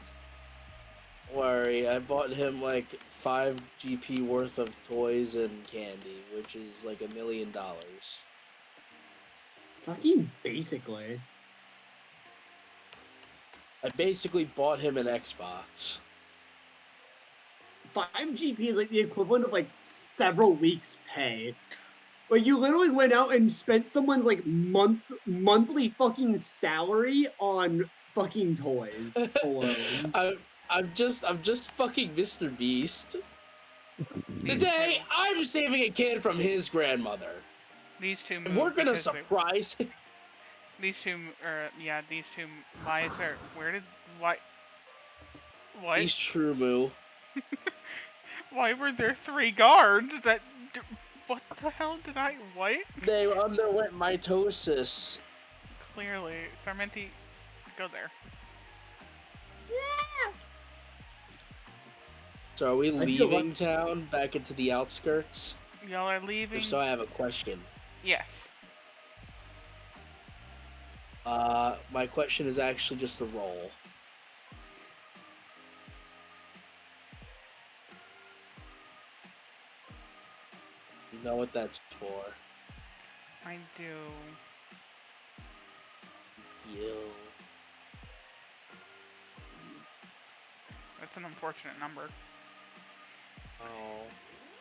Worry, I bought him like 5 GP worth of toys and candy, which is like $1 million. Fucking basically. I basically bought him an Xbox. 5 GP is like the equivalent of like several weeks' pay. Like you literally went out and spent someone's like monthly fucking salary on fucking toys alone. I'm just fucking Mr. Beast. These Today, two. I'm saving a kid from his grandmother. These two And move we're gonna because surprise him. these two, these two. Why is there? Where did why? What? He's Trumu. Why were there 3 guards? What the hell did I? What? They underwent mitosis. Clearly, Sarmenti, go there. So are we I feel leaving town back into the outskirts? Y'all are leaving. If so, I have a question. Yes. My question is actually just a roll. You know what that's for. I do. You. That's an unfortunate number. Oh.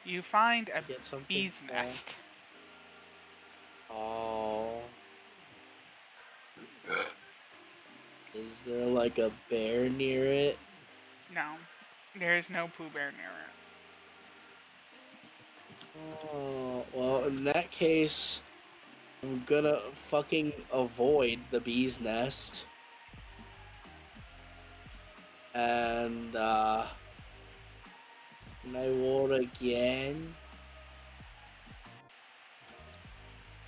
You find a Get something bee's back. nest. Oh. Is there like a bear near it? No, there's no Pooh Bear near it. Oh, well, in that case, I'm gonna fucking avoid the bee's nest. And I roll again.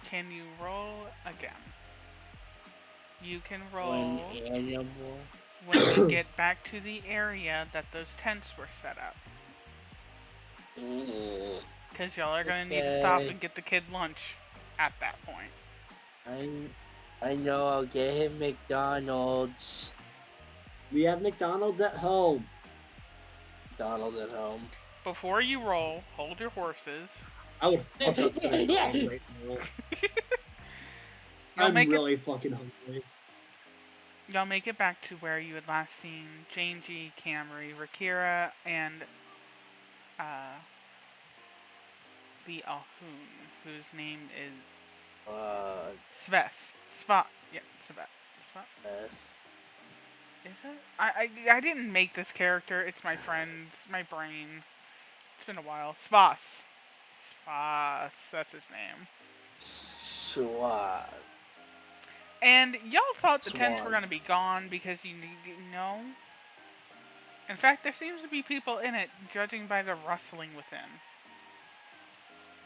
Can you roll again? You can One roll animal. when we get back to the area that those tents were set up. Because y'all are going to need to stop Okay. and get the kid lunch at that point. I know, I'll get him McDonald's. We have McDonald's at home. McDonald's at home. Before you roll, hold your horses. I will fuck up some right now. I'm really fucking hungry. Y'all make it back to where you had last seen Janji, Camry, Rakira, and the Alhoon, whose name is Sves. Yeah, Sves. Yes. Is it? I didn't make this character. It's my friend's, my brain. It's been a while. Svas. That's his name. Swan. And y'all thought the tents were Swan. going to be gone because you know. In fact, there seems to be people in it, judging by the rustling within.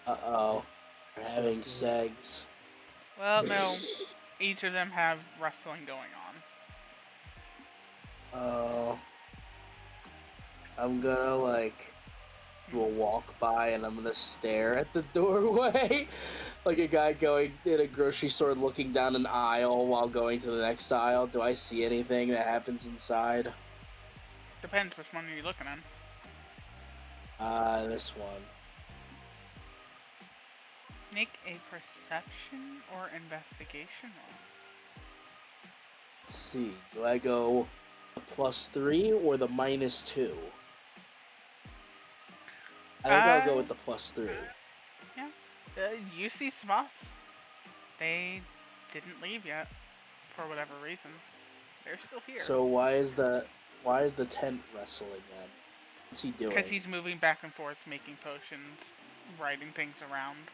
Uh-oh. We're having segs. Well, no. Each of them have rustling going on. Oh. I'm gonna, like, do a walk by and I'm gonna stare at the doorway. Like a guy going in a grocery store looking down an aisle while going to the next aisle. Do I see anything that happens inside? Depends which one you're looking at. This one. Make a perception or investigation roll. Let's see. Do I go the +3 or the -2? I think I'll go with the +3. Yeah. You see Svas. They didn't leave yet, for whatever reason. They're still here. So why is the tent wrestling then? What's he doing? Because he's moving back and forth, making potions, writing things around.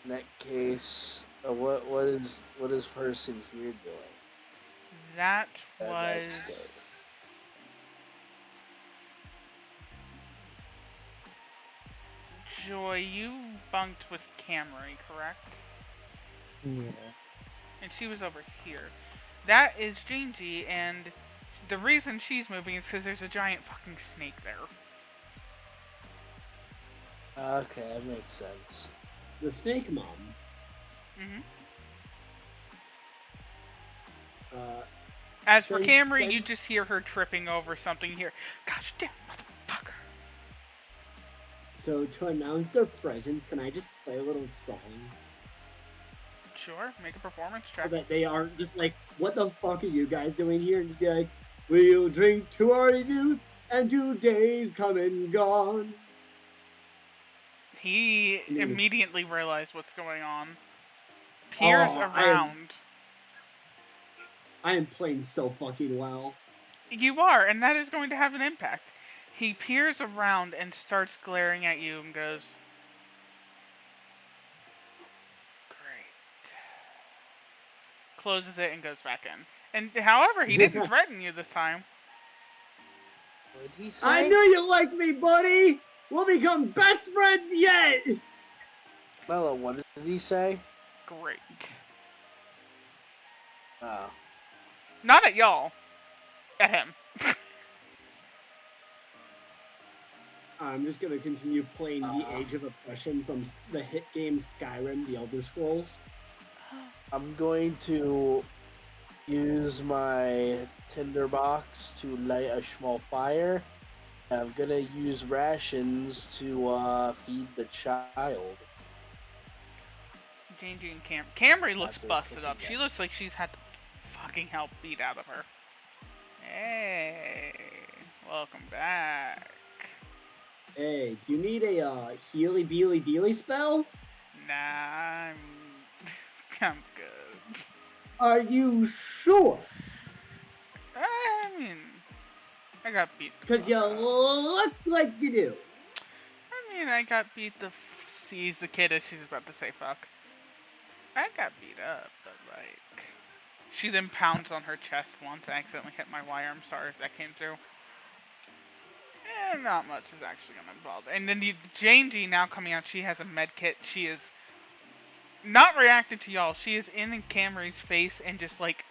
In that case, what is person here doing? That As I was... stared. Joy, you bunked with Camry, correct? Yeah. And she was over here. That is Janji, and the reason she's moving is because there's a giant fucking snake there. Okay, that makes sense. the snake mom. Mm-hmm. Uh, As for Camry, you sends- just hear her tripping over something here. Gosh damn motherfucker. So to announce their presence, can I just play a little song? Sure, make a performance So check. that they aren't just like, what the fuck are you guys doing here? And just be like, we'll drink to our youth and to days come and gone. He And immediately realized what's going on. Peers around. I am playing so fucking well. You are, and that is going to have an impact. He peers around and starts glaring at you and goes, "Great." Closes it and goes back in. And however, he didn't threaten you this time. What did he say? I knew you liked me, buddy! We'll become best friends yet! Mello, what did he say? Great. Oh. Not at y'all. At him. I'm just gonna continue playing the Age of Oppression from the hit game Skyrim, The Elder Scrolls. I'm going to use my tinderbox to light a small fire. I'm gonna use rations to feed the child. J&J and Camry looks After busted cooking up. She it. looks like she's had the fucking hell beat out of her. Hey, welcome back. Hey, do you need a healy beely dealy spell? Nah, I'm good. Are you sure? I mean, I got beat. Because you look like you do. I mean, I got beat the sees the kid as she's about to say fuck. I got beat up, but like, she then pounds on her chest once. I accidentally hit my wire. I'm sorry if that came through. Not much is actually gonna involve. And then the Jane G now coming out. She has a med kit. She is not reacting to y'all. She is in Camry's face and just like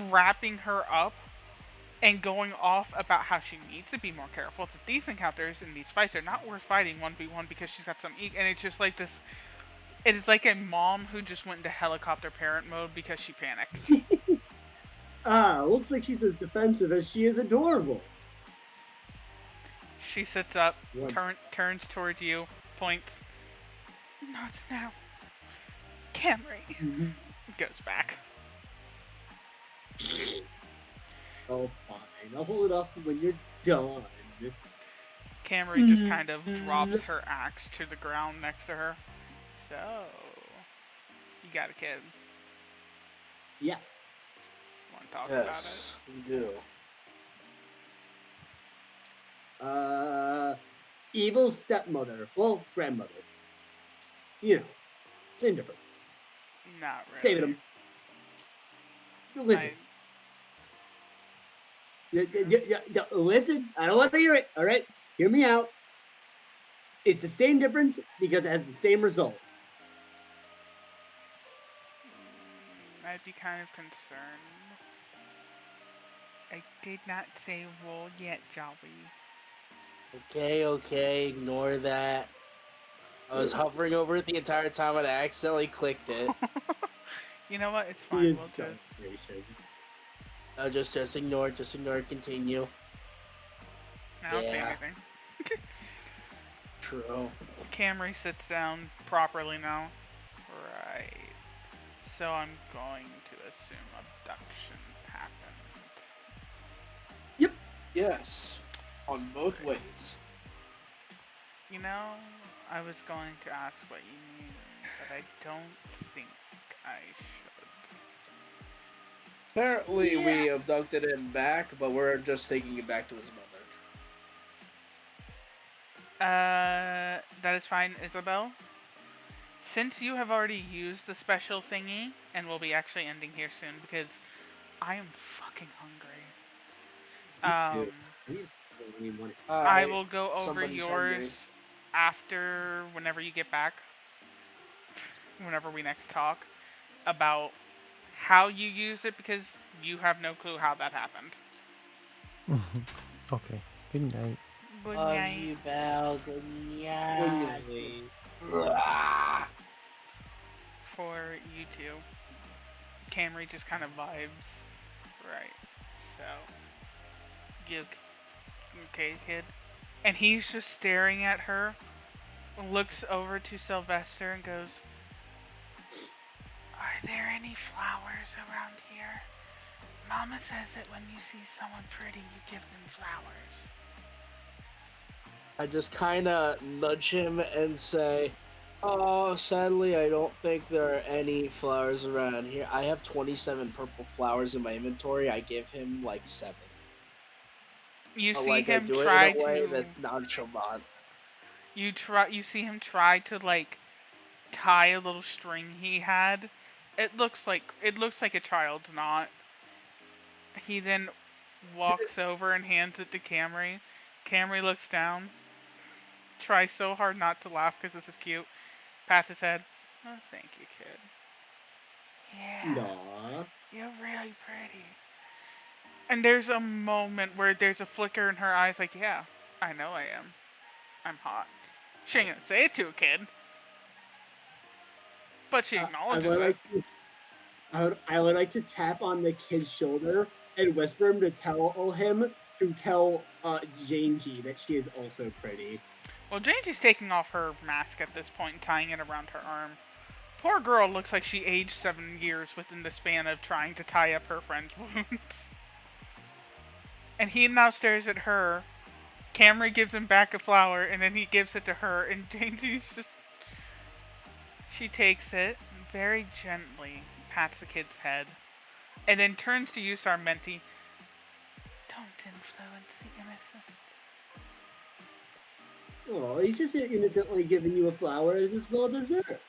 wrapping her up and going off about how she needs to be more careful. That these encounters and these fights are not worth fighting 1v1 because she's got some and it's just like this. It is like a mom who just went into helicopter parent mode because she panicked. Looks like she's as defensive as she is adorable. She sits up, What? turns towards you, points. Not now. Camry. Goes back. Oh, fine. I'll hold it up when you're done. Camry just kind of drops her axe to the ground next to her. So, you got a kid. Yeah. Want to talk Yes, we do. Evil stepmother. Well, grandmother. You know, same difference. about it? Not really. Saving him. Listen. Listen, I don't want to hear it, alright? Hear me out. It's the same difference because it has the same result. I'd be kind of concerned. I did not say roll yet, Jolly. Okay, ignore that. I was hovering over it the entire time and I accidentally clicked it. You know what? It's fine. He We'll is just... so gracious. Just ignore it, continue. I don't say Yeah. anything. True. Camry sits down properly now. Right. So I'm going to assume abduction happened. Yes. On both ways. You know, I was going to ask what you mean, but I don't think I should. Apparently we abducted him back, but we're just taking him back to his mother. That is fine, Isabel. Since you have already used the special thingy, and we'll be actually ending here soon because I am fucking hungry. I will go over somebody's yours after whenever you get back. Whenever we next talk about how you used it because you have no clue how that happened. Okay. Good night. Good Love night. you, Belle. Good night. Anyway, For you two. Camry just kind of vibes. Right. So, you okay, kid? And he's just staring at her, looks over to Sylvester and goes, "Are there any flowers around here? Mama says that when you see someone pretty, you give them flowers." I just kind of nudge him and say, "Oh, sadly, I don't think there are any flowers around here. I have 27 purple flowers in my inventory. I give him like 7. You But, see like, I him do it in try a way to that's nonchalant. you see him try to like tie a little string he had. It looks like a child's knot. He then walks over and hands it to Camry. Camry looks down, tries so hard not to laugh because this is cute. Pats his head. "Oh, thank you, kid. Yeah, nah. you're really pretty." And there's a moment where there's a flicker in her eyes, like, "Yeah, I know I am. I'm hot." She ain't gonna say it to a kid, but she I acknowledges would it. like to, I would like to tap on the kid's shoulder and whisper him to tell Janji that she is also pretty. Well, Janji's taking off her mask at this point and tying it around her arm. Poor girl looks like she aged 7 years within the span of trying to tie up her friend's wounds. And he now stares at her. Camry gives him back a flower, and then he gives it to her, and Janji's just... She takes it, and very gently pats the kid's head, and then turns to you, Sarmenti. "Don't influence the innocent." Oh, he's just innocently giving you a flower as is well deserved.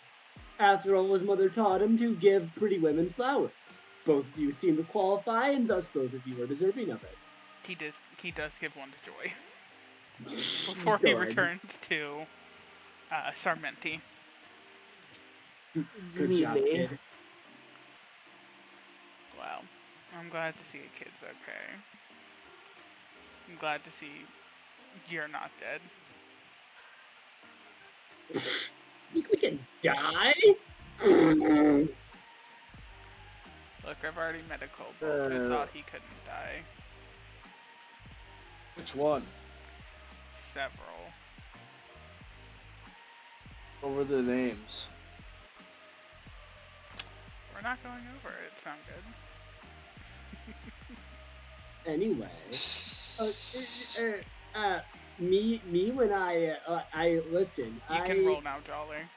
After all, his mother taught him to give pretty women flowers. Both of you seem to qualify, and thus both of you are deserving of it. He does give one to Joy before he Good. returns to Sarmenti. Good job, kid. Well, I'm glad to see a kid's okay. I'm glad to see you're not dead. Think we can die? Look, I've already met a kobold who thought he couldn't die. Which one? Several. What were their names? We're not going over it. Sound good? Anyway, me when I listen. You can roll now, Jolly.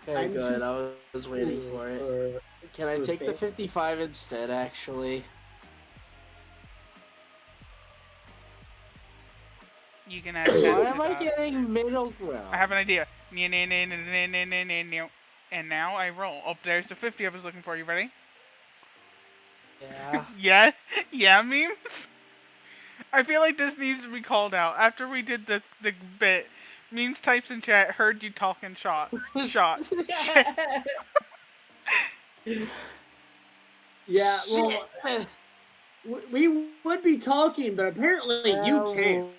Okay, I'm good. too I was waiting for it. Can I take the 55 instead, actually? You can add 10 Why to am I that. getting middle ground? I have an idea. And now I roll. Oh, there's the 50 I was looking for. You ready? Yeah. Yeah? Yeah, memes? I feel like this needs to be called out. After we did the bit, memes types in chat, "Heard you talking shot." Shot. Yeah, well, we would be talking, but apparently you can't.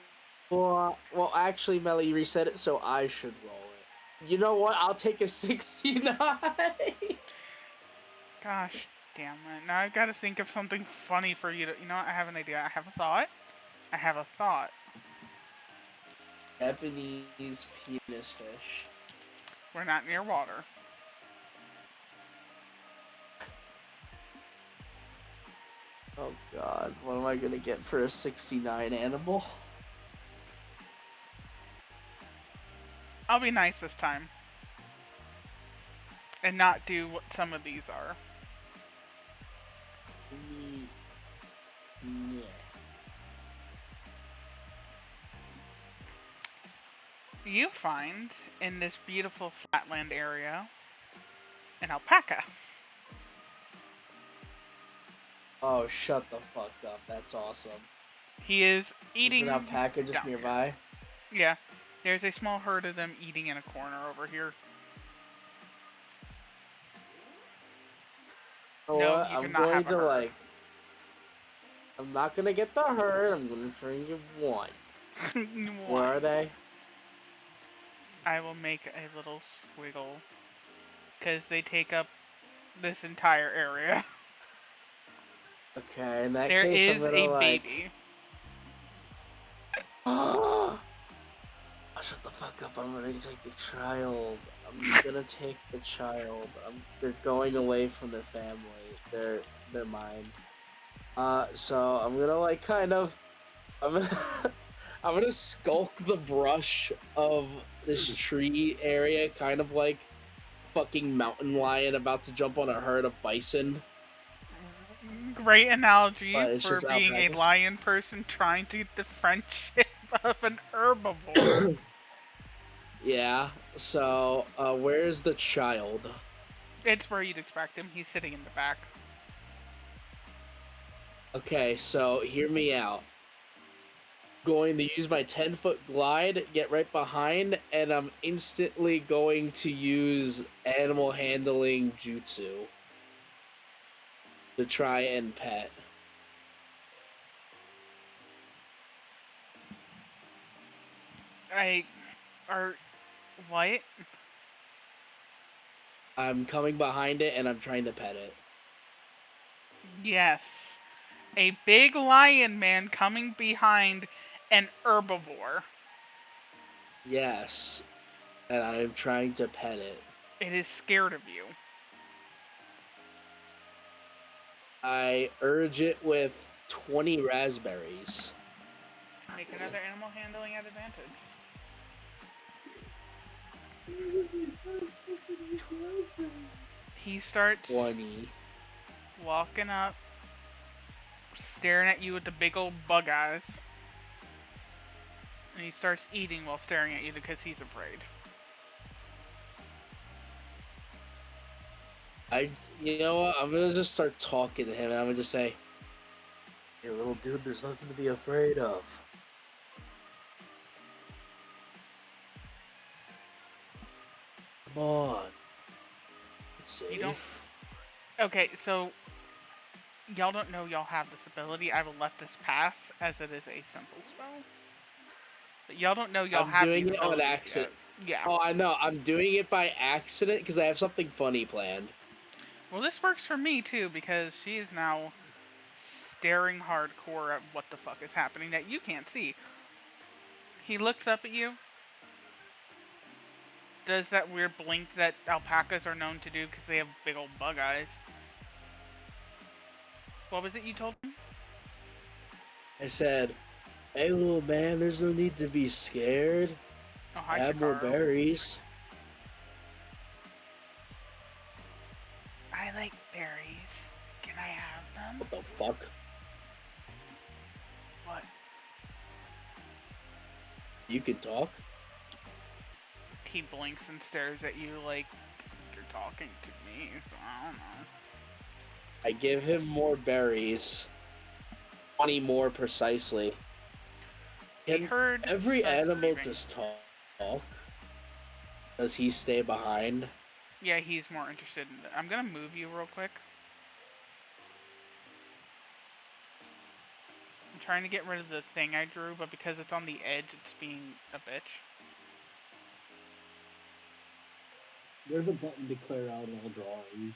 Well, actually, Melly, you reset it, so I should roll it. You know what? I'll take a 69. Gosh damn it. Now I've got to think of something funny for you to... You know what? I have an idea. I have a thought. Japanese penis fish. We're not near water. Oh god, what am I gonna get for a 69 animal? I'll be nice this time. And not do what some of these are. Yeah. You find, in this beautiful flatland area, an alpaca. Oh, shut the fuck up. That's awesome. He is eating... Is an alpaca just down nearby? Here. Yeah. There's a small herd of them eating in a corner over here. Oh, No, what? you I'm cannot going have a to, herd. like... I'm not gonna get the herd. I'm gonna try and get one. Where are they? I will make a little squiggle. Because they take up this entire area. Okay, in that There case, I'm is gonna a like. baby. Oh, shut the fuck up! I'm gonna take the child. I'm gonna take the child. They're going away from their family. They're mine. So I'm gonna like kind of. I'm gonna. I'm gonna skulk the brush of this tree area, kind of like fucking mountain lion about to jump on a herd of bison. Great analogy But it's for just being a alpacas. lion person trying to get the friendship of an herbivore. Yeah. So, where's the child? It's where you'd expect him. He's sitting in the back. Okay, so hear me out. Going to use my 10-foot glide, get right behind, and I'm instantly going to use animal handling jutsu to try and pet. What? I'm coming behind it and I'm trying to pet it. Yes. A big lion man coming behind an herbivore. Yes. And I'm trying to pet it. It is scared of you. I urge it with 20 raspberries. Make another animal handling at advantage. He starts 20. walking up, staring at you with the big old bug eyes. And he starts eating while staring at you because he's afraid. You know what? I'm gonna just start talking to him and I'm gonna just say, "Hey, little dude, there's nothing to be afraid of." Come on. It's safe. You don't. Okay, so y'all don't know y'all have this ability. I will let this pass as it is a simple spell. But y'all don't know y'all I'm have doing these it on abilities accident. yet. Yeah. Oh, I know. I'm doing it by accident because I have something funny planned. Well, this works for me too because she is now staring hardcore at what the fuck is happening that you can't see. He looks up at you. Does that weird blink that alpacas are known to do because they have big old bug eyes. What was it you told him? I said, "Hey, little man, there's no need to be scared. Oh, hi, I have more Shikaro. berries." I like berries. Can I have them? What the fuck? What? You can talk? He blinks and stares at you like you're talking to me, so I don't know. I give him more berries. 20 more precisely. A Can herd every starts animal leaving. just talk? Does he stay behind? Yeah, he's more interested in I'm gonna move you real quick. I'm trying to get rid of the thing I drew, but because it's on the edge, it's being a bitch. There's a button to clear out all drawings.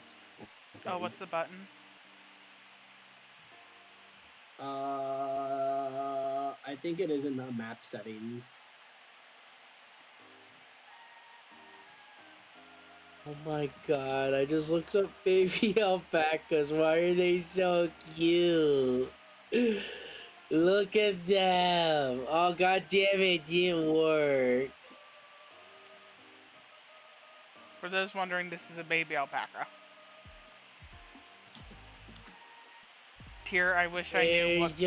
Oh, what's the button? I think it is in the map settings. Oh my god, I just looked up baby alpacas. Why are they so cute? Look at them. Oh god damn it, didn't work. For those wondering, this is a baby alpaca. Here, I wish I knew what...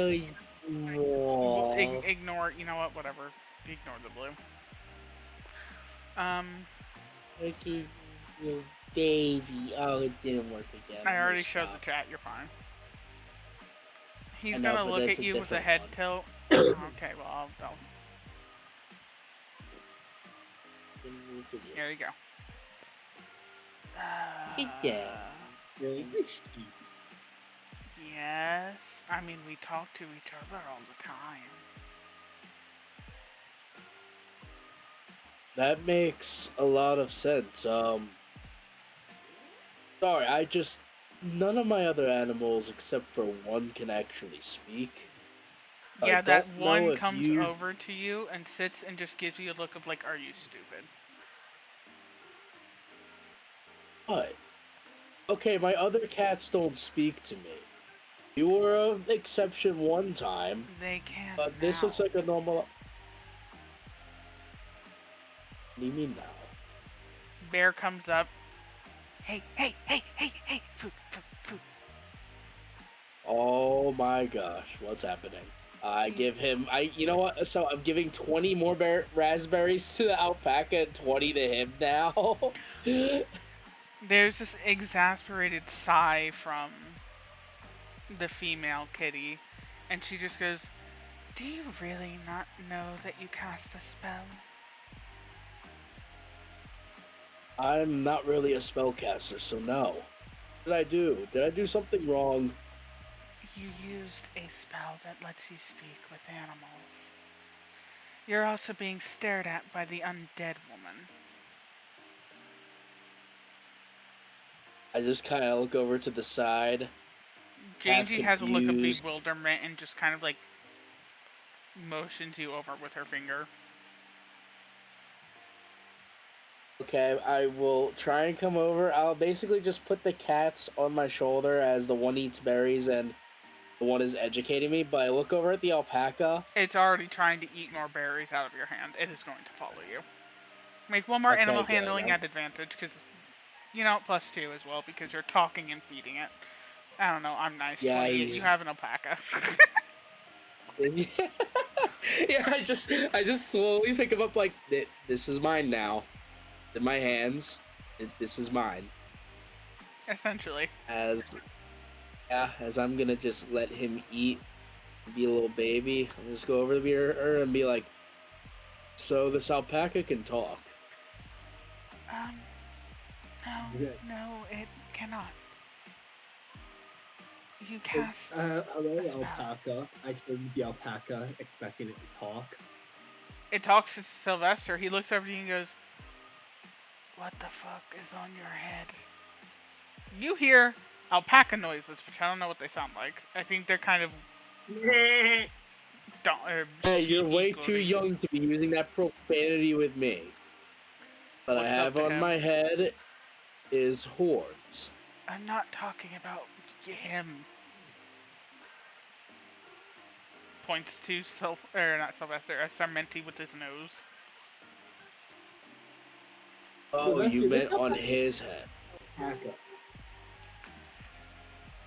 Well, ignore, you know what, whatever. Ignore the blue. Look at you, baby. Oh, it didn't work again. I already showed the chat, you're fine. He's gonna look at you with a head tilt. Okay, well, I'll... There you go. Really? Yes. I mean, we talk to each other all the time. That makes a lot of sense. Sorry, none of my other animals except for one can actually speak. I Yeah, that don't know one if comes you, over to you and sits and just gives you a look of like, "Are you stupid?" but okay, my other cats don't speak to me. You were an exception one time, They can but this now. looks like a normal. What do you mean now? Bear comes up. Hey, hey, hey, hey, hey! Food, food, food. Oh my gosh, what's happening? I give him. You know what? So I'm giving 20 more raspberries to the alpaca and 20 to him now. There's this exasperated sigh from the female kitty, and she just goes, "Do you really not know that you cast a spell?" I'm not really a spellcaster, so no. What did I do? Did I do something wrong? You used a spell that lets you speak with animals. You're also being stared at by the undead woman. I just kind of look over to the side, half Janji has a look of confused. bewilderment and just kind of like motions you over with her finger. Okay, I will try and come over. I'll basically just put the cats on my shoulder as the one eats berries and the one is educating me, but I look over at the alpaca. It's already trying to eat more berries out of your hand. It is going to follow you. Make one more animal Okay, good. handling at advantage, because, +2 as well, because you're talking and feeding it. I don't know, I'm nice. Yeah, 28, you have an alpaca. yeah, I just slowly pick him up like, this is mine now. In my hands. This is mine. Essentially. As I'm gonna just let him eat, be a little baby. I'm just go over to her and be like, so this alpaca can talk. No, no, it cannot. You cast Hello, a spell. alpaca. I turned the alpaca, expecting it to talk. It talks to Sylvester. He looks over to you and goes, "What the fuck is on your head?" You hear alpaca noises, which I don't know what they sound like. I think they're kind of Hey, you're way sheepy too gloating. young to be using that profanity with me. What I What's up have to on him? my head is horns. I'm not talking about him. Points to not Sylvester, Sarmenti with his nose. Oh, Sylvester, you this meant on alpaca. his head.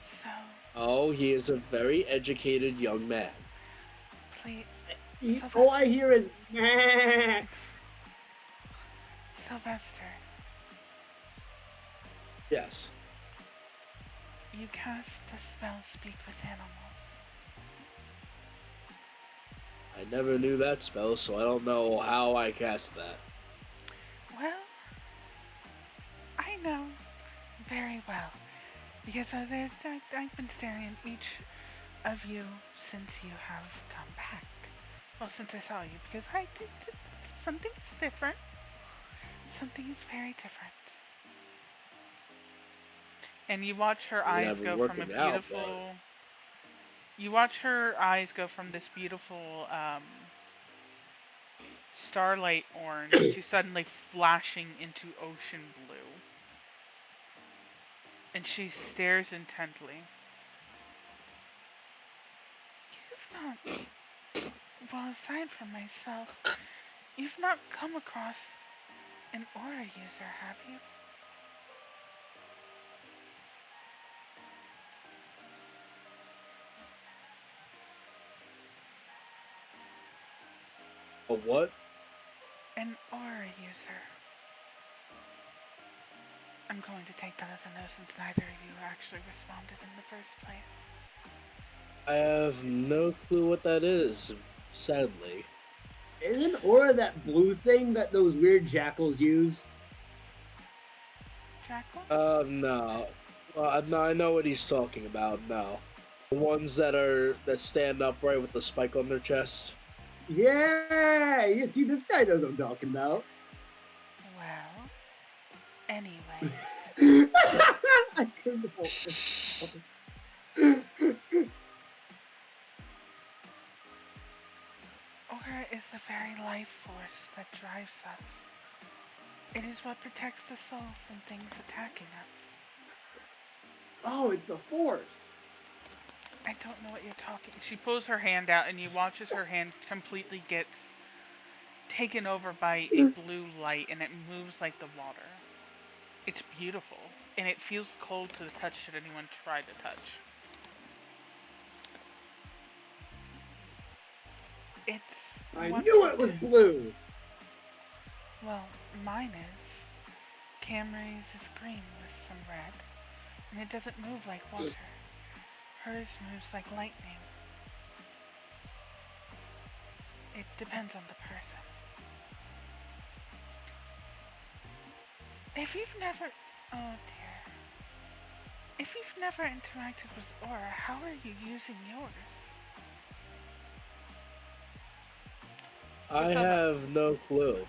So, Oh, he is a very educated young man. please, All I hear is meh. Sylvester, Yes. you cast the spell Speak with Animals. I never knew that spell, so I don't know how I cast that. Well, I know very well, because I've been staring at each of you since you have come back. Well, since I saw you, because something is different. Something is very different. And you watch her eyes go from a beautiful. You watch her eyes go from this beautiful starlight orange to suddenly flashing into ocean blue. And she stares intently. You've not, well, aside from myself, you've not come across an aura user, have you? A what? An aura user. I'm going to take that as a no, since neither of you actually responded in the first place. I have no clue what that is, sadly. Isn't aura that blue thing that those weird jackals use? Jackal? No. Well, no, I know what he's talking about. No, the ones that stand upright with the spike on their chest. Yeah, you see, this guy knows what I'm talking about. Anyway, I couldn't help myself. Aura is the very life force that drives us. It is what protects the soul from things attacking us. Oh, it's the Force. I don't know what you're talking. She pulls her hand out, and you watch as her hand completely gets taken over by a blue light, and it moves like the water. It's beautiful, and it feels cold to the touch should anyone try to touch. It's... I knew it was blue. Well, mine is. Camry's is green with some red, and it doesn't move like water. Hers moves like lightning. It depends on the person. If you've never... Oh dear. If you've never interacted with Aura, how are you using yours? I have no clue.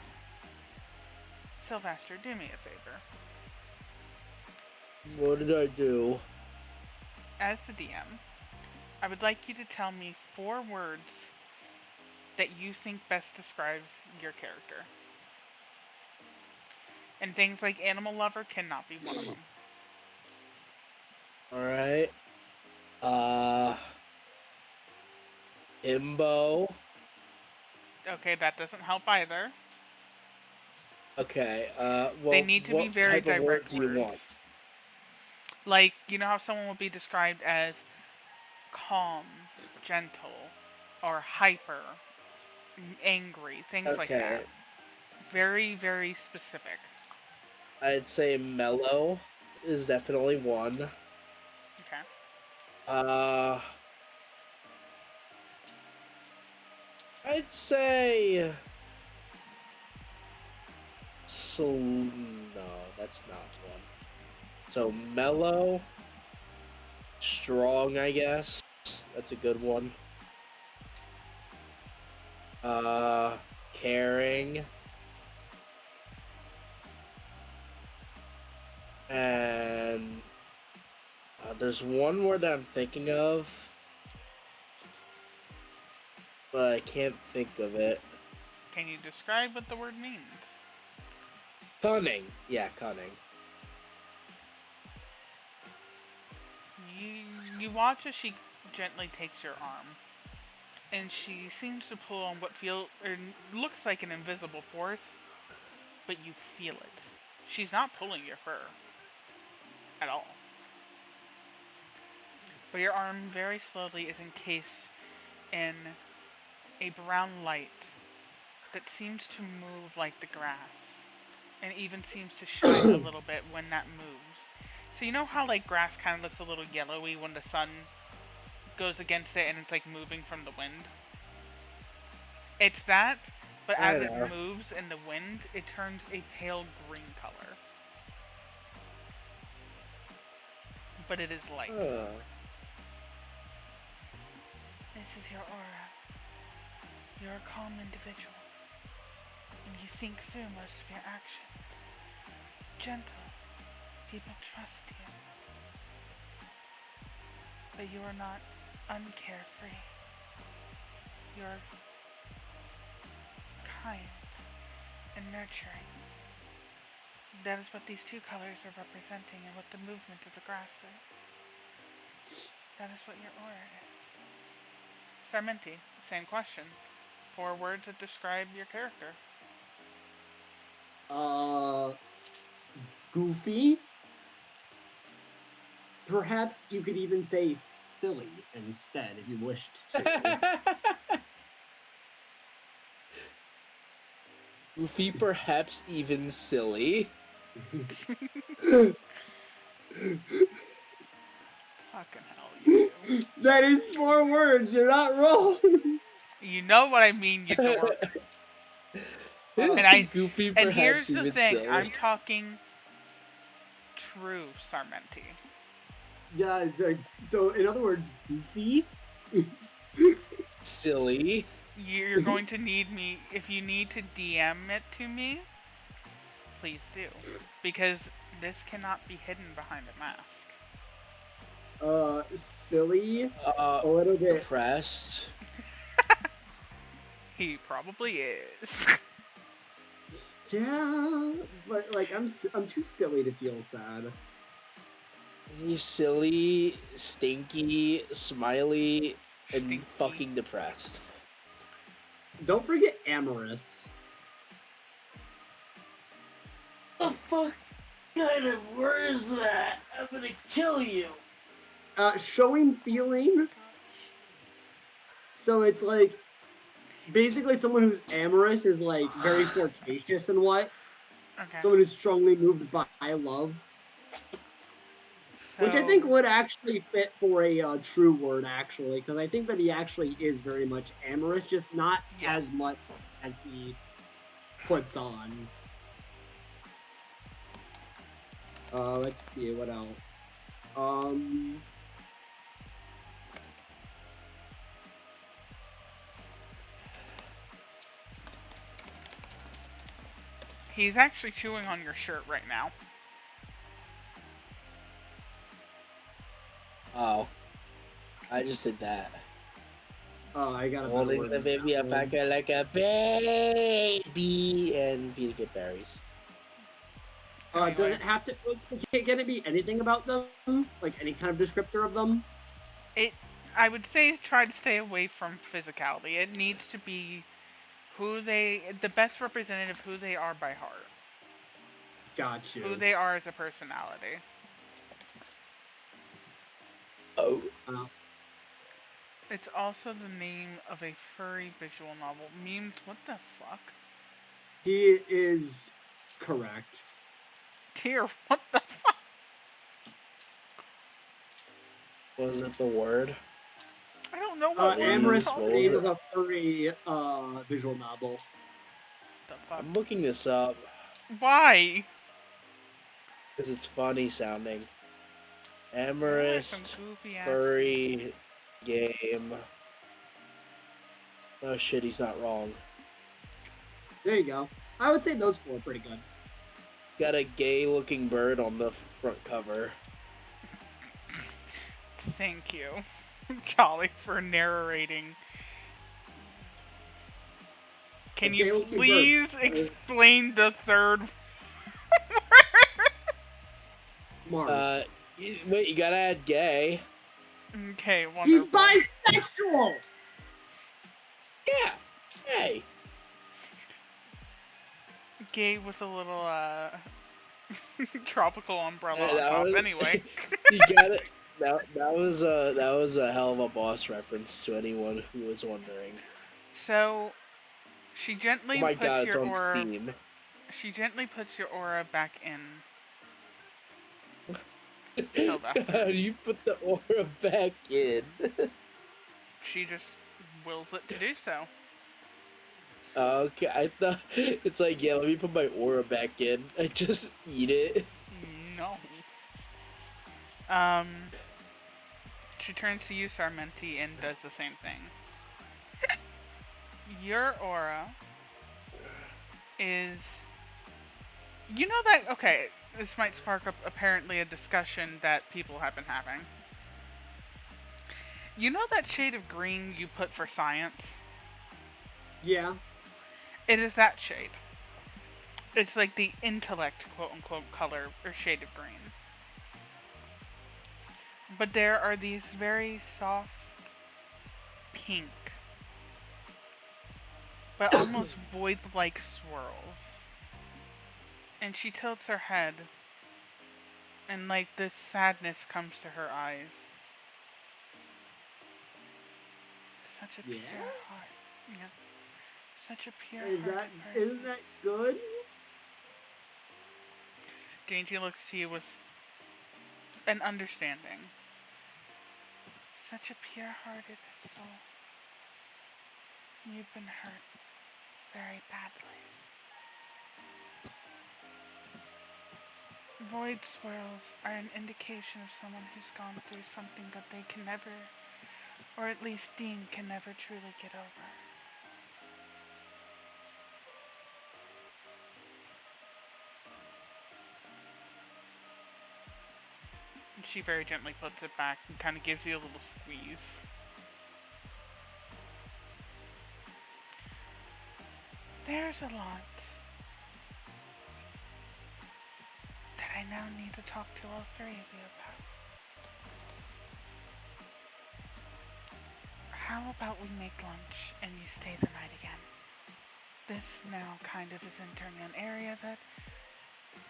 Sylvester, do me a favor. What did I do? As the DM, I would like you to tell me 4 words that you think best describe your character. And things like animal lover cannot be one of them. Alright. Imbo. Okay, that doesn't help either. Okay, well, They need to be very type of direct do you want? words. Like, you know how someone will be described as calm, gentle, or hyper, angry, things like that. Very, very specific. I'd say mellow is definitely one. Okay. I'd say... No, that's not one. So mellow, strong, I guess. That's a good one. Caring. And there's one word that I'm thinking of, but I can't think of it. Can you describe what the word means? Cunning. Yeah, cunning. You watch as she gently takes your arm, and she seems to pull on what looks like an invisible force, but you feel it. She's not pulling your fur at all. But your arm very slowly is encased in a brown light that seems to move like the grass, and even seems to shine a little bit when that moves. So you know how like grass kind of looks a little yellowy when the sun goes against it and it's like moving from the wind? It's that, but as it moves in the wind, it turns a pale green color. But it is light. This is your aura. You're a calm individual, and you think through most of your actions. Gentle. People trust you. But you are not uncarefree. You're kind and nurturing. That is what these 2 colors are representing and what the movement of the grass is. That is what your aura is. Sarmenti, same question. 4 words that describe your character. Goofy. Perhaps you could even say silly instead if you wished to. Goofy, perhaps even silly. Fucking hell, you two. That is 4 words. You're not wrong. You know what I mean, you dork. Goofy, and here's even the thing, silly. I'm talking true Sarmenti. Yeah, it's so in other words, goofy. Silly. You're going to need me, if you need to DM it to me, please do. Because this cannot be hidden behind a mask. Silly, a little bit. Depressed. He probably is. Yeah, but like I'm too silly to feel sad. He's silly, stinky, smiley, and Stinky. fucking depressed. Don't forget amorous. The fuck kind of word is that? I'm gonna kill you. Showing feeling. So it's like basically someone who's amorous is like very flirtatious and what. Okay. Someone who's strongly moved by love. So, Which I think would actually fit for a true word, actually, because I think that he actually is very much amorous, just not as much as he puts on. Let's see, what else? he's actually chewing on your shirt right now. Oh. I just did that. Oh, I got a better Holding word the than baby that up one. back like a baby and Peter get berries. Does it have to? Can it be anything about them? Like any kind of descriptor of them? I would say try to stay away from physicality. It needs to be the best representative of who they are by heart. Got you. Who they are as a personality. Oh. It's also the name of a furry visual novel. Memes, what the fuck? He is correct. Dear, what the fuck? Was it the word? I don't know what word Amorous it's what was name it? of a furry visual novel. The fuck? I'm looking this up Why? because it's funny sounding. There are Amorous some goofy ass furry game. Oh shit, he's not wrong. There you go. I would say those four are pretty good. Got a gay looking bird on the front cover. Thank you, Jolly, for narrating. Can A you gay-looking bird. please explain the third? Smart. Wait, you gotta add gay. Okay, He's wonderful. bisexual! Yeah. Hey. Gay with a little tropical umbrella on That top. was- Anyway, You got it. That was a hell of a boss reference to anyone who was wondering. so she gently Oh my puts god, it's your on aura. Steam. She gently puts your aura back in. Sylvester. How do you put the aura back in? She just wills it to do so. Okay, I thought it's like, yeah, let me put my aura back in. I just eat it. No. She turns to you, Sarmenti, and does the same thing. Your aura is... You know that... Okay, this might spark up apparently a discussion that people have been having. You know that shade of green you put for science? Yeah. It is that shade. It's like the intellect, quote-unquote, color or shade of green. But there are these very soft pink, but almost void-like swirls. And she tilts her head, and like this sadness comes to her eyes. Such a pure heart. Yeah. Such a pure hearted person. Isn't that good? Dainty looks to you with an understanding. Such a pure-hearted soul. You've been hurt very badly. Void swirls are an indication of someone who's gone through something that they can never, or at least Dean can never truly get over. she very gently puts it back and kind of gives you a little squeeze. There's a lot that I now need to talk to all three of you about. How about we make lunch and you stay the night again? This now kind of is entering an area that,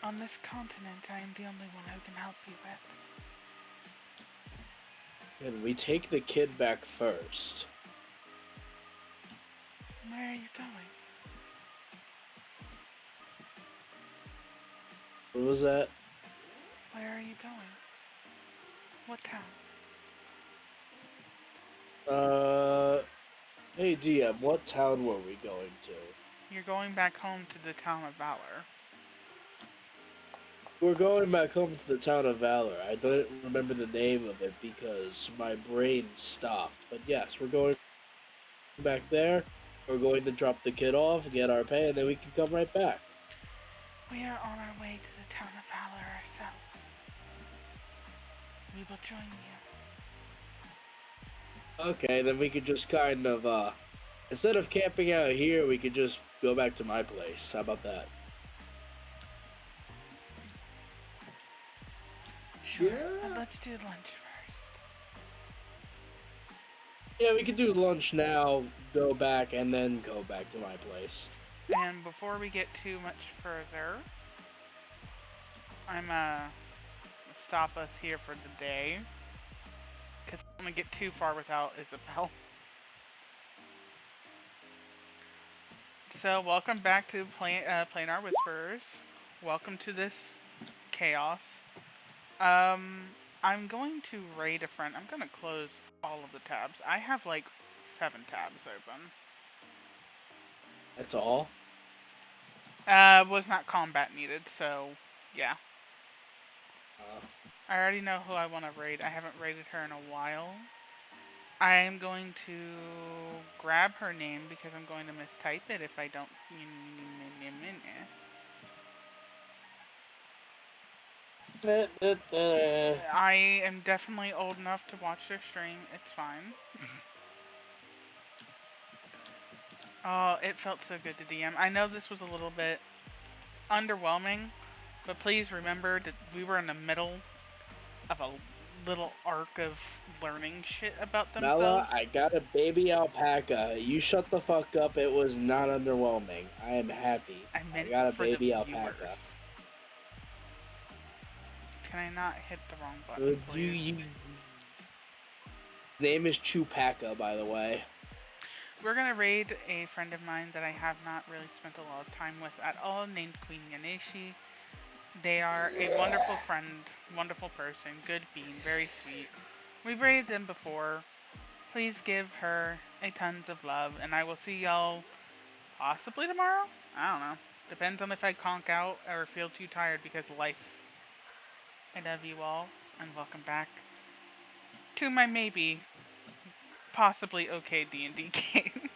on this continent, I am the only one who can help you with. And we take the kid back first. Where are you going? What was that? Where are you going? What town? Hey DM, what town were we going to? You're going back home to the town of Valor. We're going back home to the town of Valor. I don't remember the name of it because my brain stopped. But yes, we're going back there. We're going to drop the kid off, get our pay, and then we can come right back. We are on our way to the town of Valor ourselves. We will join you. Okay, then we could just kind of, instead of camping out here, we could just go back to my place. How about that? Sure, Yeah. but let's do lunch first. Yeah, we could do lunch now, go back, and then go back to my place. And before we get too much further, I'm stop us here for the day. Because I'm gonna get too far without Isabel. So, welcome back to Planar Whisperers. Welcome to this chaos. I'm going to raid a friend. I'm gonna close all of the tabs. I have like 7 tabs open. That's all? Was not combat needed, so yeah. I already know who I want to raid. I haven't raided her in a while. I am going to grab her name because I'm going to mistype it if I don't. I am definitely old enough to watch their stream. It's fine. Oh, it felt so good to DM. I know this was a little bit underwhelming, but please remember that we were in the middle of a little arc of learning shit about themselves. Mela, I got a baby alpaca. You shut the fuck up. It was not underwhelming. I am happy. I got a baby alpaca. Can I not hit the wrong button, please? His name is Chewpaca, by the way. We're gonna raid a friend of mine that I have not really spent a lot of time with at all, named Queen Yaneshi. They are a wonderful friend, wonderful person, good being, very sweet. We've raided them before. Please give her a tons of love, and I will see y'all possibly tomorrow? I don't know. Depends on if I conk out or feel too tired because of life. I love you all, and welcome back to my maybe, possibly okay D&D game.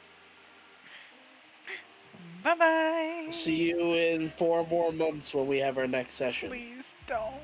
Bye-bye! See you in 4 more months when we have our next session. Please don't.